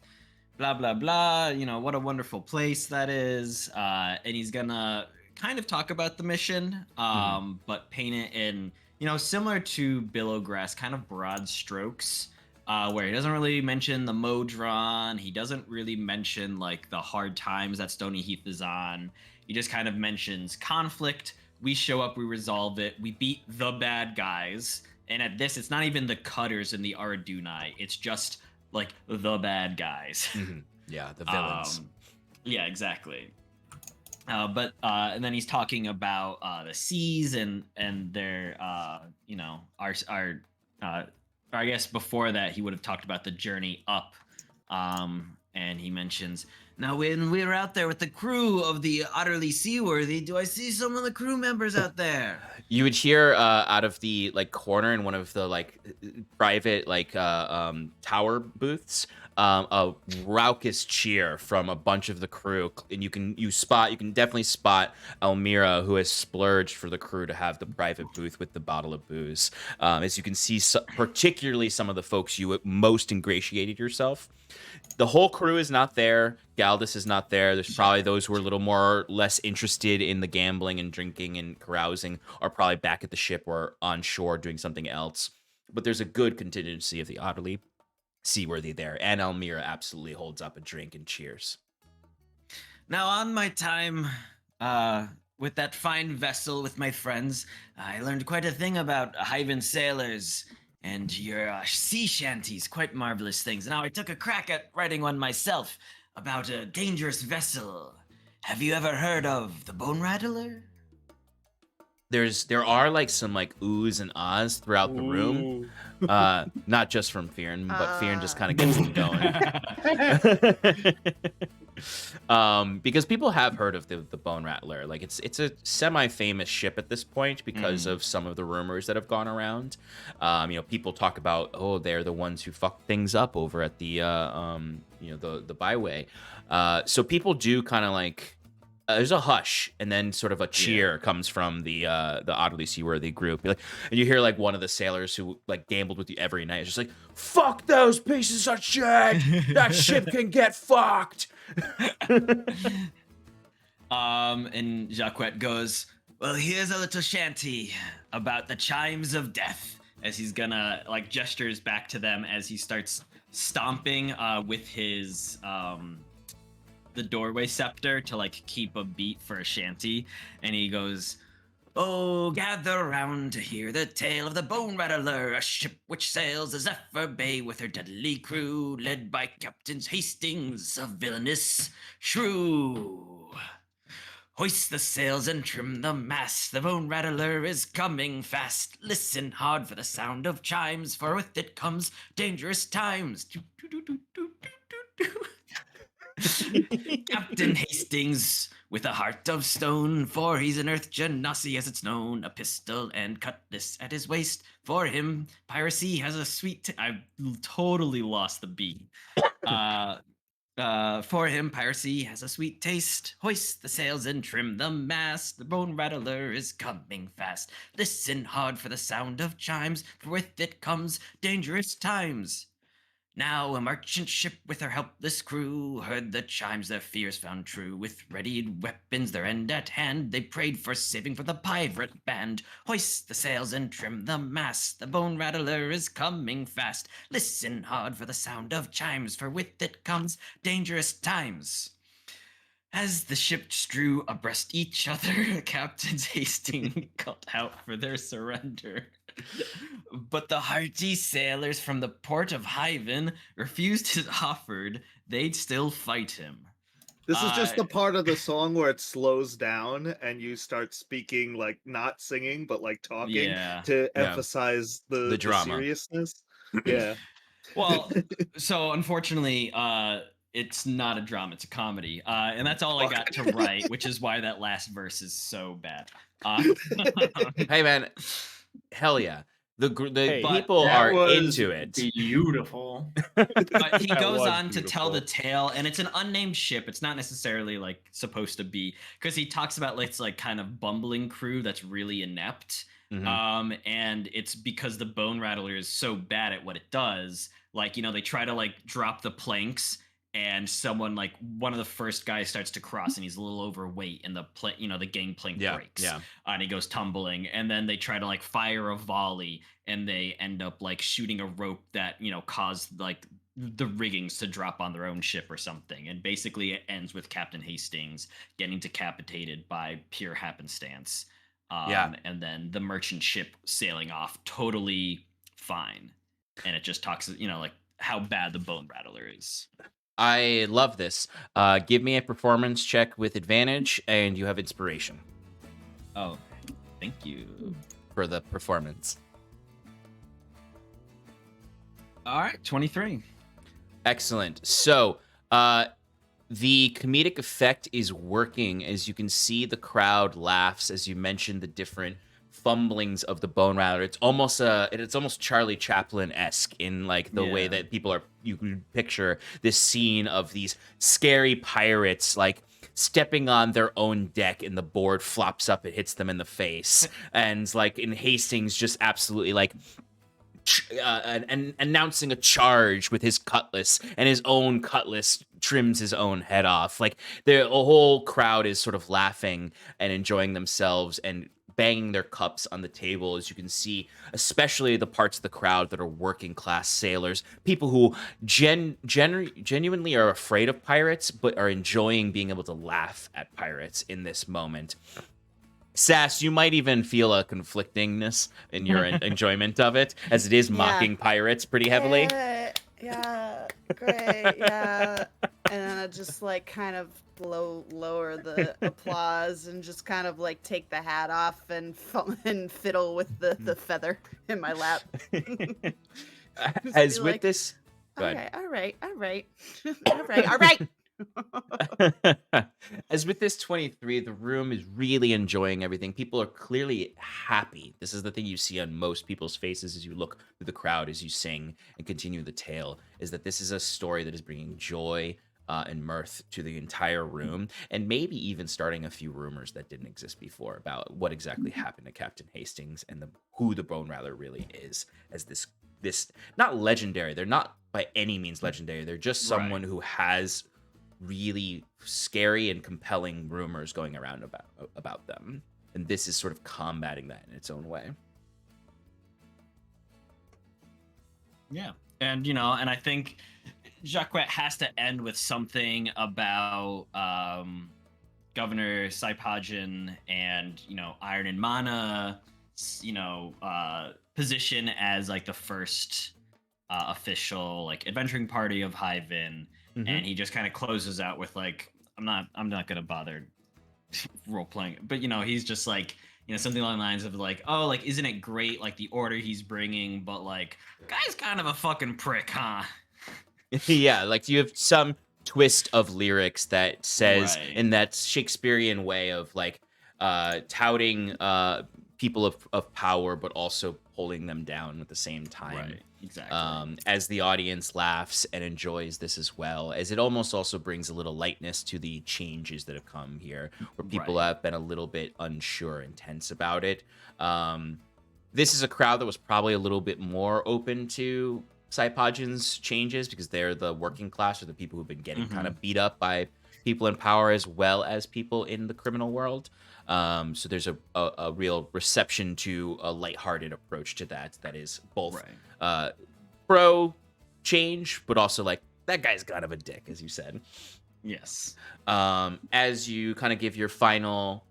Blah blah blah. What a wonderful place that is. And he's gonna kind of talk about the mission, but paint it in similar to Billowgrass, kind of broad strokes, where he doesn't really mention the Modron. He doesn't really mention like the hard times that Stoney Heath is on. He just kind of mentions conflict. We show up, we resolve it, we beat the bad guys. And at this, it's not even the Cutters and the Ardunai. It's just like the bad guys. Yeah, the villains. Yeah, exactly. And then he's talking about the seas and their I guess before that he would have talked about the journey up. And he mentions, now when we were out there with the crew of the Utterly Seaworthy, do I see some of the crew members out there? You would hear out of the corner in one of the private tower booths a raucous cheer from a bunch of the crew, and you can definitely spot Elmira, who has splurged for the crew to have the private booth with the bottle of booze. As you can see, particularly some of the folks you most ingratiated yourself. The whole crew is not there. Galdus is not there. There's probably those who are a little more less interested in the gambling and drinking and carousing are probably back at the ship or on shore doing something else. But there's a good contingency of the utterly seaworthy there. And Elmira absolutely holds up a drink and cheers. Now, on my time with that fine vessel with my friends, I learned quite a thing about Hyvin sailors and your sea shanties, quite marvelous things. Now, I took a crack at writing one myself about a dangerous vessel. Have you ever heard of the Bone Rattler? there are like some like oohs and ahs throughout the room. Not just from Fearon, but Fearon just kind of gets them going. Because people have heard of the Bone Rattler. Like it's a semi-famous ship at this point because of some of the rumors that have gone around. People talk about, oh, they're the ones who fucked things up over at the the byway. So people do kind of like. There's a hush, and then sort of a cheer comes from the oddly seaworthy group. And you hear like one of the sailors who like gambled with you every night is just like, "Fuck those pieces of shit! That ship can get fucked." And Jacquet goes, "Well, here's a little shanty about the chimes of death." As he's gonna like gestures back to them as he starts stomping with his the doorway scepter to like keep a beat for a shanty, and he goes, "Oh, gather round to hear the tale of the Bone Rattler, a ship which sails the Zephyr Bay with her deadly crew, led by Captain Hastings, a villainous shrew. Hoist the sails and trim the mast, the Bone Rattler is coming fast. Listen hard for the sound of chimes, for with it comes dangerous times." Captain Hastings, with a heart of stone, for he's an earth genasi as it's known, a pistol and cutlass at his waist. For him, piracy has a sweet. I've totally lost the beat. For him, piracy has a sweet taste. Hoist the sails and trim the mast. The Bone Rattler is coming fast. Listen hard for the sound of chimes, for with it comes dangerous times. Now a merchant ship with her helpless crew heard the chimes, their fears found true. With readied weapons, their end at hand, they prayed for saving for the pirate band. Hoist the sails and trim the mast, the Bone Rattler is coming fast. Listen hard for the sound of chimes, for with it comes dangerous times. As the ships drew abreast each other, Captains Hastings called out for their surrender. But the hearty sailors from the port of Hyvin refused his offer. They'd still fight him. This is just the part of the song where it slows down and you start speaking, like not singing, but like talking to emphasize the drama. seriousness. Yeah. Well, so unfortunately, it's not a drama, it's a comedy. And that's all I got to write, which is why that last verse is so bad. Hey, man. Hell yeah. The Hey, people That are was into it. Beautiful. But he That goes was on to tell the beautiful. tale, and it's an unnamed ship. It's not necessarily like supposed to be, because he talks about like, it's like kind of bumbling crew that's really inept. And it's because the Bone Rattler is so bad at what it does. Like, they try to like drop the planks, and someone like one of the first guys starts to cross, and he's a little overweight, and the gangplank breaks. And he goes tumbling, and then they try to like fire a volley, and they end up like shooting a rope that caused like the riggings to drop on their own ship or something. And basically it ends with Captain Hastings getting decapitated by pure happenstance. And then the merchant ship sailing off totally fine. And it just talks, like how bad the Bone Rattler is. I love this. Give me a performance check with advantage, and you have inspiration. Oh, thank you. For the performance. All right, 23. Excellent. So, the comedic effect is working. As you can see, the crowd laughs as you mention the different fumblings of the Bone Rattler. It's almost Charlie Chaplin-esque in like the way that you can picture this scene of these scary pirates like stepping on their own deck, and the board flops up, it hits them in the face, and like in Hastings just absolutely like and announcing a charge with his cutlass, and his own cutlass trims his own head off. Like the whole crowd is sort of laughing and enjoying themselves and banging their cups on the table, as you can see, especially the parts of the crowd that are working class sailors, people who genuinely are afraid of pirates, but are enjoying being able to laugh at pirates in this moment. Sass, you might even feel a conflictingness in your enjoyment of it, as it is mocking pirates pretty heavily. Yeah, great. Yeah. And then I just like kind of lower the applause and just kind of like take the hat off and fiddle with the feather in my lap. Just As be with like, this, go all ahead. right, all right, all right, all right. As with this 23, the room is really enjoying everything. People are clearly happy. This is the thing you see on most people's faces as you look through the crowd as you sing and continue the tale, is that this is a story that is bringing joy and mirth to the entire room, and maybe even starting a few rumors that didn't exist before about what exactly happened to Captain Hastings and who the Bone Rattler really is, as this not legendary. They're not by any means legendary. They're just someone who has really scary and compelling rumors going around about them, and this is sort of combating that in its own way. Yeah, and and I think Jacques has to end with something about Governor Sahaugin and Iron and Mana, position as like the first official like adventuring party of Hyvin. And he just kind of closes out with like, I'm not gonna bother role playing, but he's just like, something along the lines of like, oh, like, isn't it great like the order he's bringing, but like, guy's kind of a fucking prick, huh? Yeah, like you have some twist of lyrics that says Right. in that Shakespearean way of like touting people of power, but also pulling them down at the same time. Right, exactly. As the audience laughs and enjoys this as well, as it almost also brings a little lightness to the changes that have come here, where people Right. have been a little bit unsure and tense about it. This is a crowd that was probably a little bit more open to Sahaugin changes because they're the working class, or the people who've been getting kind of beat up by people in power as well as people in the criminal world. So there's a real reception to a lighthearted approach to that is both pro change, but also like, that guy's kind of a dick, as you said. Yes. As you kind of give your final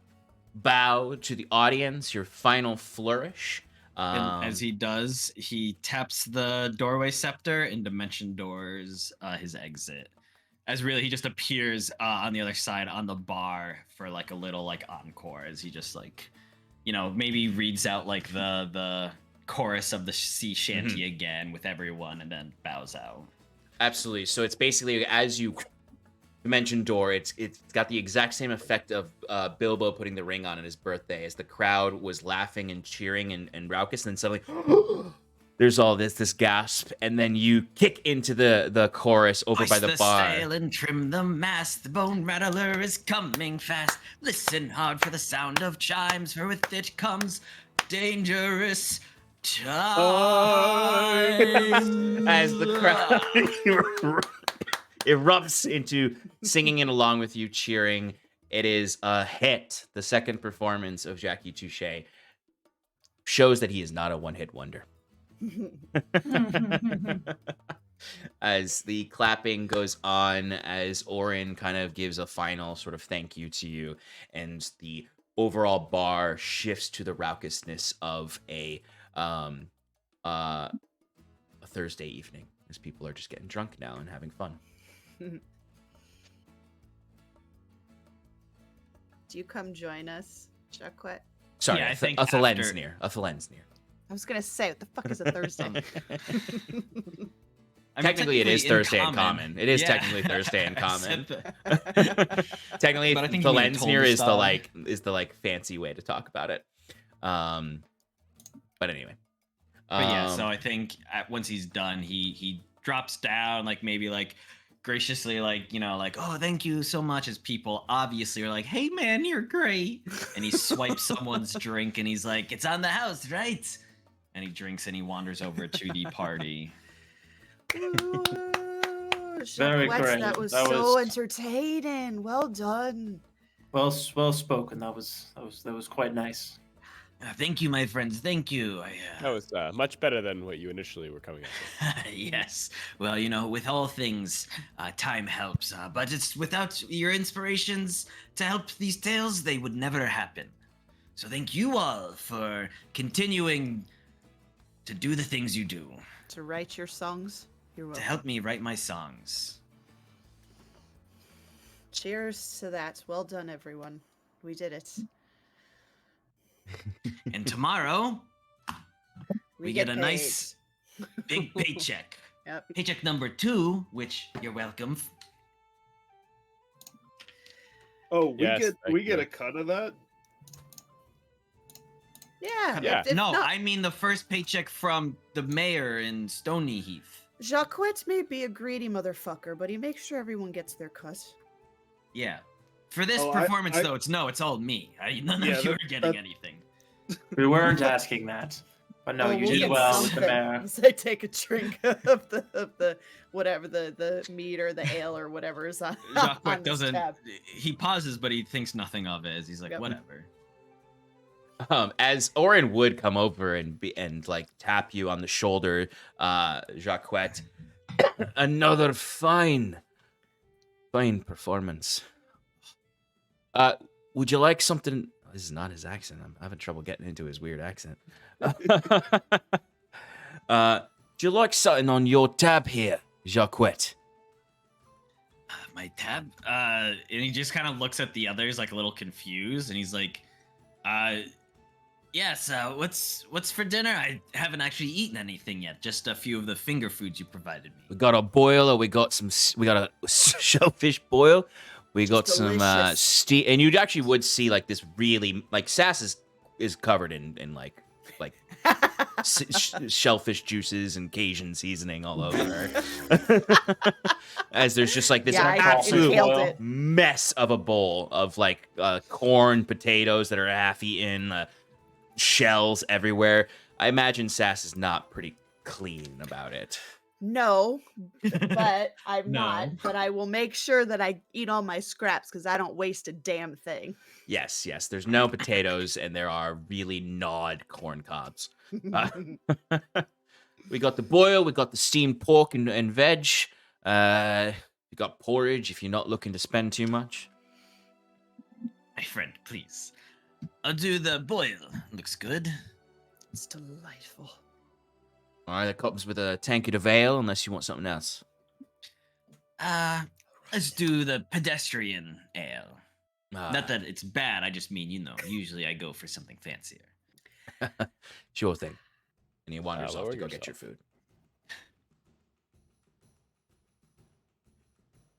bow to the audience, your final flourish. And as he does, he taps the doorway scepter and dimension doors his exit. As really he just appears on the other side on the bar for like a little like encore, as he just like, maybe reads out like the chorus of the sea shanty again with everyone, and then bows out. Absolutely. So it's basically, as you mentioned door, it's got the exact same effect of Bilbo putting the ring on his birthday, as the crowd was laughing and cheering and raucous, and then suddenly there's all this gasp, and then you kick into the chorus over by the bar. Hoist the sail and trim the mast, the Bone Rattler is coming fast. Listen hard for the sound of chimes, for with it comes dangerous time. As the crowd erupts into singing and along with you, cheering. It is a hit. The second performance of Jackie Touche shows that he is not a one-hit wonder. As the clapping goes on, as Orin kind of gives a final sort of thank you to you, and the overall bar shifts to the raucousness of a Thursday evening, as people are just getting drunk now and having fun. Do you come join us, Jacques? Sorry, Yeah, I think a after- Thelensnir. I was gonna say, what the fuck is a Thursday? I mean, Technically, it is in Thursday in common. It is Yeah. technically Thursday in I common. said that. Technically, But I think you mean Thelensnir Tolna is the like fancy way to talk about it. But anyway. But yeah, so I think once he's done, he drops down, like maybe like graciously, like like, oh, thank you so much. As people obviously are like, hey man, you're great, and he swipes someone's drink and he's like, it's on the house, right? And he drinks and he wanders over to the party. Ooh, Very Jacques, correct. that was That so was- entertaining. Well done. Well spoken. That was quite nice. Thank you, my friends. Thank you. That was much better than what you initially were coming up with. Yes. Well, with all things, time helps. But it's without your inspirations to help these tales, they would never happen. So thank you all for continuing to do the things you do. To write your songs. You're To welcome. help me write my songs. Cheers to that. Well done, everyone. We did it. And tomorrow we get a paid. nice big paycheck. Yep. Paycheck number 2, which you're welcome. Oh, Yes, thank we get you. a cut of that? Yeah. Yeah. If No, not, I mean the first paycheck from the mayor in Stoney Heath. Jacquet may be a greedy motherfucker, but he makes sure everyone gets their cut. Yeah. For this Oh, performance, I- though, it's all me. None Yeah, of you are that- getting that- anything. We weren't asking that. But no, Oh, you we'll did get well with the something. mayor. As I take a drink of the whatever the mead or the ale or whatever is on, Jacques on this doesn't. tab. He pauses, but he thinks nothing of it. As he's like, Yep. whatever. As Orin would come over and like tap you on the shoulder, Jacquet, another fine performance. Would you like something? This is not his accent. I'm having trouble getting into his weird accent. Do you like something on your tab here, Jacquet? My tab. And he just kind of looks at the others like a little confused, and he's like, yes. What's for dinner? I haven't actually eaten anything yet. Just a few of the finger foods you provided me. We got a boil, or we got a shellfish boil. We got Just some delicious. steam, and you actually would see like this really like Sass is covered in like shellfish juices and Cajun seasoning all over her. As there's just like this Yeah, I absolute inhaled it. mess of a bowl of like corn, potatoes that are half eaten, shells everywhere. I imagine Sass is not pretty clean about it. No, but I'm No. not. But I will make sure that I eat all my scraps because I don't waste a damn thing. Yes. There's no potatoes, and there are really gnawed corn cobs. We got the boil, we got the steamed pork and veg. We got porridge if you're not looking to spend too much. My friend, please. I'll do the boil. Looks good. It's delightful. All right, that comes with a tankard of ale, unless you want something else. Let's do the pedestrian ale. Ah, Not that it's bad. I just mean, usually I go for something fancier. sure thing. And he wanders off lower to go get your yourself. food.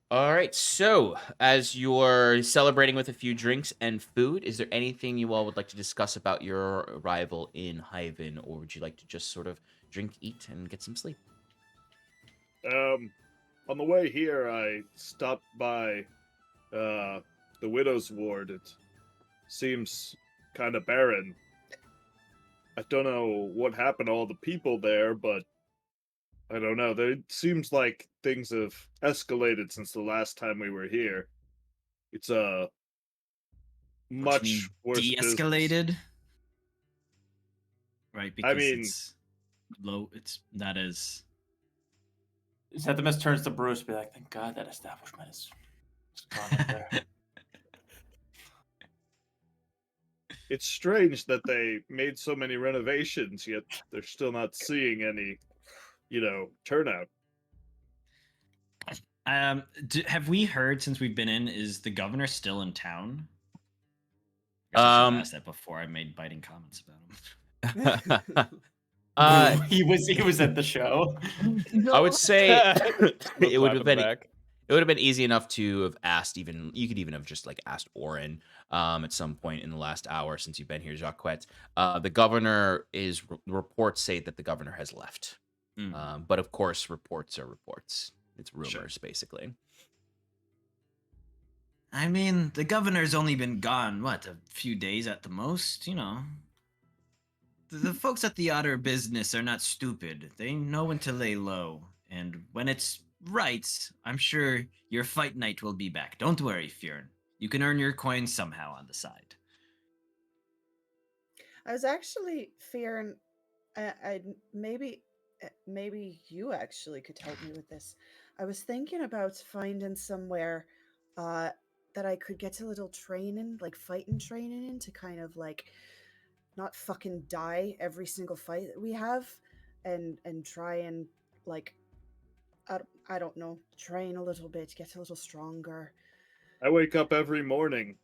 All right, so as you're celebrating with a few drinks and food, is there anything you all would like to discuss about your arrival in Hyvin, or would you like to just sort of drink, eat, and get some sleep? On the way here, I stopped by the widow's ward. It seems kind of barren. I don't know what happened to all the people there, but I don't know. It seems like things have escalated since the last time we were here. It's a much worse business. De-escalated. Right, because mean- it's low. It's not as. Septimus turns to Bruce and be like, thank God that establishment is gone up there. It's strange that they made so many renovations, yet they're still not seeing any, turnout. Have we heard since we've been in? Is the governor still in town? I guess I should have asked that before I made biting comments about him. He was at the show. I would say it would have been back. it would have been easy enough to have asked. Even you could even have just like asked Orin at some point in the last hour since you've been here, Jacquet. The governor reports say that the governor has left, but of course reports are reports. It's rumors, basically. I mean, the governor's only been gone, a few days at the most, The folks at the Otter business are not stupid. They know when to lay low. And when it's right, I'm sure your fight night will be back. Don't worry, Fjern. You can earn your coins somehow on the side. I was actually fearing, maybe you actually could help me with this. I was thinking about finding somewhere that I could get a little training, like fighting training in, to kind of like not fucking die every single fight that we have, and try and like I don't know, train a little bit, get a little stronger. I wake up every morning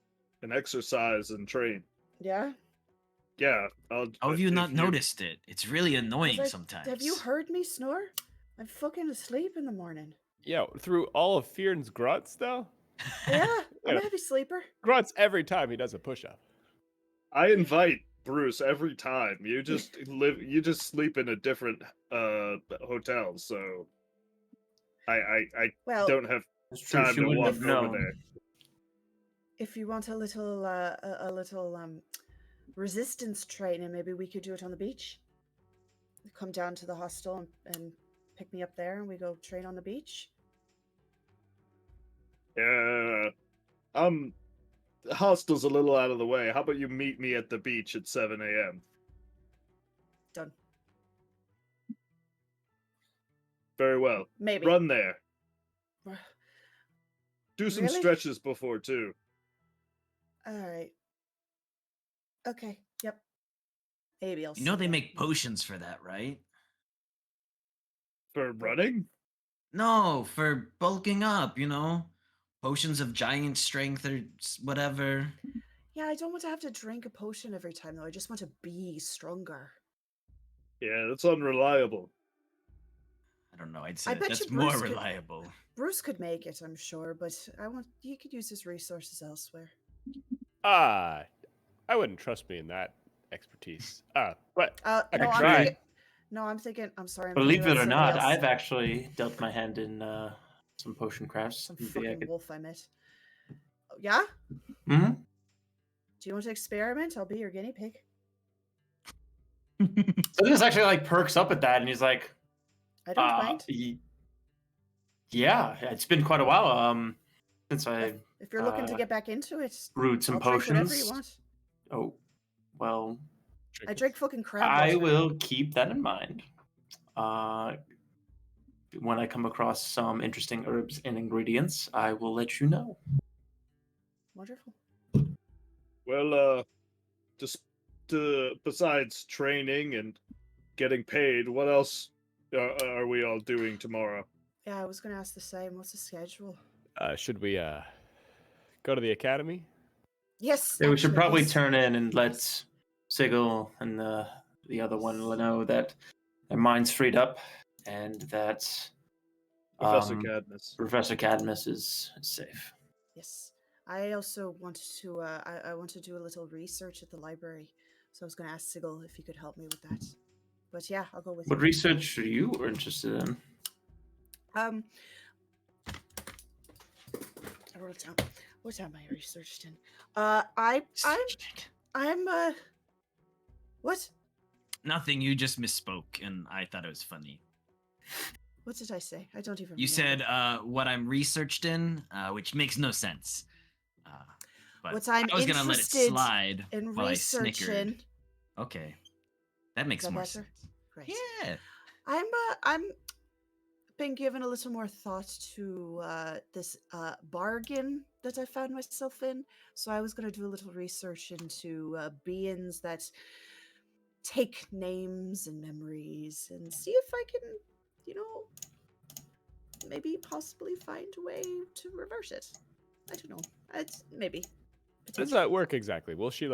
and exercise and train. Yeah. Yeah, How have you if not noticed it? It's really annoying sometimes. Have you heard me snore? I'm fucking asleep in the morning. Yeah, through all of Fearn's grunts, though? Yeah, I'm Yeah. a heavy sleeper. Grunts every time he does a push-up. I invite Bruce every time. You just sleep in a different hotel, so I Well, don't have It's true. time She to wouldn't walk have over known. there. if you want a little resistance training, maybe we could do it on the beach. Come down to the hostel and pick me up there, and we go train on the beach. Yeah, the hostel's a little out of the way. How about you meet me at the beach at 7 a.m.? Done. Very well. Maybe. Run there. Do some Really? stretches before too. All right. Okay. Yep. Maybe I'll. You know sit they down. make potions for that, right? For running? No, for bulking up, potions of giant strength or whatever. Yeah, I don't want to have to drink a potion every time, though. I just want to be stronger. Yeah, that's unreliable. I don't know. I'd I say bet that's you more Bruce could- reliable. Bruce could make it, I'm sure, but he could use his resources elsewhere. I wouldn't trust me in that expertise. But I No, could I'm try. thinking. No, I'm thinking. I'm sorry. I'm Believe thinking it about or somebody not, else. I've actually dealt my hand in some potion crafts. Some Maybe I fucking could- wolf I met. Oh, yeah? Mhm. Do you want to experiment? I'll be your guinea pig. So this actually like perks up at that, and he's like, I don't mind. Yeah, it's been quite a while since I If you're looking to get back into it, brewed some I'll drink potions. whatever you want. Oh, well, I drink fucking crab I water. will keep that in mind. When I come across some interesting herbs and ingredients, I will let you know. Wonderful. Well, just besides training and getting paid, what else are we all doing tomorrow? Yeah, I was going to ask the same. What's the schedule? Should we go to the academy? Yes. Yeah, we should actually, probably yes. turn in and let Sigil and the other one know that their mind's freed up and that Professor Cadmus is safe. Yes. I also wanted to. I want to do a little research at the library, so I was going to ask Sigil if he could help me with that. But yeah, I'll go with What you. research are you interested in? I wrote it down. What am I researched in? I'm what? Nothing. You just misspoke, and I thought it was funny. What did I say? I don't even You remember. said what I'm researched in, which makes no sense. But What I'm I was gonna let it interested slide in while I researching. snickered. Okay, that makes Is that more better? sense. Great. Yeah. I'm been given a little more thought to this bargain that I found myself in. So I was going to do a little research into beings that take names and memories and see if I can, maybe possibly find a way to reverse it. I don't know. It's maybe. How does that work exactly? Will she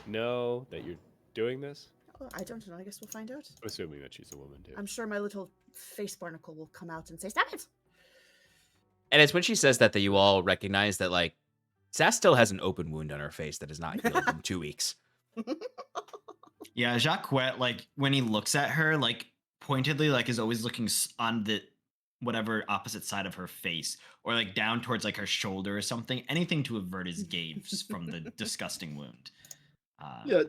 know that you're doing this? Oh, I don't know. I guess we'll find out. I'm assuming that she's a woman too. I'm sure my little face barnacle will come out and say, "Stop it!" And it's when she says that you all recognize that Sass still has an open wound on her face that is not healed in 2 weeks. Yeah, Jacques, when he looks at her, pointedly, is always looking on the whatever opposite side of her face, or down towards her shoulder or something, anything to avert his gaze from the disgusting wound. Yeah,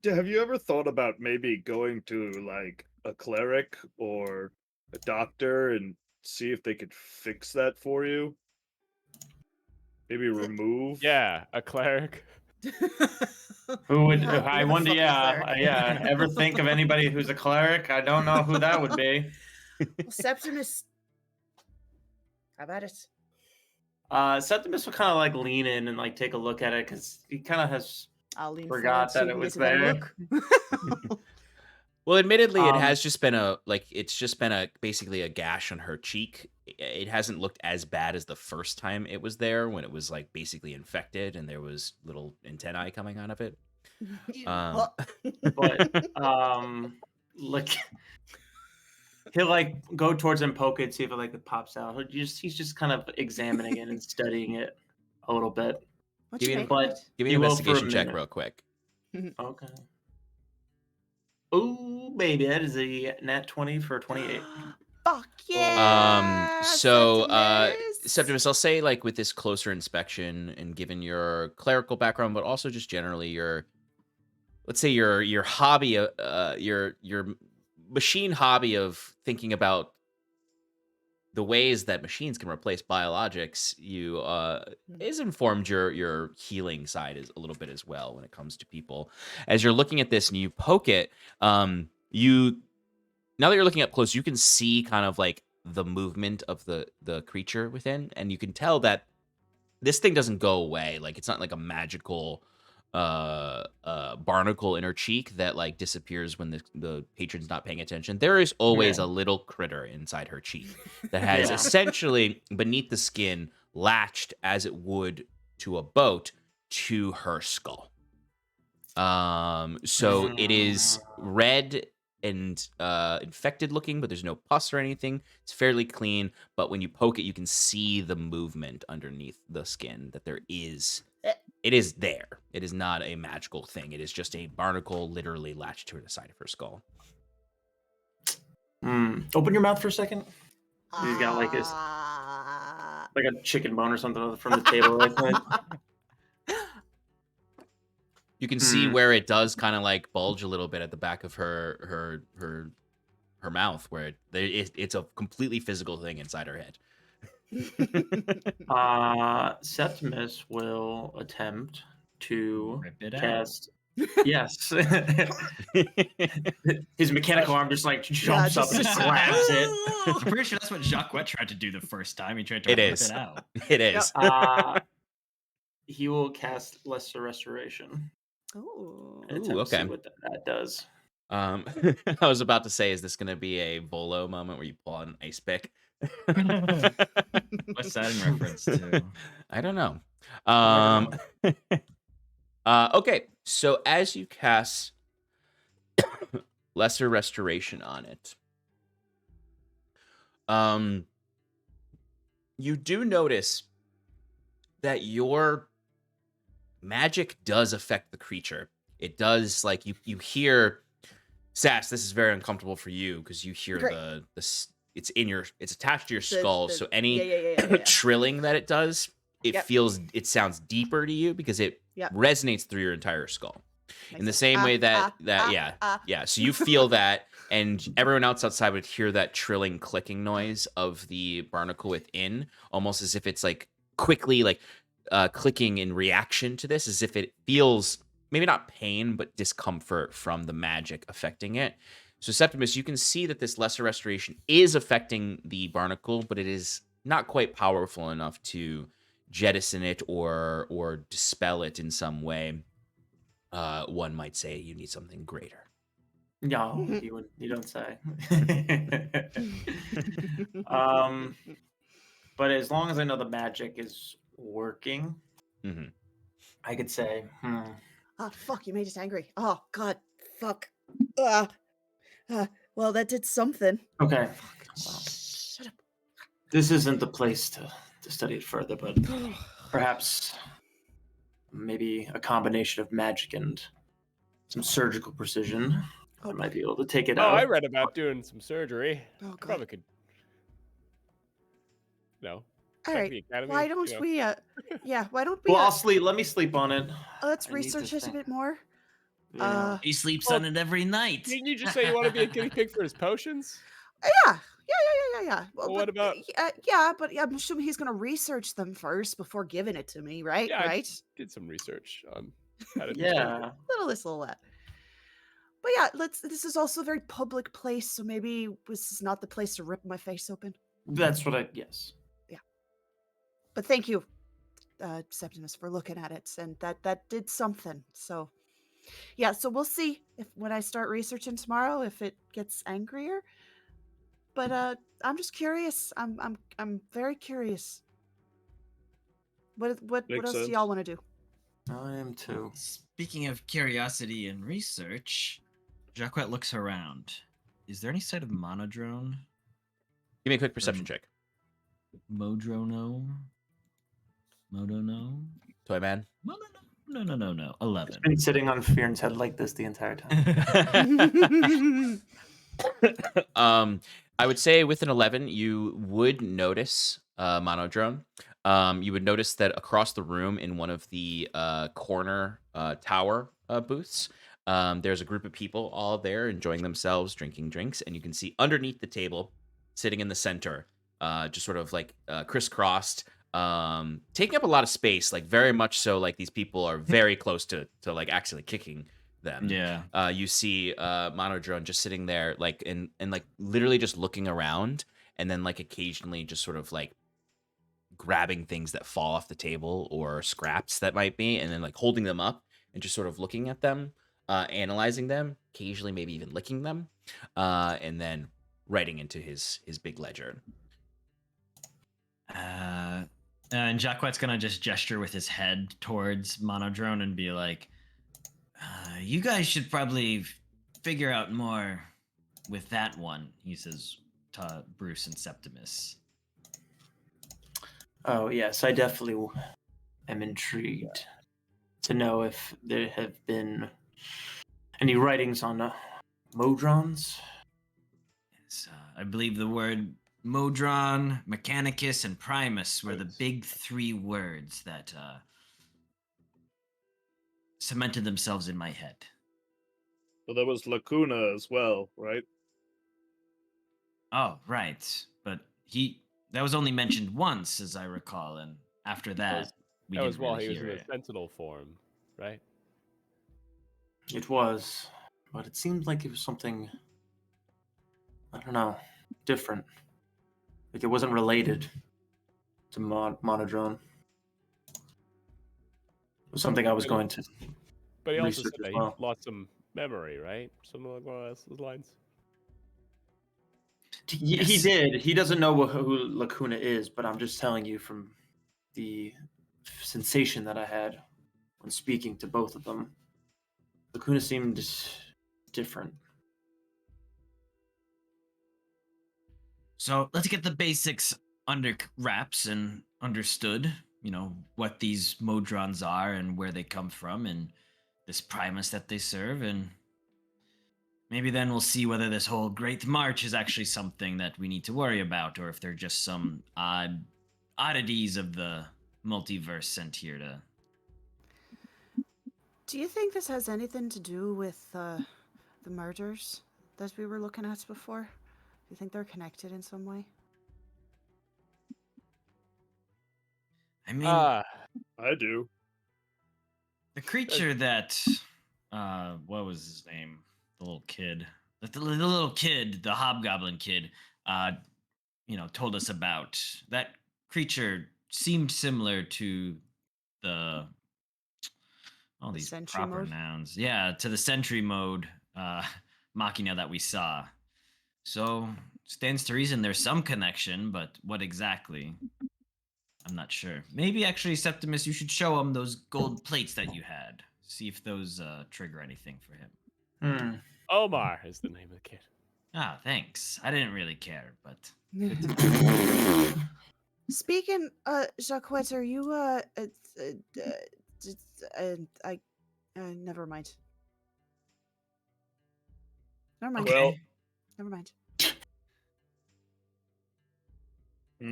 have you ever thought about maybe going to a cleric or a doctor and see if they could fix that for you? Maybe remove? Yeah, a cleric. Who would? Yeah, I you're the wonder. fucking Yeah, cleric. Ever think of anybody who's a cleric? I don't know who that would be. Well, Septimus. How about it? Septimus will kind of lean in and take a look at it because he kind of has I'll lean forgot forward so that you it can was get a better there. look. Well, admittedly, it Um, has just been basically a gash on her cheek. It hasn't looked as bad as the first time it was there, when it was like basically infected and there was little antennae coming out of it. Um, but like he'll like go towards and poke it, see if it like pops out. He's just kind of examining it and studying it a little bit. What Give you me make an- of But give me he an will for a investigation check minute. real quick. Okay. Ooh, baby, that is a nat 20 for 28. Fuck yeah! Septimus, I'll say, like, with this closer inspection and given your clerical background, but also just generally let's say your hobby, your machine hobby of thinking about the ways that machines can replace biologics, you is informed your healing side is a little bit as well when it comes to people. As you're looking at this and you poke it, you now that you're looking up close, you can see kind of like the movement of the creature within, and you can tell that this thing doesn't go away. Like, it's not like a magical barnacle in her cheek that like disappears when the patron's not paying attention. There is always Yeah. a little critter inside her cheek that has Yeah. essentially beneath the skin latched as it would to a boat to her skull. So it is red and infected looking, but there's no pus or anything. It's fairly clean, but when you poke it, you can see the movement underneath the skin, that there is. It is there. It is not a magical thing. It is just a barnacle literally latched to the side of her skull. Open your mouth for a second. He's got like this, Ah. like a chicken bone or something from the table right there. You can see where it does kind of like bulge a little bit at the back of her mouth, where it's a completely physical thing inside her head. Septimus will attempt to Rip it out. cast. Yes. His mechanical arm just like jumps up and just- grabs it. I'm pretty sure that's what Jacques tried to do the first time. He tried to It rip is. it out. It is. He will cast Lesser Restoration. Ooh. And attempt Ooh, to see okay. what that does. I was about to say, is this going to be a Volo moment where you pull out an ice pick? What's that in reference to? I don't know. I Okay, so as you cast Lesser Restoration on it, you do notice that your magic does affect the creature. It does, like, you hear, Sass, this is very uncomfortable for you because you hear Great. it's attached to your skull, so any yeah. trilling that it does, Yep. it sounds deeper to you because it Yep. resonates through your entire skull. Makes In the sense. same way that ah. so you feel that, and everyone else outside would hear that trilling clicking noise of the barnacle within, almost as if it's like quickly like clicking in reaction to this, as if it feels maybe not pain but discomfort from the magic affecting it. So Septimus, you can see that this Lesser Restoration is affecting the barnacle, but it is not quite powerful enough to jettison it or dispel it in some way. One might say you need something greater. No, you don't say. But as long as I know the magic is working, Mhm. I could say, Oh, fuck, you made us angry. Oh, God, fuck. Well, that did something. okay, Shut up. this isn't the place to study it further, but perhaps maybe a combination of magic and some surgical precision. I might be able to take it Oh, out. I read about doing some surgery. Oh, God. Probably could. No. All Back to right. the academy, Why don't you know. we, why don't we, Well, I'll sleep. Let me sleep on it. let's I need to research it a think. bit more? Yeah. He sleeps Well, on it every night. Didn't you just say you want to be a guinea pig for his potions? Yeah. Well, what about- but I'm assuming he's going to research them first before giving it to me, right? Yeah, I Right? did some research on how to do Yeah. Little this, little that. But yeah, this is also a very public place, so maybe this is not the place to rip my face open. That's what yes. But thank you, Septimus, for looking at it, and that did something. So Yeah, so we'll see if when I start researching tomorrow if it gets angrier. But I'm just curious. I'm very curious. What Makes else do sense. y'all want to do? I am too. Speaking of curiosity and research, Jacquette looks around. Is there any sight of monodrone? Give me a quick perception check. Modrono? Modono? Toy man. No. 11. It's been sitting on Fearn's head like this the entire time. I would say with an 11, you would notice monodrone. You would notice that across the room in one of the corner tower booths, there's a group of people all there enjoying themselves, drinking drinks, and you can see underneath the table, sitting in the center, just sort of like crisscrossed, taking up a lot of space, like very much so. Like these people are very close to like actually kicking them. Yeah. You see monodrone just sitting there, like and like literally just looking around, and then like occasionally just sort of like grabbing things that fall off the table or scraps that might be, and then like holding them up and just sort of looking at them, analyzing them, occasionally maybe even licking them, and then writing into his big ledger. And Jacquette's gonna just gesture with his head towards monodrone and be like, you guys should probably figure out more with that one, he says to Bruce and Septimus. Oh, yes, I definitely am intrigued to know if there have been any writings on Modrons. Yes, I believe the word Modron, Mechanicus, and Primus were the big three words that cemented themselves in my head. Well, there was Lacuna as well, right? Oh, right. But that was only mentioned once, as I recall, and after that, we That didn't was while really he was hear in it. the Sentinel form, right? It was, but it seemed like it was something, I don't know, different. Like it wasn't related to Monodrone. It was something I was going to But he also research said as that well. he lost some memory, right? Something like those lines. He Yes. did. He doesn't know who Lacuna is, but I'm just telling you from the sensation that I had when speaking to both of them. Lacuna seemed different. So let's get the basics under wraps and understood. You know, what these Modrons are and where they come from and this Primus that they serve. And maybe then we'll see whether this whole Great March is actually something that we need to worry about or if they're just some oddities of the multiverse sent here to... Do you think this has anything to do with the murders that we were looking at before? Do you think they're connected in some way? I mean, I do. the creature that... what was his name? The little kid. The little kid, the hobgoblin kid, told us about. That creature seemed similar to all these Sentry proper mode? nouns. Yeah, to the sentry mode machina that we saw. So stands to reason there's some connection, but what exactly? I'm not sure. Maybe actually, Septimus, you should show him those gold plates that you had. See if those trigger anything for him. Omar is the name of the kid. Ah, thanks. I didn't really care, but Speaking, Jacquette, are you never mind. Never mind. Well, Never mind.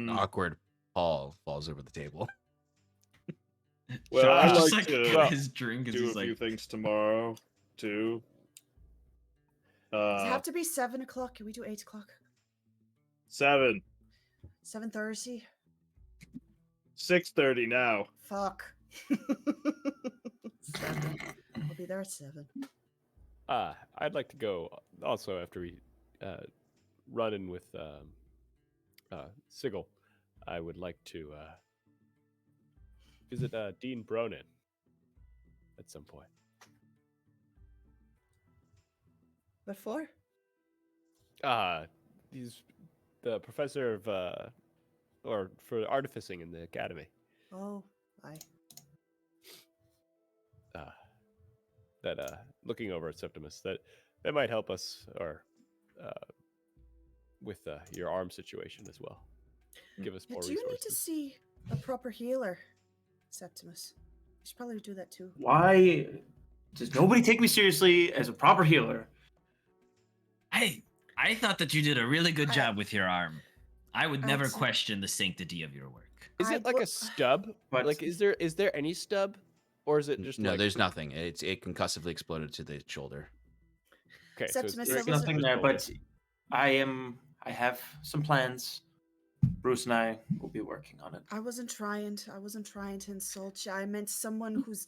Awkward. Paul falls over the table. Well, I'd just like to got his drink. do a few things tomorrow too. Does it have to be 7 o'clock? Can we do 8 o'clock? 7, 7:30? 6:30 now. Fuck. 7. I'll be there at 7. I'd like to go also after we run in with Sigil. I would like to visit Dean Bronin at some point. What for? He's the professor of or for artificing in the academy. Oh, I. Looking over at Septimus, that might help us, or with your arm situation as well. Give us more Do you need to resources. see a proper healer, Septimus? You should probably do that too. Why does nobody take me seriously as a proper healer? I thought that you did a really good I- job with your arm. I would never I'd- question the sanctity of your work. Is it like a stub? But- Like, is there any stub, or is it just No, like, there's nothing. It concussively exploded to the shoulder. okay? Septimus, There's I wasn't- nothing there, but I have some plans. Bruce and I will be working on it. I wasn't trying to insult you. I meant someone who's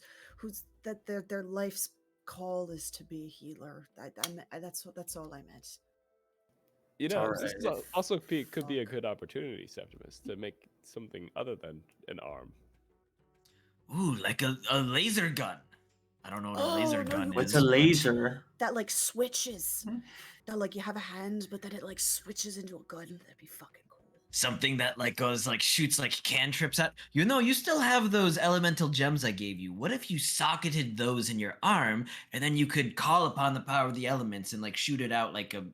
that their life's call is to be a healer. That's all I meant. You know, alright. this is also could be a Fuck. good opportunity, Septimus, to make something other than an arm. Ooh, like a laser gun. I don't know what a laser Oh, no, gun you- It's is. a but- laser. That like switches. Hmm. That like you have a hand, but then it like switches into a gun. That'd be fucking cool. Something that like goes like shoots like cantrips at. You know, you still have those elemental gems I gave you. What if you socketed those in your arm, and then you could call upon the power of the elements and like shoot it out like a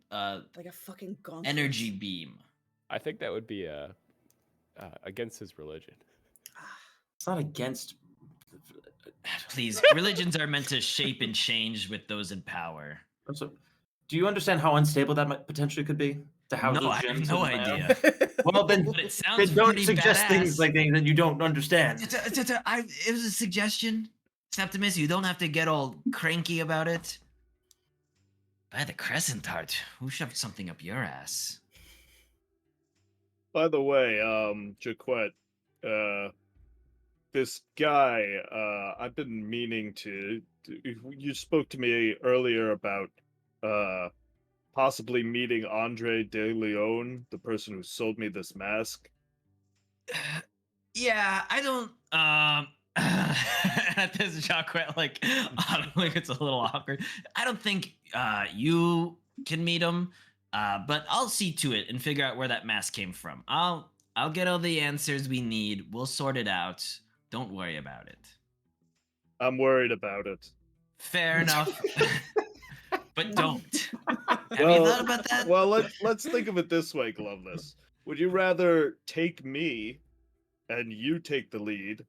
Like a fucking gauntlet. energy beam? I think that would be against his religion. Ah, It's not against. Please, religions are meant to shape and change with those in power. So, do you understand how unstable that might potentially could be? To house No, those I have gems no in my arm? idea. Well, then, But it sounds then don't pretty suggest things badass. like that you don't understand. It was a suggestion, Septimus. You don't have to get all cranky about it. By the crescent heart, who shoved something up your ass? By the way, Jaquette, this guy, I've been meaning to. You spoke to me earlier about possibly meeting Andre De Leon, the person who sold me this mask. Yeah, I don't. At this Jacques, like, audibly, it's a little awkward. I don't think you can meet him, but I'll see to it and figure out where that mask came from. I'll get all the answers we need. We'll sort it out. Don't worry about it. I'm worried about it. Fair enough. But don't. Have you thought about that? Well, let's think of it this way, Gloveless. Would you rather take me and you take the lead,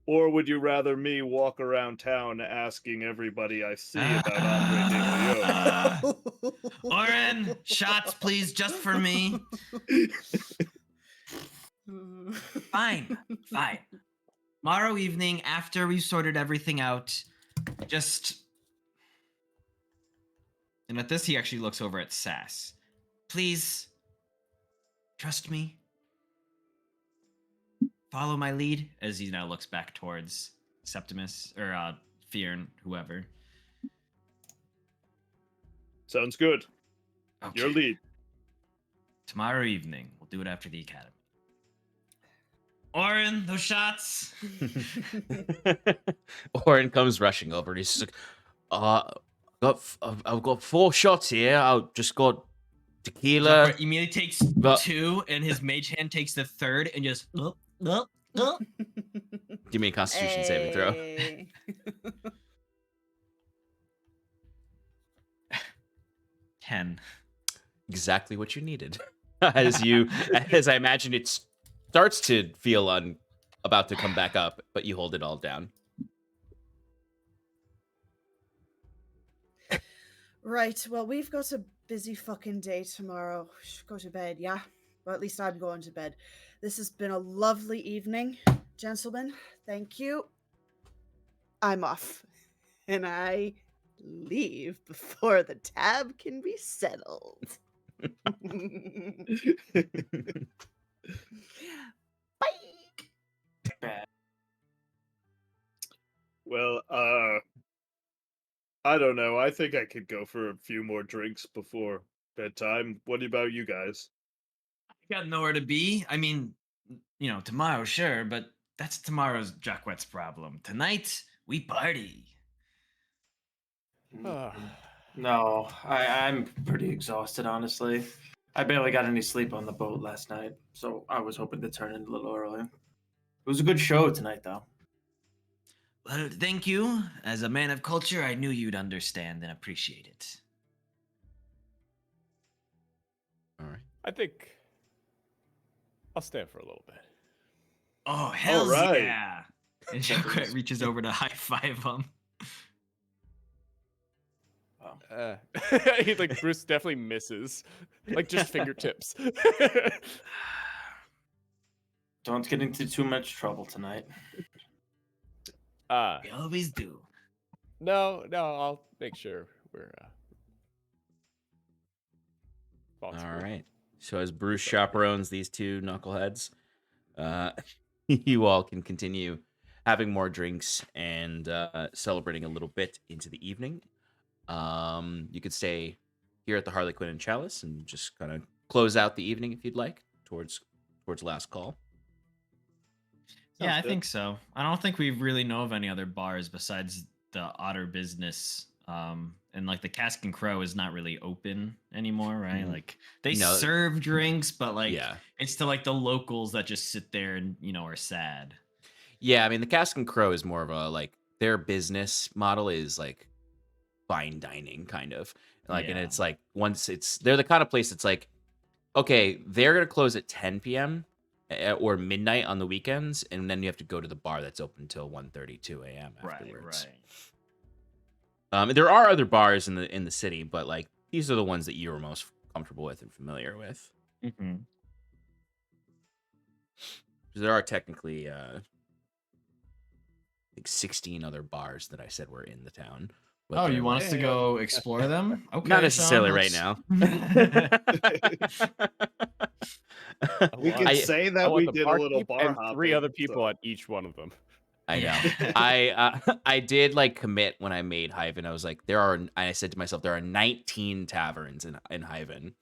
or would you rather me walk around town asking everybody I see about Andre De Leon? Oren, shots, please, just for me. Fine. Tomorrow evening, after we've sorted everything out, just. And at this, he actually looks over at Sass. Please, trust me. Follow my lead, as he now looks back towards Septimus, or Fearn, whoever. Sounds good. Okay. Your lead. Tomorrow evening, we'll do it after the academy. Oren, those shots. Oren comes rushing over and he's just like, I've got 4 shots here. I've just got tequila. Jacques immediately takes but- 2, and his mage hand takes the 3rd, and just. Give me a Constitution saving throw. Hey. 10. Exactly what you needed. As I imagine it starts to feel about to come back up, but you hold it all down. Right. Well, we've got a busy fucking day tomorrow. Should go to bed, yeah? Well, at least I'm going to bed. This has been a lovely evening, gentlemen. Thank you. I'm off. And I leave before the tab can be settled. Bye. Well, I don't know. I think I could go for a few more drinks before bedtime. What about you guys? I got nowhere to be. I mean, tomorrow, sure, but that's tomorrow's Jacquette's problem. Tonight, we party. Ah, No, I'm pretty exhausted, honestly. I barely got any sleep on the boat last night, so I was hoping to turn in a little early. It was a good show tonight, though. Well, thank you. As a man of culture, I knew you'd understand and appreciate it. All right. I think I'll stand for a little bit. Oh, hell right. yeah! And Septimus. Joker reaches over to high five him. He, like Bruce definitely misses, like just fingertips. Don't get into too much trouble tonight. We always do. No, I'll make sure we're All responsible. right. So as Bruce chaperones these two knuckleheads, you all can continue having more drinks and celebrating a little bit into the evening. You could stay here at the Harlequin and Chalice and just kind of close out the evening if you'd like towards last call. Yeah, I good. think so. I don't think we really know of any other bars besides the Otter Business. And like the Cask and Crow is not really open anymore, right? Mhm. Like they No. serve drinks, but like Yeah. it's to like the locals that just sit there and are sad. Yeah, I mean the Cask and Crow is more of a like their business model is like fine dining kind of. Like and Yeah. it's like once they're the kind of place that's like okay, they're going to close at 10 p.m. Or midnight on the weekends and then you have to go to the bar that's open until 1:32 a.m. afterwards. Right. There are other bars in the city, but like these are the ones that you are most comfortable with and familiar with. Mm-hmm. There are technically like 16 other bars that I said were in the town. But Oh, they're, you want like, us to go explore them? Okay. not necessarily right Sean, now. We could I- say I that want we the did a little barkeep bar and hopping. 3 other people so- at each one of them. I know. Yeah. I did like commit when I made Hyvin. I was like, I said to myself, there are 19 taverns in Hyvin.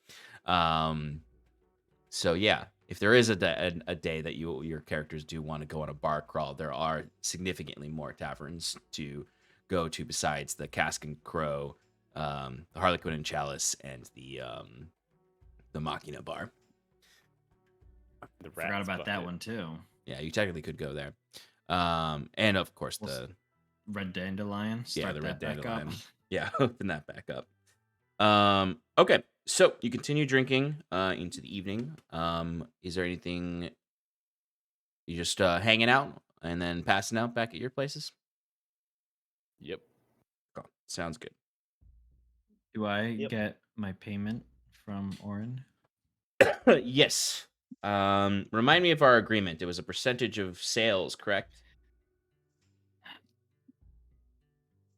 So yeah, if there is a day that your characters do want to go on a bar crawl, there are significantly more taverns to go to besides the Cask and Crow, the Harlequin and Chalice, and the Machina bar. The Forgot Rat's about that Bucket. one too. Yeah, you technically could go there. And of course Well, the Red Dandelion. Start the Red that back Dandelion. up. Yeah, open that back up. Okay, so you continue drinking into the evening. Is there anything you just hanging out and then passing out back at your places? Yep. Cool. Sounds good. Do I Yep. get my payment from Orin? Yes. Remind me of our agreement. It was a percentage of sales, correct?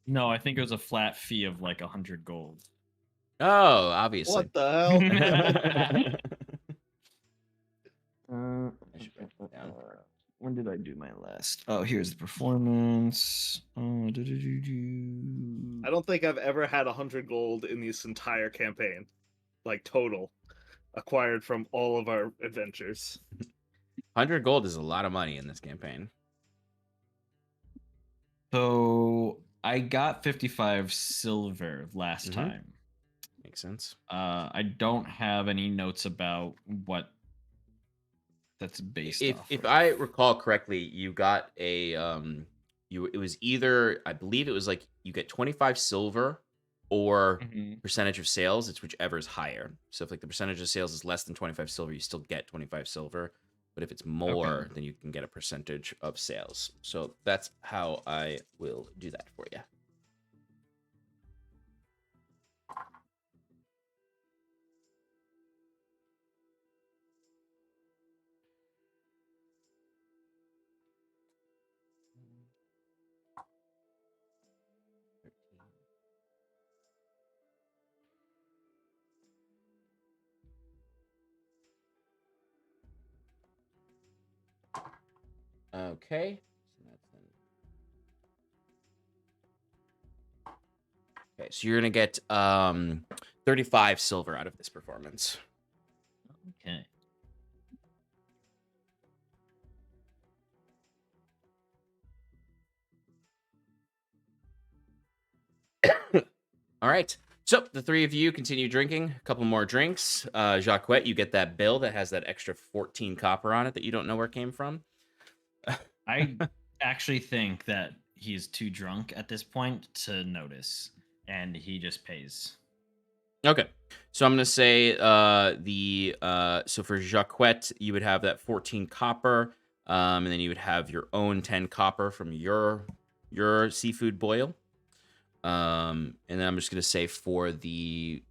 No, I think it was a flat fee of like 100 gold. Oh, obviously. What the hell? I should write that down. When did I do my last? Oh, here's the performance. I don't think I've ever had 100 gold in this entire campaign, like total, acquired from all of our adventures. 100 gold is a lot of money in this campaign. So I got 55 silver last Mhm. time. Makes sense. I don't have any notes about what that's based off. If of. I recall correctly, you got a it was either, I believe it was like you get 25 silver or Mhm. percentage of sales. It's whichever is higher. So if like the percentage of sales is less than 25 silver, you still get 25 silver. But if it's more, then you can get a percentage of sales. So that's how I will do that for you. Okay. So that's then. Okay, so you're gonna get 35 silver out of this performance. Okay. All right. So the three of you continue drinking. A couple more drinks. Jacquette, you get that bill that has that extra 14 copper on it that you don't know where it came from. I actually think that he's too drunk at this point to notice, and he just pays. Okay. So I'm gonna say so for Jacquette, you would have that 14 copper, and then you would have your own 10 copper from your seafood boil. And then I'm just gonna say for the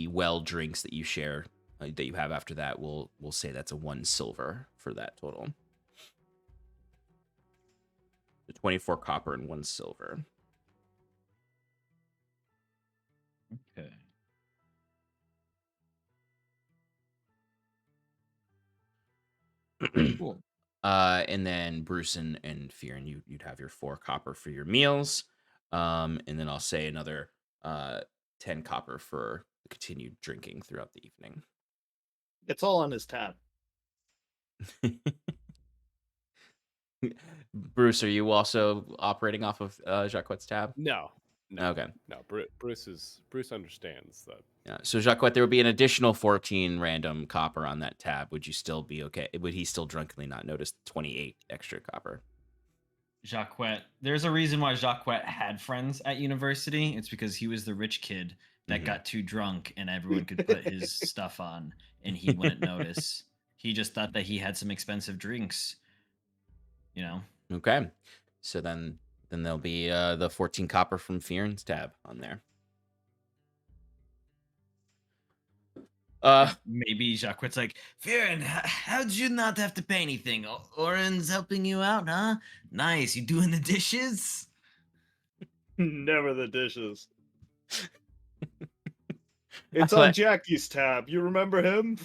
well drinks that you share that you have after that, we'll say that's a 1 silver for that total. The 24 copper and 1 silver. Okay. Cool. And then Bruce and Fear, and you'd have your 4 copper for your meals. And then I'll say another 10 copper for the continued drinking throughout the evening. It's all on his tab. Bruce, are you also operating off of Jacquette's tab? No. Okay. No, Bruce understands that. Yeah. So Jacquette, there would be an additional 14 random copper on that tab. Would you still be okay? Would he still drunkenly not notice 28 extra copper? Jacquette. There's a reason why Jacquette had friends at university. It's because he was the rich kid that got too drunk and everyone could put his stuff on and he wouldn't notice. He just thought that he had some expensive drinks. You know? Okay. So then there'll be the 14 copper from Fearn's tab on there. Maybe Jacquette's like, Fearon, how'd you not have to pay anything? Oren's helping you out, huh? Nice. You doing the dishes? Never the dishes. It's on Jackie's tab. You remember him?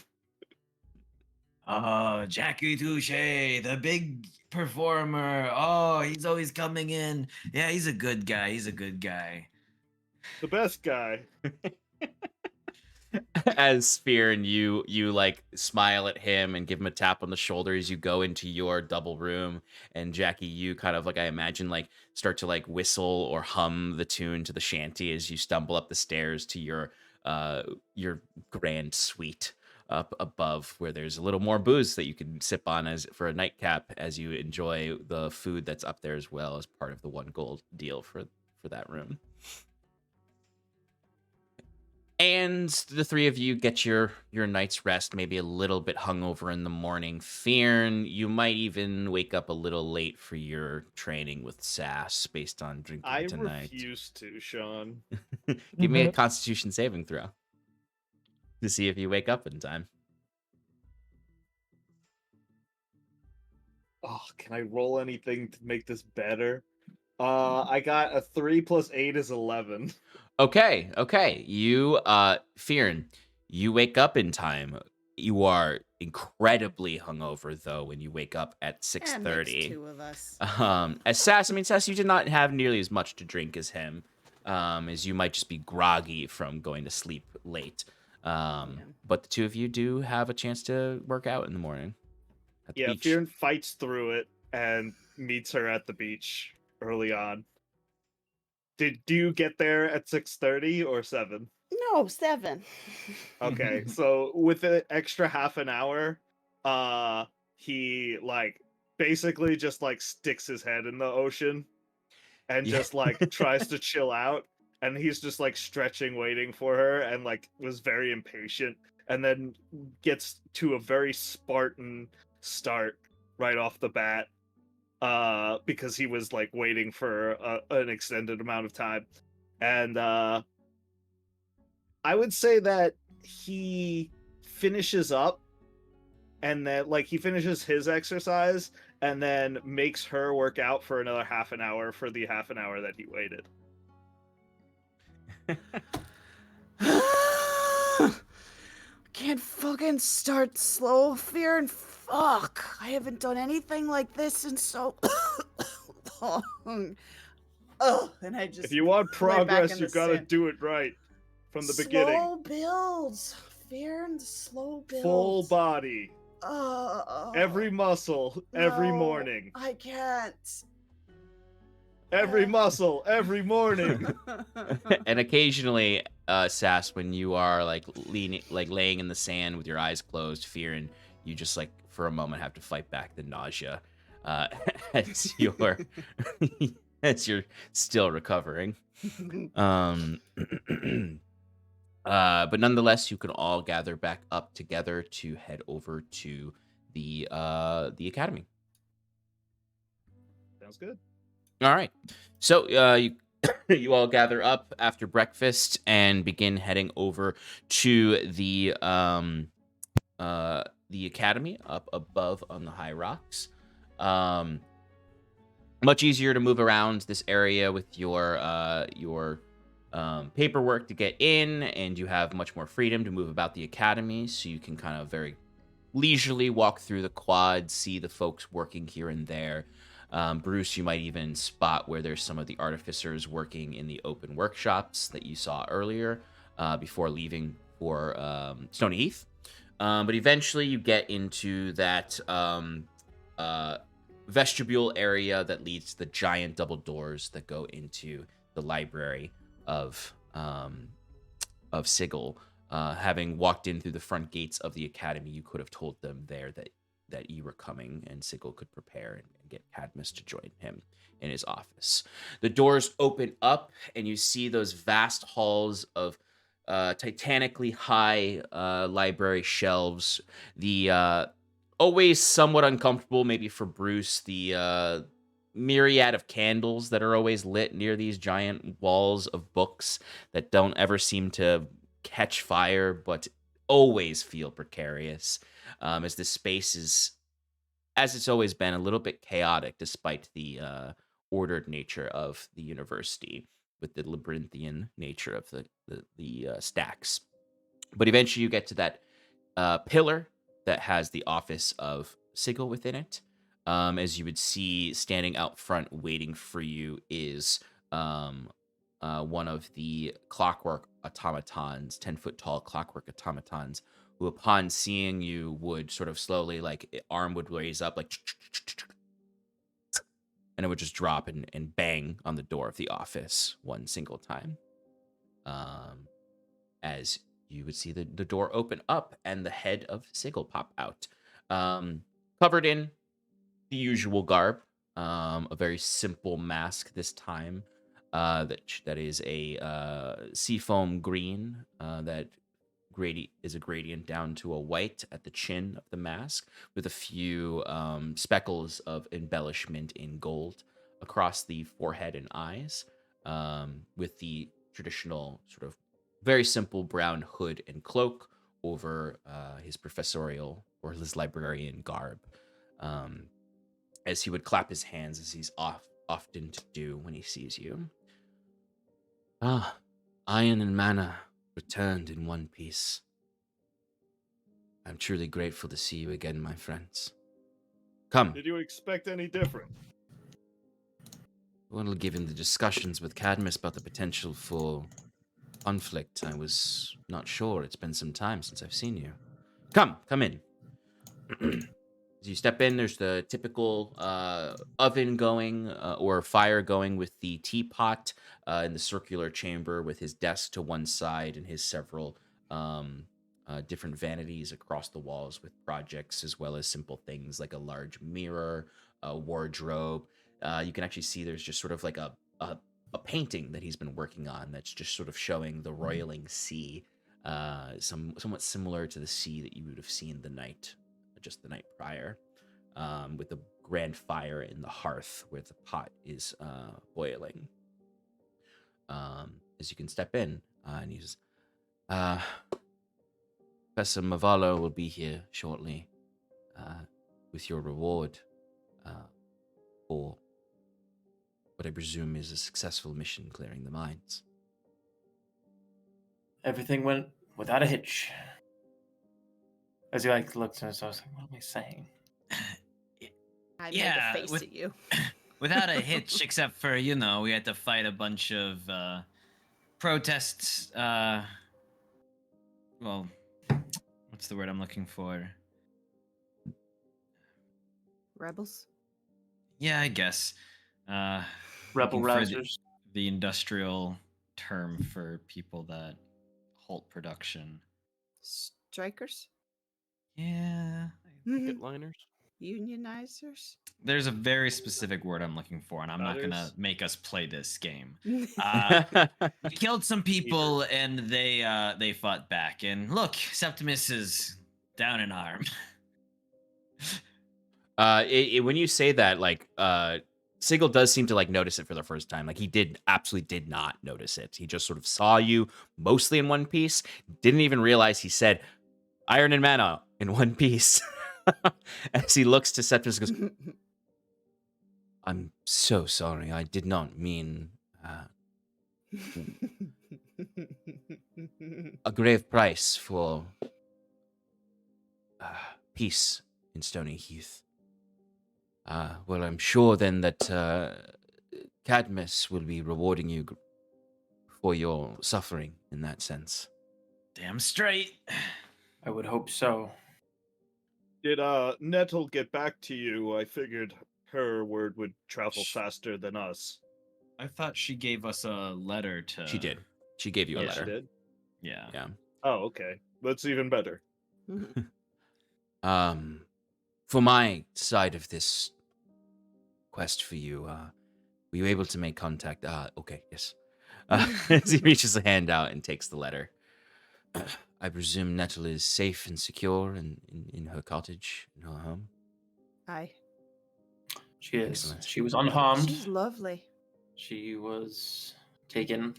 Oh, Jackie Touche, the big performer. Oh, he's always coming in. Yeah, he's a good guy. He's a good guy. The best guy. As Fear and you like smile at him and give him a tap on the shoulder as you go into your double room, and Jackie, you kind of like, I imagine, like start to like whistle or hum the tune to the shanty as you stumble up the stairs to your grand suite up above, where there's a little more booze that you can sip on as for a nightcap as you enjoy the food that's up there as well as part of the 1 gold deal for that room. And the three of you get your night's rest, maybe a little bit hungover in the morning. Fearn, you might even wake up a little late for your training with Sass based on drinking I tonight. refuse to, Sean. Give me a Constitution saving throw to see if you wake up in time. Oh, can I roll anything to make this better? I got a 3 plus 8 is 11. Okay. You, Fearn, you wake up in time. You are incredibly hungover, though, when you wake up at 6:30. 2 of us. As Sass, you did not have nearly as much to drink as him, as you might just be groggy from going to sleep late. But the 2 of you do have a chance to work out in the morning. At the beach. Fearn fights through it and meets her at the beach early on. Do you get there at 6:30 or 7? No, 7. Okay, so with an extra half an hour, he like basically just like sticks his head in the ocean and just like tries to chill out, and he's just like stretching, waiting for her, and like was very impatient, and then gets to a very Spartan start right off the bat. Because he was like waiting for an extended amount of time, and I would say that he finishes up, and then like he finishes his exercise, and then makes her work out for another half an hour for the half an hour that he waited. Can't fucking start slow, Fear, and fuck. I haven't done anything like this in so long. And I just. If you want progress, you gotta sand. do it right from the beginning. Slow builds, Fear, and slow builds. Full body. Every muscle, every No, morning. I can't. Every muscle, every morning. And occasionally, Sass, when you are like laying in the sand with your eyes closed, fearing, you just like for a moment have to fight back the nausea as you're as you're still recovering. But nonetheless, you can all gather back up together to head over to the academy. Sounds good. All right. So you you all gather up after breakfast and begin heading over to the academy up above on the high rocks. Much easier to move around this area with your paperwork to get in, and you have much more freedom to move about the academy, so you can kind of very leisurely walk through the quad, see the folks working here and there. Bruce, you might even spot where there's some of the artificers working in the open workshops that you saw earlier before leaving for Stoney Heath. But eventually you get into that vestibule area that leads to the giant double doors that go into the library of Sigil. Having walked in through the front gates of the academy, you could have told them there that you were coming, and Sigil could prepare and get Cadmus to join him in his office. The doors open up, and you see those vast halls of titanically high library shelves. The always somewhat uncomfortable, maybe for Bruce, the myriad of candles that are always lit near these giant walls of books that don't ever seem to catch fire, but always feel precarious, as this space is, as it's always been, a little bit chaotic despite the ordered nature of the university with the labyrinthian nature of the stacks. But eventually you get to that pillar that has the office of Sigil within it. As you would see, standing out front waiting for you is one of the clockwork automatons, 10-foot tall clockwork automatons, who upon seeing you would sort of slowly, like, arm would raise up, like, and it would just drop and bang on the door of the office one single time. As you would see the door open up and the head of Sigil pop out, covered in the usual garb, a very simple mask this time, that is a seafoam green that is a gradient down to a white at the chin of the mask, with a few speckles of embellishment in gold across the forehead and eyes, with the traditional sort of very simple brown hood and cloak over his professorial or his librarian garb, as he would clap his hands as he's often to do when he sees you. Ah, iron and mana returned in one piece. I'm truly grateful to see you again, my friends. Come. Did you expect any different? Well, given the discussions with Cadmus about the potential for conflict, I was not sure. It's been some time since I've seen you. Come in. As you step in, there's the typical oven going or fire going with the teapot in the circular chamber, with his desk to one side and his several different vanities across the walls with projects, as well as simple things like a large mirror, a wardrobe. You can actually see there's just sort of like a painting that he's been working on that's just sort of showing the roiling sea, somewhat similar to the sea that you would have seen the night prior, with the grand fire in the hearth where the pot is boiling. As you can step in, and he says, Professor Mavalo will be here shortly with your reward for what I presume is a successful mission clearing the mines. Everything went without a hitch. As he looks at us, I was like, what am I saying? I Yeah, made a face at you. Without a hitch, except for, we had to fight a bunch of protests. Well, what's the word I'm looking for? Rebels? Yeah, I guess. Rebel looking for rousers. the industrial term for people that halt production. Strikers? Yeah. Picket liners. Unionizers? There's a very specific word I'm looking for, and I'm not gonna Others? make us play this game. We killed some people, and they fought back. And look, Septimus is down an arm. When you say that, like, Sigil does seem to like notice it for the first time. Like he absolutely did not notice it. He just sort of saw you mostly in one piece. Didn't even realize he said iron and mana in one piece. As he looks to Septimus and goes, I'm so sorry. I did not mean a grave price for peace in Stoney Heath. Well, I'm sure then that Cadmus will be rewarding you for your suffering in that sense. Damn straight. I would hope so. Did Nettle get back to you? I figured her word would travel faster than us. I thought she gave us a letter to. She did. She gave you a Yeah, letter. She did? Yeah. Yeah. Oh, okay. That's even better. For my side of this quest for you, were you able to make contact? Okay, yes. As he reaches a hand out and takes the letter. I presume Nettle is safe and secure in her cottage, in her home? Aye. She is. Excellent. She was unharmed. She's lovely. She was taken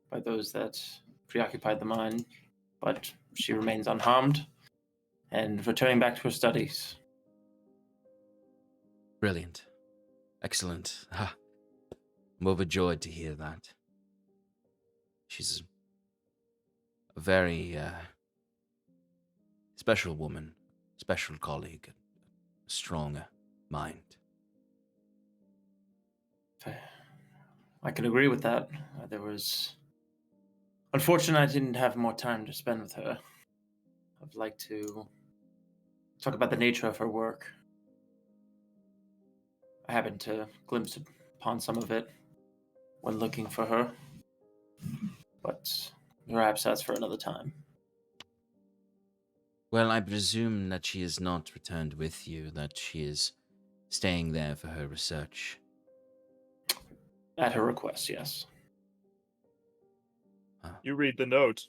by those that preoccupied the mind, but she remains unharmed and returning back to her studies. Brilliant. Excellent. I'm overjoyed to hear that. She's a very special woman, special colleague, a strong mind. I can agree with that. Unfortunately, I didn't have more time to spend with her. I'd like to talk about the nature of her work. I happened to glimpse upon some of it when looking for her, but perhaps that's for another time. Well, I presume that she has not returned with you, that she is staying there for her research. At her request, yes. You read the note.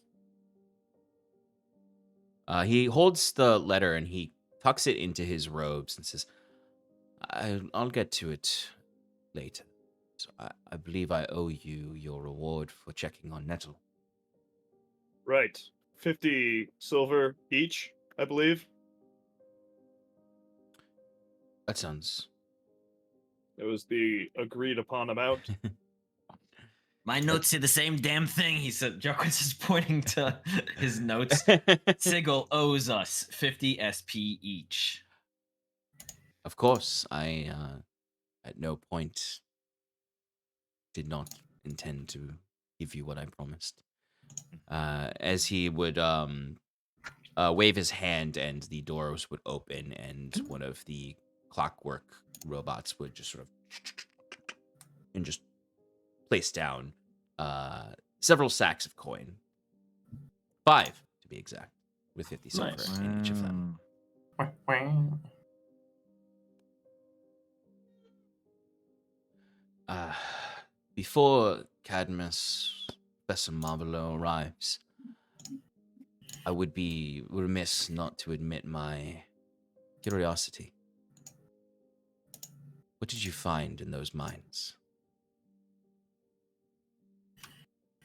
He holds the letter and he tucks it into his robes and says, I'll get to it later. So I believe I owe you your reward for checking on Nettle. Right. 50 silver each, I believe. That sounds... It was the agreed upon amount. My notes say the same damn thing. He said, Jarquez is pointing to his notes. Sigil owes us 50 SP each. Of course, I at no point did not intend to give you what I promised. As he would wave his hand and the doors would open and one of the clockwork robots would just sort of and just place down several sacks of coin. 5, to be exact, with 50 silver Nice. in each of them. Before Cadmus, Professor Marvelo arrives, I would be remiss not to admit my curiosity. What did you find in those mines?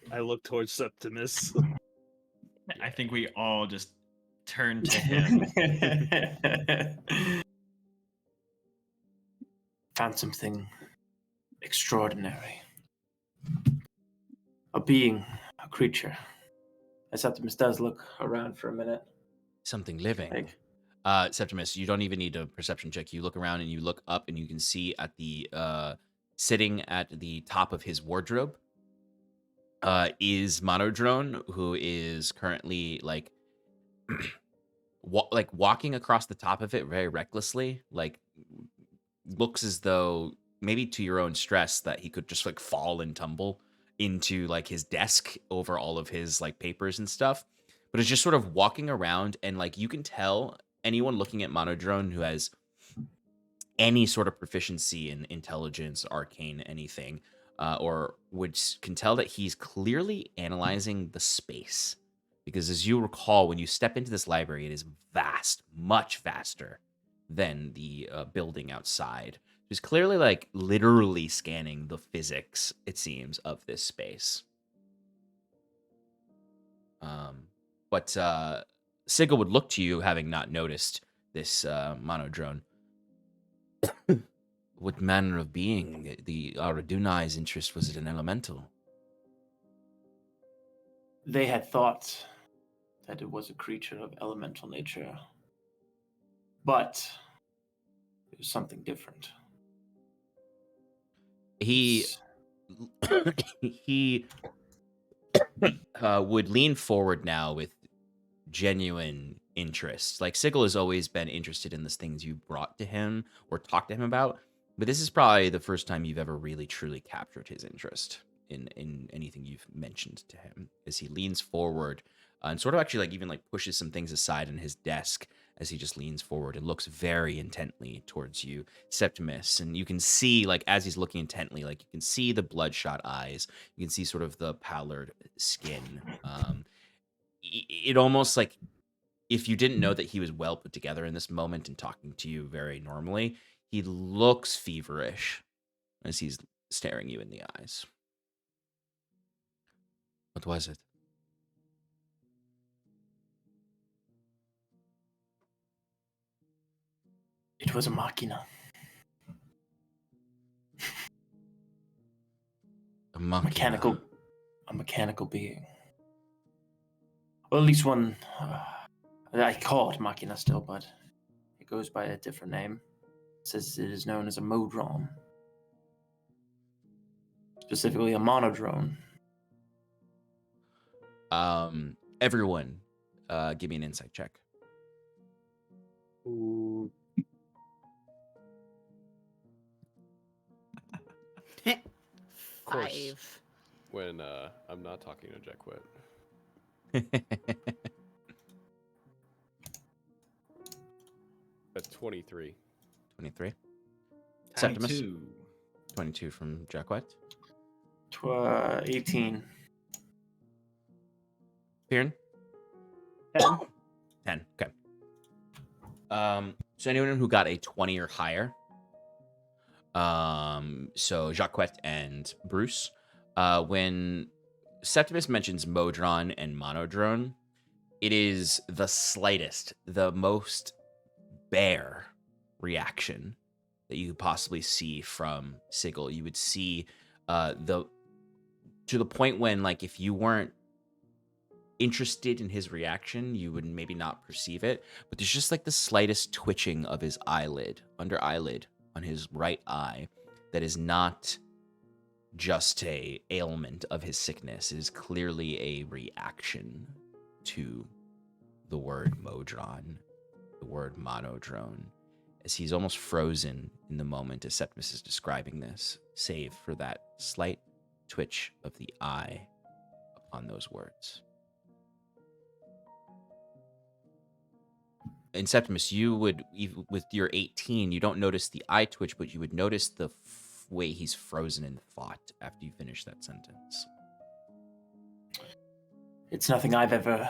I look towards Septimus. I think we all just turned to him. Found something extraordinary. A being, a creature. Septimus does look around for a minute. Something living. Like, Septimus, you don't even need a perception check. You look around and you look up and you can see at the sitting at the top of his wardrobe is Monodrone, who is currently like walking across the top of it very recklessly, like looks as though maybe to your own stress, that he could just like fall and tumble into like his desk over all of his like papers and stuff. But it's just sort of walking around, and like you can tell anyone looking at Monodrone who has any sort of proficiency in intelligence, arcane, anything, or can tell that he's clearly analyzing the space. Because as you recall, when you step into this library, it is vast, much vaster than the building outside. He's clearly like literally scanning the physics, it seems, of this space. But Sigil would look to you, having not noticed this monodrone. What manner of being? The Aradunai's interest, was it an elemental? They had thought that it was a creature of elemental nature, but it was something different. He he would lean forward now with genuine interest. Like Sigil has always been interested in the things you brought to him or talked to him about, but this is probably the first time you've ever really truly captured his interest in anything you've mentioned to him. As he leans forward and sort of actually like even like pushes some things aside in his desk as he just leans forward and looks very intently towards you, Septimus. And you can see, like, as he's looking intently, like you can see the bloodshot eyes, you can see sort of the pallid skin. It almost like, if you didn't know that he was well put together in this moment and talking to you very normally, he looks feverish as he's staring you in the eyes. What was it? It was a machina. A machina. A mechanical being. Or at least one. I call it machina still, but it goes by a different name. It says it is known as a modron. Specifically a monodrone. Everyone, give me an insight check. Ooh. Of course, 5. when I'm not talking to Jackwit. At 23. 23. Septimus. 22. 22 from Jackwet. 18. Piran? 10. 10. Okay. So anyone who got a 20 or higher, so Jacquette and Bruce, when Septimus mentions Modron and Monodrone, it is the slightest, the most bare reaction that you could possibly see from Sigil. You would see to the point when, like, if you weren't interested in his reaction, you would maybe not perceive it, but there's just like the slightest twitching of his under eyelid on his right eye that is not just a ailment of his sickness. It is clearly a reaction to the word modron, the word monodrone, as he's almost frozen in the moment as Septimus is describing this, save for that slight twitch of the eye upon those words. And Septimus, you would, even with your 18, you don't notice the eye twitch, but you would notice the way he's frozen in thought after you finish that sentence. It's nothing I've ever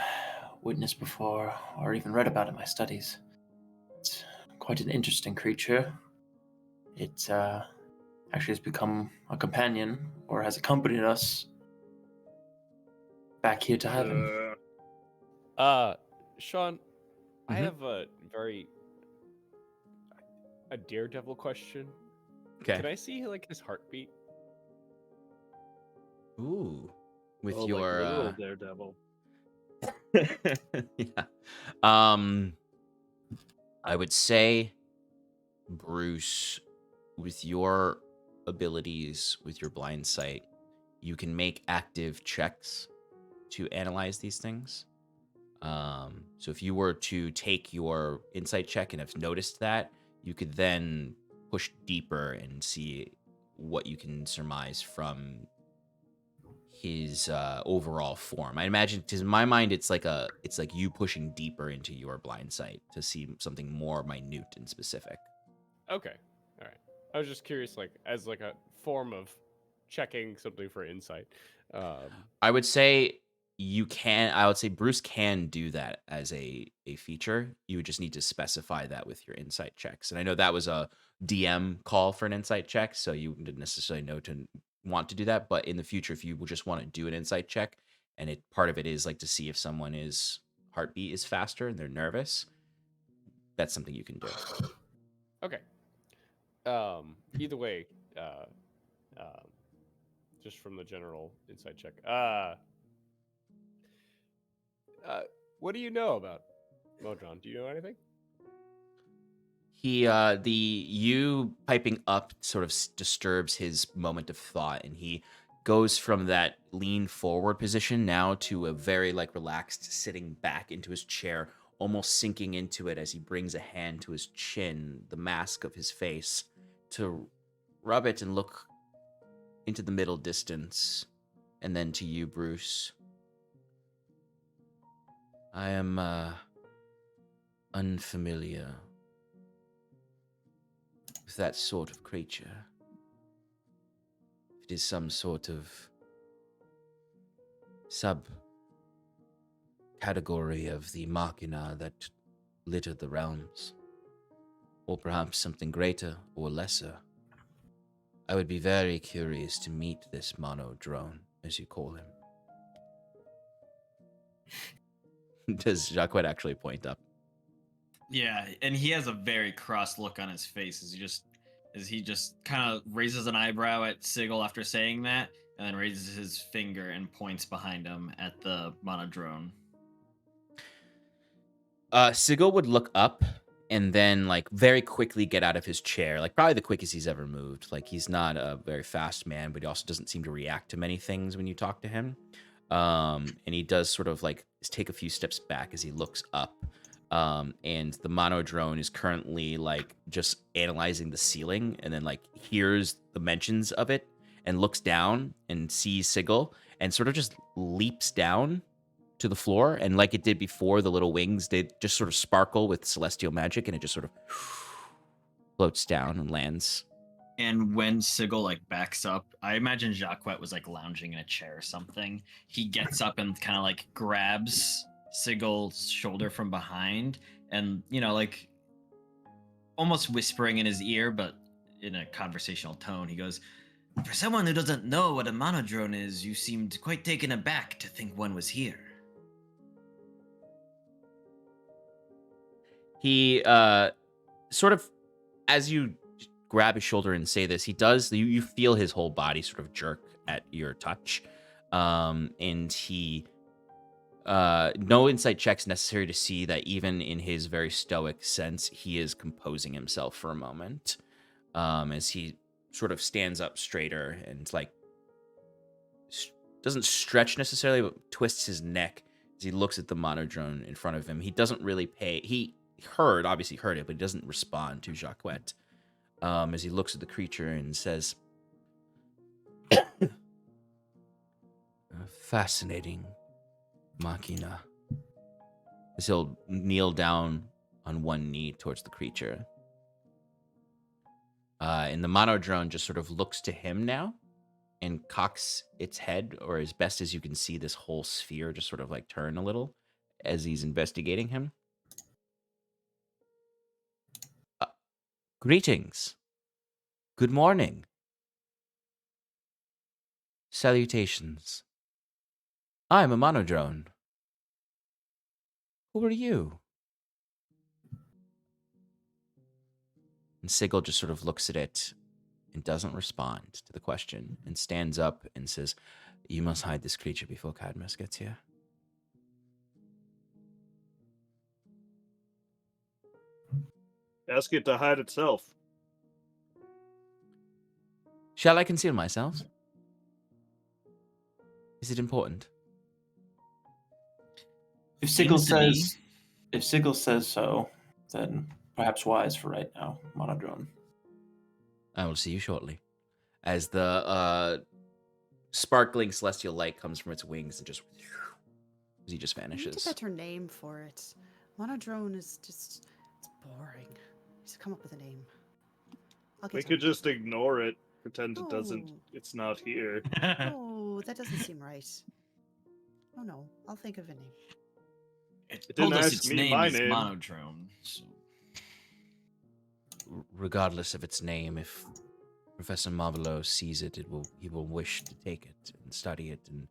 witnessed before or even read about in my studies. It's quite an interesting creature. It actually has become a companion, or has accompanied us back here to heaven. Sean, I Mhm. have a daredevil question. Okay. Can I see like his heartbeat? Ooh. With Oh, your like literal Daredevil. yeah. I would say, Bruce, with your abilities, with your blind sight, you can make active checks to analyze these things. So if you were to take your insight check and have noticed that, you could then push deeper and see what you can surmise from his overall form. I imagine, because in my mind, it's like you pushing deeper into your blind sight to see something more minute and specific. Okay, all right. I was just curious, like as like a form of checking something for insight. I would say I would say Bruce can do that as a feature. You would just need to specify that with your insight checks. And I know that was a DM call for an insight check, so you didn't necessarily know to want to do that. But in the future, if you would just want to do an insight check, and part of it is like to see if someone's heartbeat is faster and they're nervous, that's something you can do. Okay. Either way, just from the general insight check. What do you know about Modron? Do you know anything? You piping up sort of disturbs his moment of thought, and he goes from that lean forward position now to a very like relaxed sitting back into his chair, almost sinking into it as he brings a hand to his chin, the mask of his face, to rub it and look into the middle distance, and then to you, Bruce. I am unfamiliar with that sort of creature. If it is some sort of sub-category of the machina that littered the realms, or perhaps something greater or lesser, I would be very curious to meet this mono drone, as you call him. Does Jacques actually point up? Yeah, and he has a very cross look on his face as he just kind of raises an eyebrow at Sigil after saying that, and then raises his finger and points behind him at the monodrone. Sigil would look up and then like very quickly get out of his chair, like probably the quickest he's ever moved. Like he's not a very fast man, but he also doesn't seem to react to many things when you talk to him. And he does sort of like take a few steps back as he looks up. And the mono drone is currently like just analyzing the ceiling, and then like hears the mentions of it and looks down and sees Sigil and sort of just leaps down to the floor, and like it did before, the little wings did just sort of sparkle with celestial magic, and it just sort of floats down and lands. And when Sigil like backs up, I imagine Jacques was like lounging in a chair or something. He gets up and kind of like grabs Sigil's shoulder from behind, and like almost whispering in his ear, but in a conversational tone, he goes, "For someone who doesn't know what a monodrone is, you seemed quite taken aback to think one was here." He sort of, as you grab his shoulder and say this, he does, you feel his whole body sort of jerk at your touch. And he, no insight checks necessary to see that even in his very stoic sense, he is composing himself for a moment. As he sort of stands up straighter and like doesn't stretch necessarily, but twists his neck as he looks at the monodrone in front of him. He doesn't really he obviously heard it, but he doesn't respond to Jacques. As he looks at the creature and says, "Fascinating machina." As he'll kneel down on one knee towards the creature. And the monodrone just sort of looks to him now and cocks its head, or as best as you can see this whole sphere just sort of like turn a little as he's investigating him. Greetings. Good morning. Salutations. I'm a monodrone. Who are you? And Sigil just sort of looks at it and doesn't respond to the question and stands up and says, "You must hide this creature before Cadmus gets here." Ask it to hide itself. Shall I conceal myself? Is it important? If Sigil Seems to be. says so, then perhaps wise for right now, monodrone. I will see you shortly. as the sparkling celestial light comes from its wings and just as he just I need a vanishes. better name for it. Monodrone is just, it's boring. Just come up with a name. I'll get We to could it. just ignore it, pretend it doesn't. No. It's not here. Oh, that doesn't seem right. Oh no, I'll think of a name. It It told didn't us ask its me name my is name. Monodrone. So. Regardless of its name, if Professor Marvelo sees it, he will wish to take it and study it. And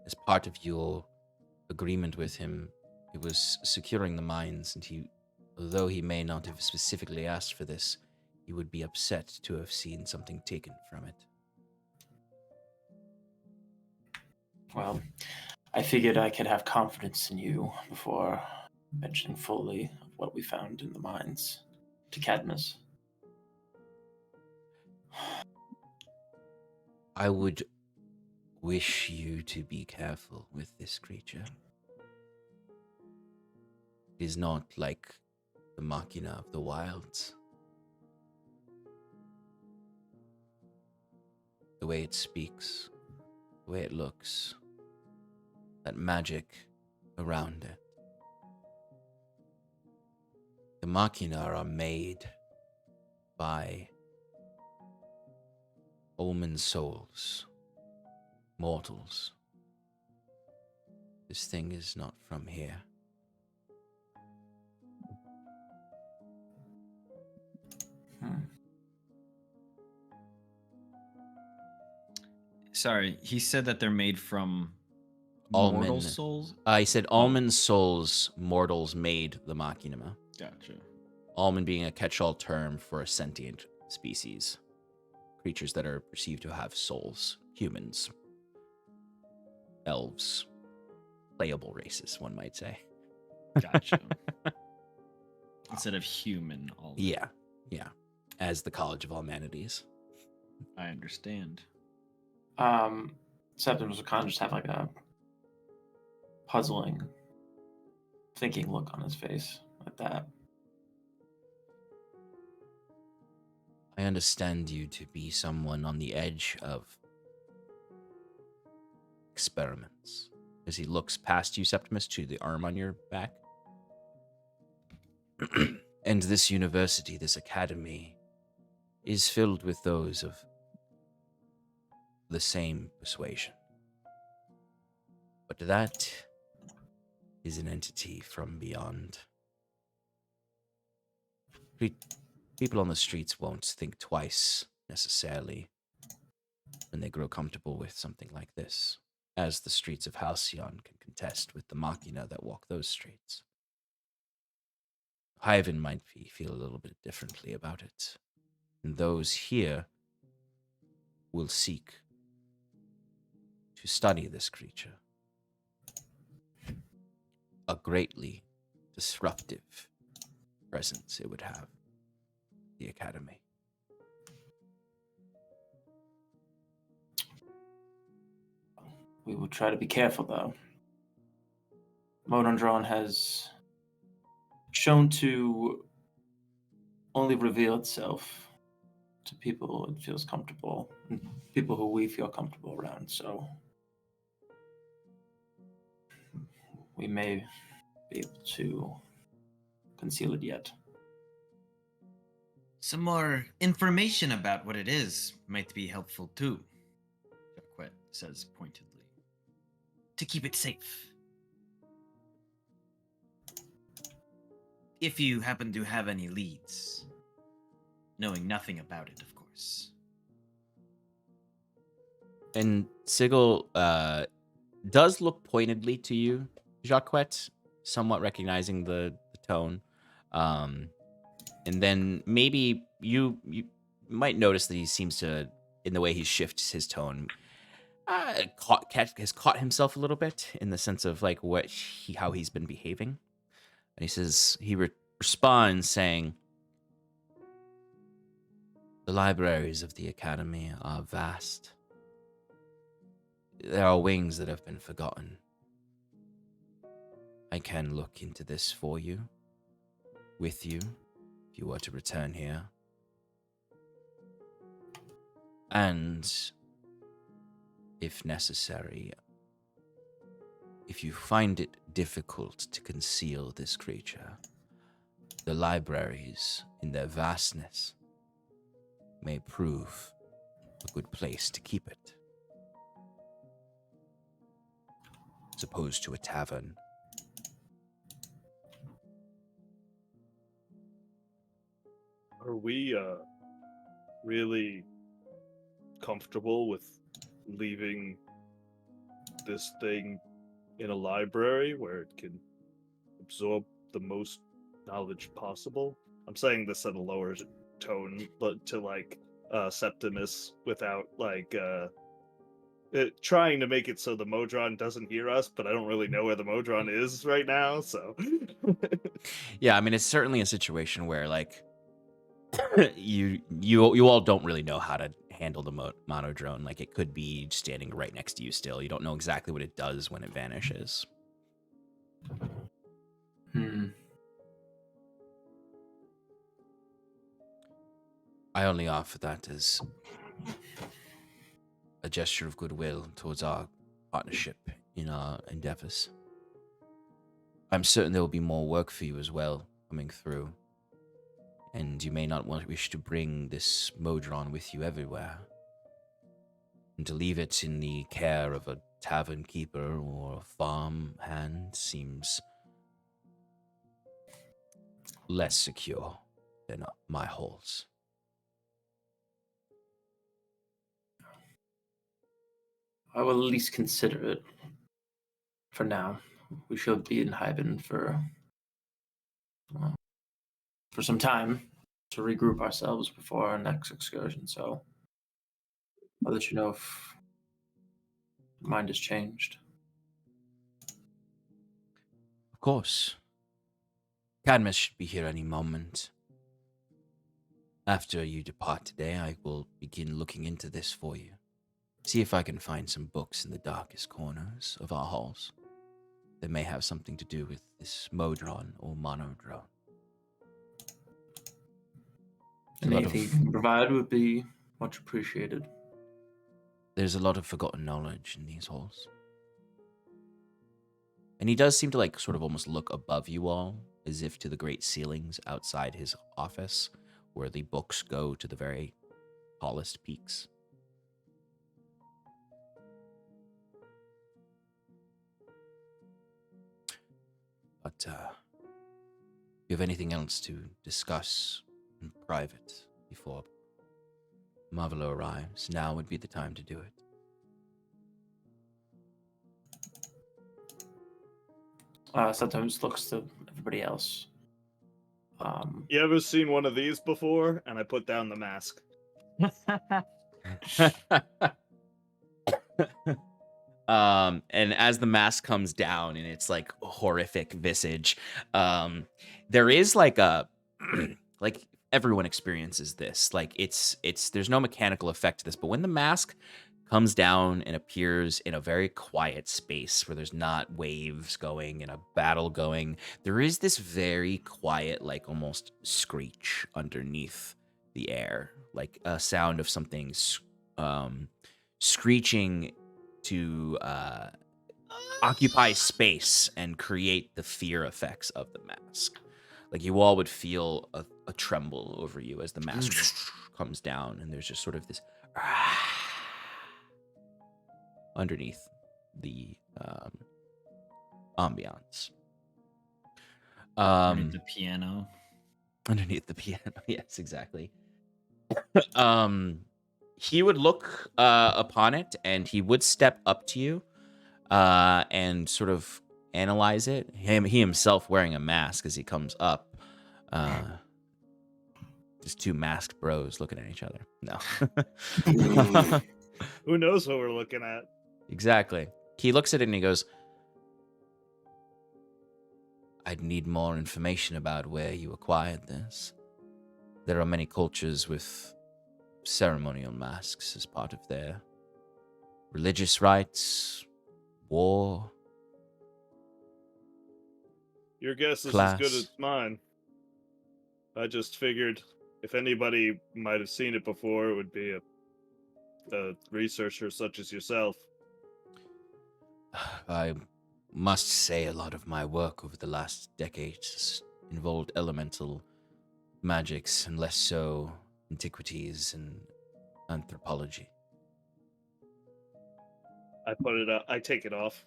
as part of your agreement with him, it was securing the mines. And although he may not have specifically asked for this, he would be upset to have seen something taken from it. Well, I figured I could have confidence in you before mentioning fully of what we found in the mines to Cadmus. I would wish you to be careful with this creature. It is not like the machina of the wilds. The way it speaks, the way it looks, that magic around it. The machina are made by omen souls, mortals. This thing is not from here. Sorry, he said that they're made from Almen. mortal souls? I said almen souls, mortals made the machina. Gotcha. Almen being a catch-all term for a sentient species. Creatures that are perceived to have souls. Humans. Elves. Playable races, one might say. Gotcha. Instead of human. Yeah. As the College of Humanities. I understand. Septimus will kind of just have like a puzzling, thinking look on his face at that. I understand you to be someone on the edge of experiments. As he looks past you, Septimus, to the arm on your back. And this university, this academy, is filled with those of the same persuasion. But that is an entity from beyond. People on the streets won't think twice, necessarily, when they grow comfortable with something like this, as the streets of Halcyon can contest with the machina that walk those streets. Hyvin might feel a little bit differently about it, and those here will seek to study this creature. A greatly disruptive presence it would have, the academy. We will try to be careful, though. Monodrone has shown to only reveal itself to people it feels comfortable, people who we feel comfortable around, so we may be able to conceal it yet. Some more information about what it is might be helpful too, Yorke says pointedly. To keep it safe. If you happen to have any leads. Knowing nothing about it, of course. And Sigil does look pointedly to you, Jacquette, somewhat recognizing the tone. And then maybe you might notice that he seems to, in the way he shifts his tone, has caught himself a little bit in the sense of like how he's been behaving. And he says, he responds saying, "The libraries of the academy are vast. There are wings that have been forgotten. I can look into this for you, with you, if you were to return here. And if necessary, if you find it difficult to conceal this creature, the libraries, in their vastness, may prove a good place to keep it, as opposed to a tavern. Are we really comfortable with leaving this thing in a library where it can absorb the most knowledge possible? I'm saying this at a lower tone, but to like Septimus without like trying to make it so the Modron doesn't hear us, but I don't really know where the Modron is right now, so Yeah, I mean, it's certainly a situation where, like, you all don't really know how to handle the monodrone. Like, it could be standing right next to you still. You don't know exactly what it does when it vanishes. I only offer that as a gesture of goodwill towards our partnership in our endeavors. I'm certain there will be more work for you as well coming through, and you may not wish to bring this Modron with you everywhere. And to leave it in the care of a tavern keeper or a farm hand seems less secure than my halls. I will at least consider it. For now, we should be in Hyvin for some time to regroup ourselves before our next excursion. So I'll let you know if your mind has changed. Of course. Cadmus should be here any moment. After you depart today, I will begin looking into this for you. See if I can find some books in the darkest corners of our halls that may have something to do with this Modron or Monodrone. Anything you can provide would be much appreciated. There's a lot of forgotten knowledge in these halls. And he does seem to, like, sort of almost look above you all, as if to the great ceilings outside his office, where the books go to the very tallest peaks. But, if you have anything else to discuss in private before Marvelo arrives, now would be the time to do it. Sometimes looks to everybody else. You ever seen one of these before? And I put down the mask. And as the mask comes down and it's like a horrific visage, there is like a like everyone experiences this. Like it's there's no mechanical effect to this, but when the mask comes down and appears in a very quiet space where there's not waves going and a battle going, there is this very quiet, like almost screech underneath the air, like a sound of something screeching to occupy space and create the fear effects of the mask. Like you all would feel a tremble over you as the mask comes down, and there's just sort of this underneath the ambiance. Underneath the piano. Underneath the piano, yes, exactly. He would look upon it, and he would step up to you and sort of analyze it. He himself wearing a mask as he comes up. Just two masked bros looking at each other. No. Who knows what we're looking at? Exactly. He looks at it and he goes, I'd need more information about where you acquired this. There are many cultures with ceremonial masks as part of their religious rites, war. Your guess is Class. as good as mine. I just figured if anybody might have seen it before, it would be a a researcher such as yourself. I must say a lot of my work over the last decades involved elemental magics and less so antiquities and anthropology. I put it up. I take it off.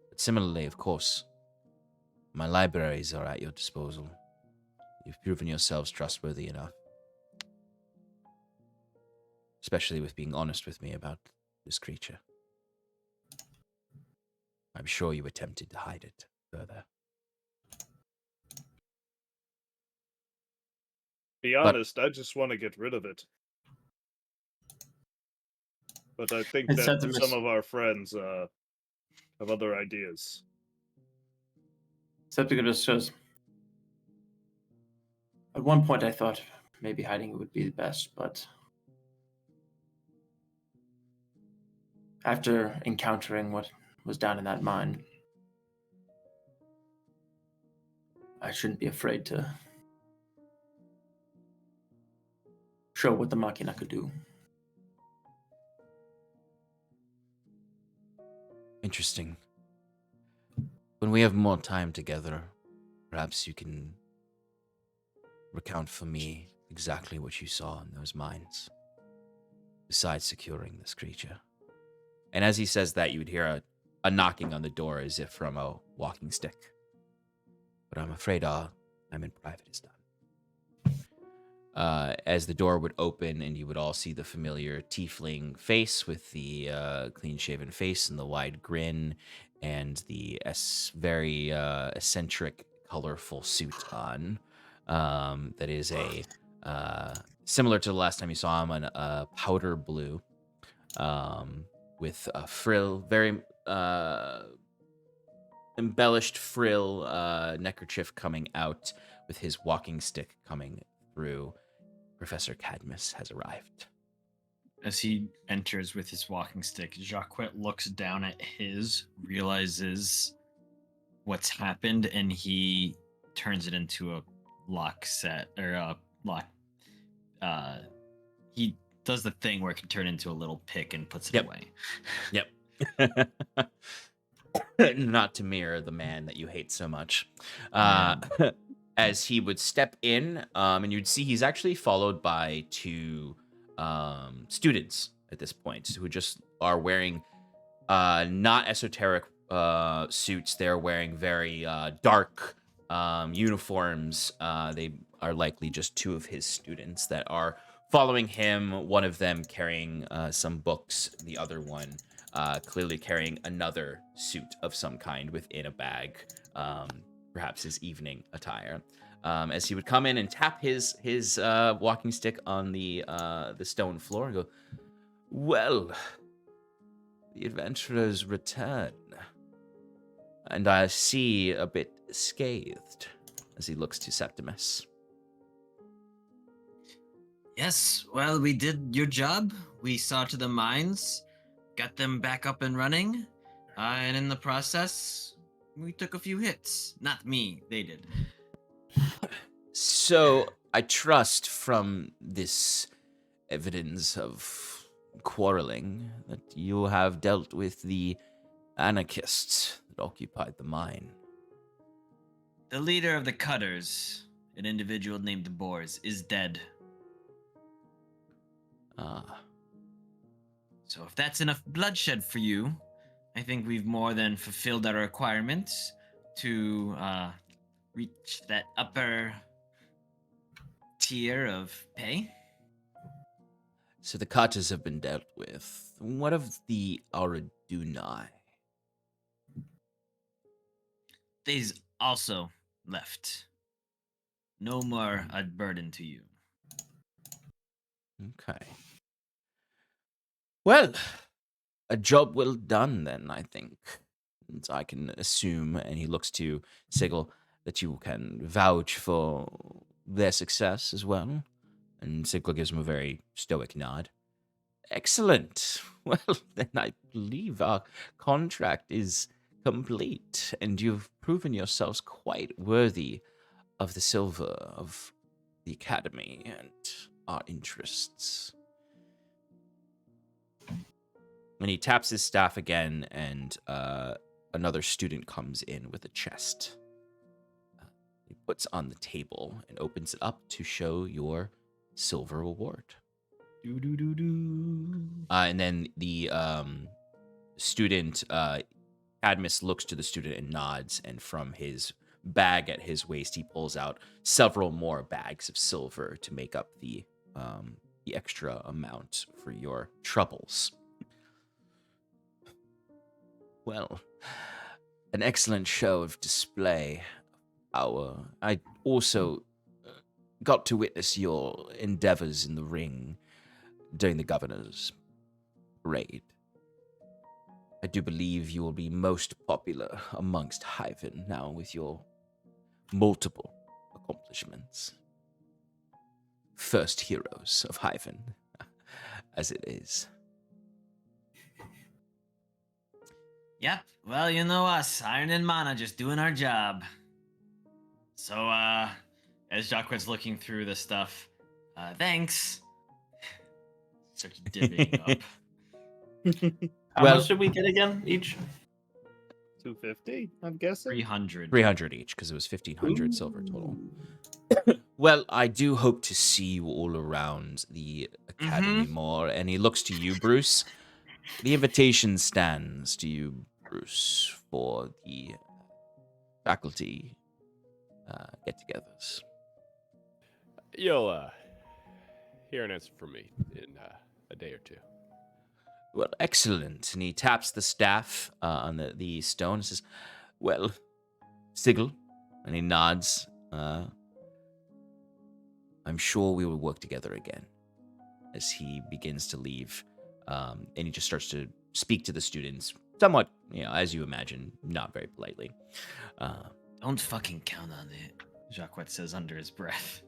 But similarly, of course, my libraries are at your disposal. You've proven yourselves trustworthy enough. Especially with being honest with me about this creature. I'm sure you attempted to hide it further. Be honest, I just want to get rid of it. But I think And that Septimus- some of our friends have other ideas. Septimus says, at one point I thought maybe hiding it would be the best, but after encountering what was down in that mine, I shouldn't be afraid to show what the Machina could do. Interesting. When we have more time together, perhaps you can recount for me exactly what you saw in those mines, besides securing this creature. And as he says that, you would hear a knocking on the door as if from a walking stick. But I'm afraid I'm in private is done. As the door would open and you would all see the familiar tiefling face with the clean-shaven face and the wide grin and the very eccentric, colorful suit on. That is similar to the last time you saw him, a powder blue with a frill, very embellished frill neckerchief coming out with his walking stick coming through. Professor Cadmus has arrived. As he enters with his walking stick, Jacques looks down at his, realizes what's happened, and he turns it into a lock set, or a lock. He does the thing where it can turn into a little pick and puts it away. Yep. Not to mirror the man that you hate so much. As he would step in, and you'd see he's actually followed by two students at this point who just are wearing not esoteric suits. They're wearing very dark uniforms. They are likely just two of his students that are following him. One of them carrying some books, the other one clearly carrying another suit of some kind within a bag. Perhaps his evening attire. As he would come in and tap his walking stick on the stone floor and go, "Well, the adventurers return, and I see a bit scathed." As he looks to Septimus. Yes, well, we did your job. We saw to the mines, got them back up and running, and in the process, we took a few hits. Not me, they did. So, I trust from this evidence of quarreling that you have dealt with the anarchists that occupied the mine. The leader of the Cutters, an individual named the Boars, is dead. Ah. So if that's enough bloodshed for you, I think we've more than fulfilled our requirements to reach that upper tier of pay. So the Katas have been dealt with. What of the Aradunai? They's also left. No more a burden to you. Okay. Well, a job well done then, I think. And I can assume, and he looks to Sigil, that you can vouch for their success as well. And Sigil gives him a very stoic nod. Excellent. Well, then I believe our contract is complete, and you've proven yourselves quite worthy of the silver of the Academy and our interests. And he taps his staff again, and another student comes in with a chest. He puts on the table and opens it up to show your silver reward. And then the student, Cadmus, looks to the student and nods, and from his bag at his waist, he pulls out several more bags of silver to make up the extra amount for your troubles. Well, an excellent show of display. I also got to witness your endeavors in the ring during the governor's raid. I do believe you will be most popular amongst Hyvin now with your multiple accomplishments. First heroes of Hyvin, as it is. Yep. Well, you know us, Iron and Mana, just doing our job. So, as Jacquet's looking through the stuff, thanks. Starts divvying up. How much did we get again each? 250, I'm guessing. 300. 300 each, because it was 1,500 silver total. Well, I do hope to see you all around the academy more. And he looks to you, Bruce. The invitation stands to you, Bruce, for the faculty get-togethers. You'll hear an answer from me in a day or two. Well, excellent. And he taps the staff on the stone and says, well, Sigil. And he nods. I'm sure we will work together again. As he begins to leave. And he just starts to speak to the students, somewhat, as you imagine, not very politely. Don't fucking count on it, Jacquet says under his breath.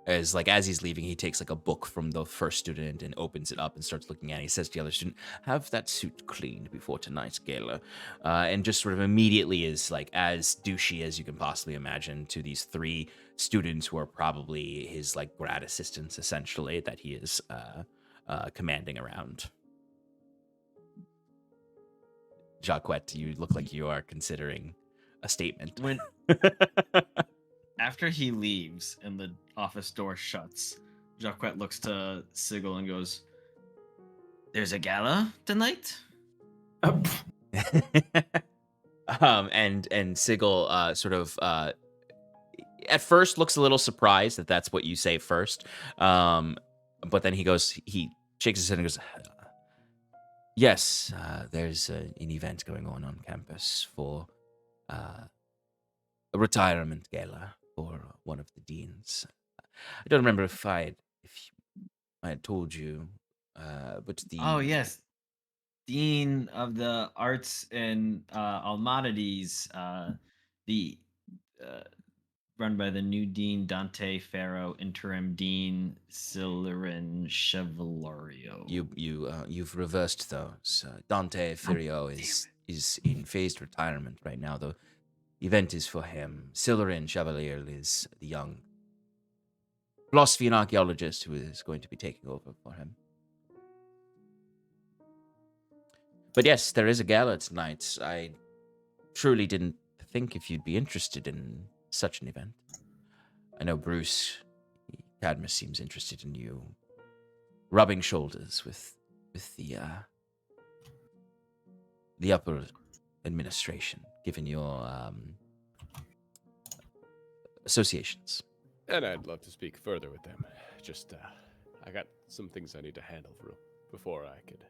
As he's leaving, he takes a book from the first student and opens it up and starts looking at it. He says to the other student, have that suit cleaned before tonight's gala. And just sort of immediately is as douchey as you can possibly imagine to these three students who are probably his grad assistants, essentially, that he is commanding around. Jacquet, you look like you are considering a statement. After he leaves and the office door shuts, Jacquet looks to Sigil and goes, there's a gala tonight? And Sigil sort of at first looks a little surprised that that's what you say first. But then he shakes his head and goes, yes, there's an event going on campus for a retirement gala for one of the deans. I don't remember if I had told you, but the... Oh, yes. Dean of the Arts and Almanides, run by the new Dean Dante Farrow, interim Dean Syrinscape Chevalario. You've reversed those. Dante Farrow is in phased retirement right now. The event is for him. Syrinscape Chevalier is the young philosophy and archaeologist who is going to be taking over for him. But yes, there is a gala tonight. I truly didn't think if you'd be interested in such an event. I know Bruce Cadmus seems interested in you rubbing shoulders with the upper administration, given your associations. And I'd love to speak further with them. Just, I got some things I need to handle before I could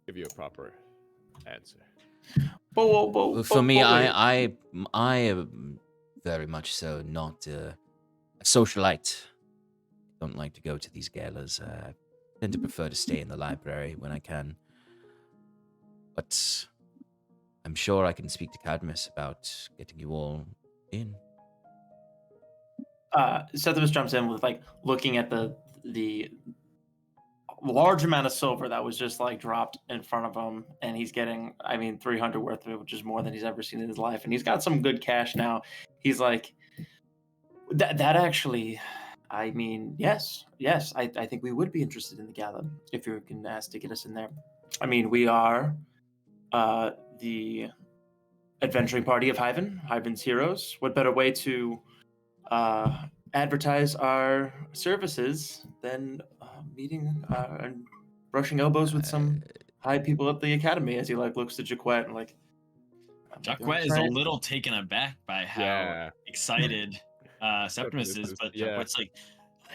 give you a proper answer. For me, I am very much so not a socialite. Don't like to go to these galas. I tend to prefer to stay in the library when I can. But I'm sure I can speak to Cadmus about getting you all in. Septimus jumps in with looking at the large amount of silver that was just dropped in front of him, and he's getting 300 worth of it, which is more than he's ever seen in his life, and he's got some good cash now. He's like, that actually, yes, I think we would be interested in the gala if you can ask to get us in there. I mean, we are the adventuring party of Hyvin, Hyvin's heroes. What better way to advertise our services than meeting and brushing elbows with some high people at the academy? As he like looks to Jaquette and like, Jacquet is a little taken aback by how Yeah. excited Septimus is, but Yeah. Jacquet's like,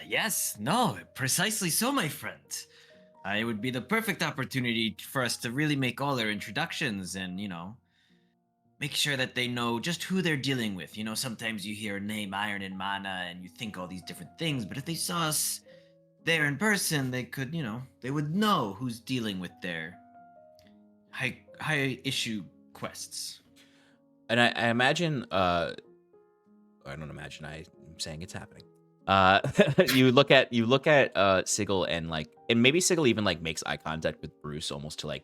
yes, no, precisely so, my friend. It would be the perfect opportunity for us to really make all their introductions and, make sure that they know just who they're dealing with. Sometimes you hear a name, Iron and Mana, and you think all these different things, but if they saw us there in person, they could, they would know who's dealing with their high issue quests. And I imagine, I don't imagine, I'm saying it's happening. You look at Sigil and maybe Sigil even makes eye contact with Bruce almost to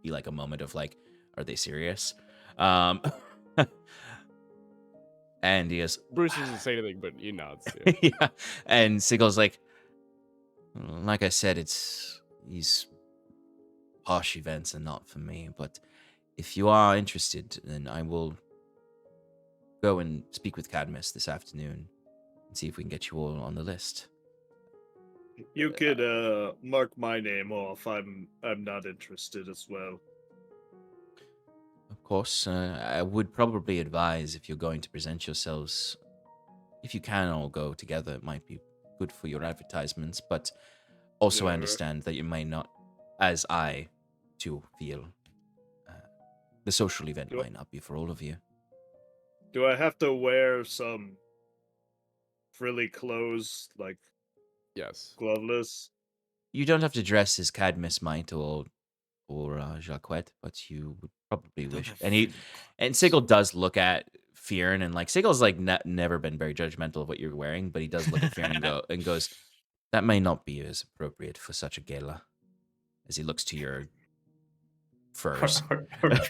be a moment of are they serious? And he goes, Bruce doesn't say anything, but he nods. Yeah. Yeah. And Sigil's like I said, these harsh events are not for me, but if you are interested, then I will go and speak with Cadmus this afternoon and see if we can get you all on the list. You could mark my name off. I'm not interested as well. Of course, I would probably advise if you're going to present yourselves, if you can all go together, it might be good for your advertisements, but also I understand that you may not, as I too feel, the social event might not be for all of you. Do I have to wear some frilly clothes, Yes, gloveless? You don't have to dress as Cadmus might or Jacquette, but you would probably wish. And Sigil does look at Fearn, and Sigil's never been very judgmental of what you're wearing, but he does look at Fearn and goes, that may not be as appropriate for such a gala. As he looks to your furs.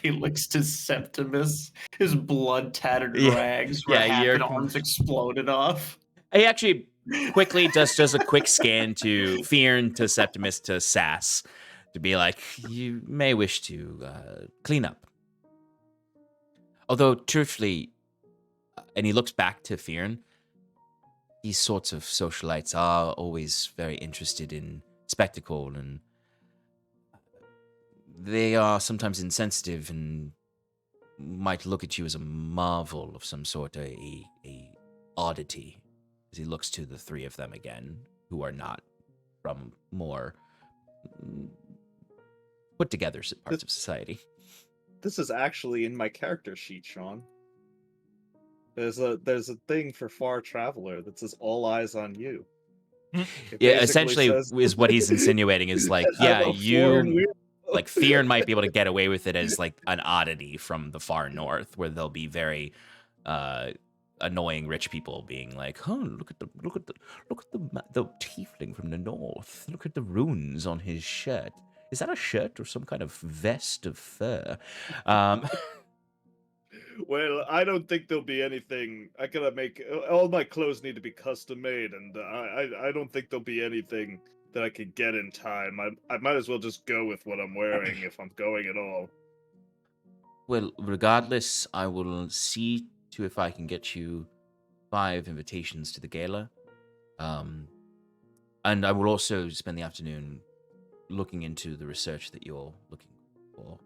He looks to Septimus, his blood tattered rags where half his arms exploded off. He actually quickly does a quick scan to Fearn, to Septimus, to Sass, to be like, you may wish to clean up. Although, truthfully, and he looks back to Fearn, these sorts of socialites are always very interested in spectacle, and they are sometimes insensitive and might look at you as a marvel of some sort, a oddity. As he looks to the three of them again, who are not from more put together parts of society. This is actually in my character sheet, Sean. There's a thing for Far Traveler that says "All eyes on you." Yeah, essentially is what he's insinuating is you, Fearn might be able to get away with it as an oddity from the far north, where they'll be very annoying rich people being like, oh, look at the tiefling from the north. Look at the runes on his shirt. Is that a shirt or some kind of vest of fur? Well, I don't think there'll be anything. I gotta make all my clothes need to be custom made, and I don't think there'll be anything that I could get in time. I might as well just go with what I'm wearing if I'm going at all. Well, regardless, I will see to if I can get you 5 invitations to the gala. And I will also spend the afternoon looking into the research that you're looking for.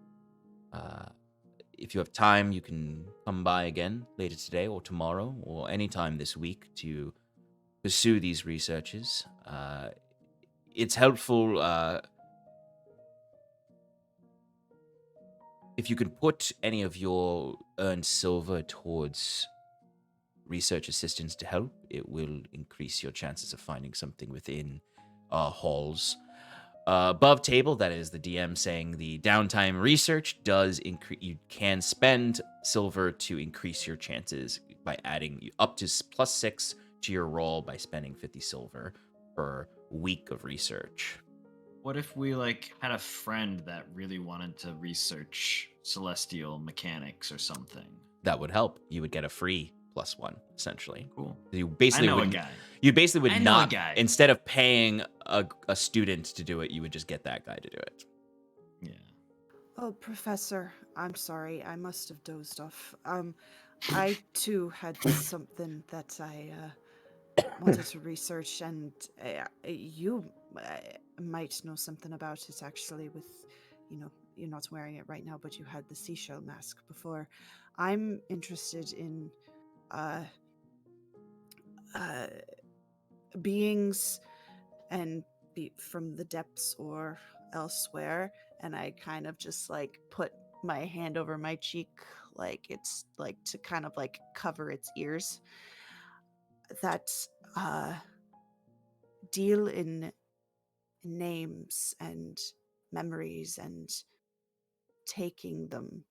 If you have time, you can come by again later today or tomorrow or anytime this week to pursue these researches. It's helpful if you can put any of your earned silver towards research assistance to help. It will increase your chances of finding something within our halls. Above table, that is the DM saying the downtime research does increase. You can spend silver to increase your chances by adding up to +6 to your roll by spending 50 silver per week of research. What if we had a friend that really wanted to research celestial mechanics or something? That would help. You would get a free +1 essentially. Cool. You basically I know would. a guy. You basically would I know a not. guy. Instead of paying a student to do it, you would just get that guy to do it. Yeah. Oh, Professor, I'm sorry. I must have dozed off. I too had something that I wanted to research, and you might know something about it actually. With, you're not wearing it right now, but you had the seashell mask before. I'm interested in uh, beings and from the depths or elsewhere, and I kind of just like put my hand over my cheek, like it's like to kind of like cover its ears, that deal in names and memories and taking them.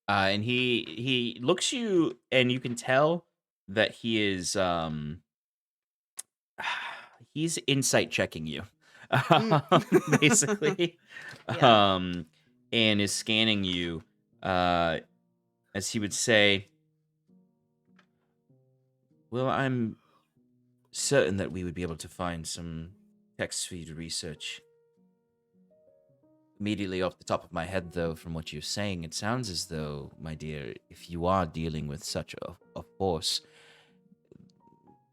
And he looks you, and you can tell that he is he's insight checking you, basically, Yeah. and is scanning you, as he would say, "Well, I'm certain that we would be able to find some text for you to research." Immediately off the top of my head, though, from what you're saying, it sounds as though, my dear, if you are dealing with such a force,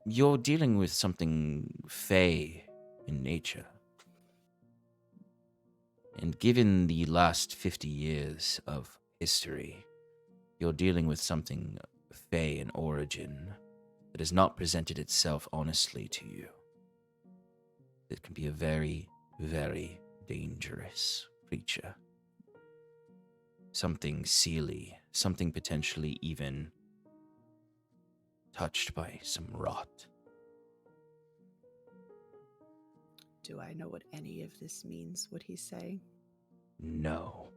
you're dealing with something fey in nature. And given the last 50 years of history, you're dealing with something fey in origin that has not presented itself honestly to you. It can be a very, very dangerous creature. Something seely, something potentially even touched by some rot. Do I know what any of this means, what he's saying? No.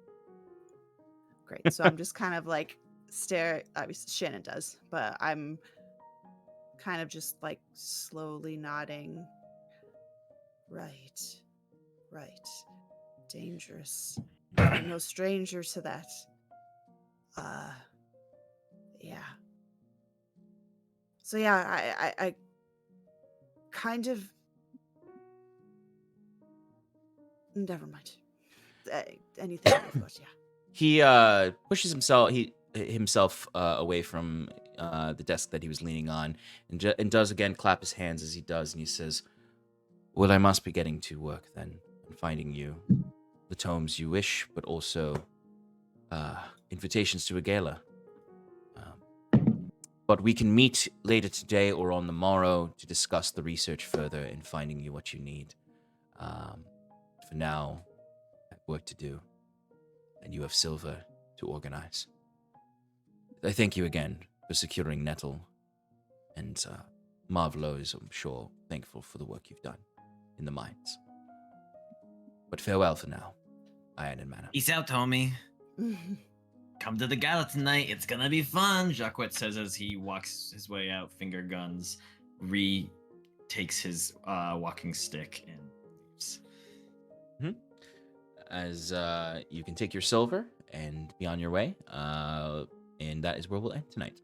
Great. So I'm just kind of like obviously Shannon does, but I'm kind of just like slowly nodding. Right. Dangerous. I'm no stranger to that. Yeah. So yeah, I kind of, never mind. Anything you've got, yeah. He pushes himself away from the desk that he was leaning on, and does again clap his hands as he does, and he says, "Well, I must be getting to work then, and finding you the tomes you wish, but also invitations to a gala. But we can meet later today or on the morrow to discuss the research further and finding you what you need. For now, I have work to do, and you have silver to organize. I thank you again for securing Nettle, and Marvelo is, I'm sure, thankful for the work you've done in the mines. But farewell for now, Iron and Mana." Peace out, homie. Come to the gala tonight. It's gonna be fun, Jacquet says as he walks his way out, finger guns, takes his walking stick and leaves. As you can take your silver and be on your way, and that is where we'll end tonight.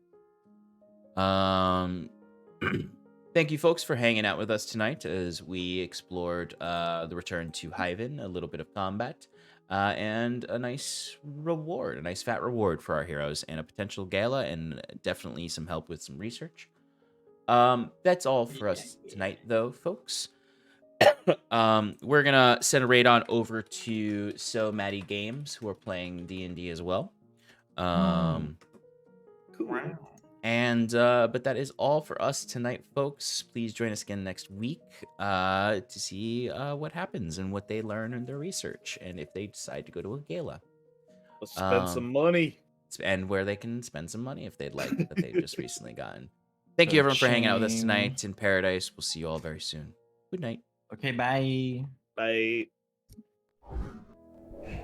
Thank you, folks, for hanging out with us tonight as we explored the return to Hyvin, a little bit of combat, and a nice reward, a nice fat reward for our heroes, and a potential gala, and definitely some help with some research. That's all for us tonight, though, folks. We're gonna send a raid on over to So Maddie Games, who are playing D&D as well. Cool. And but that is all for us tonight, folks. Please join us again next week to see what happens and what they learn in their research, and if they decide to go to a gala. Let's spend some money. And where they can spend some money if they'd like, that they've just recently gotten. Thank you, everyone, for hanging out with us tonight in Paradise. We'll see you all very soon. Good night. Okay, bye. Bye.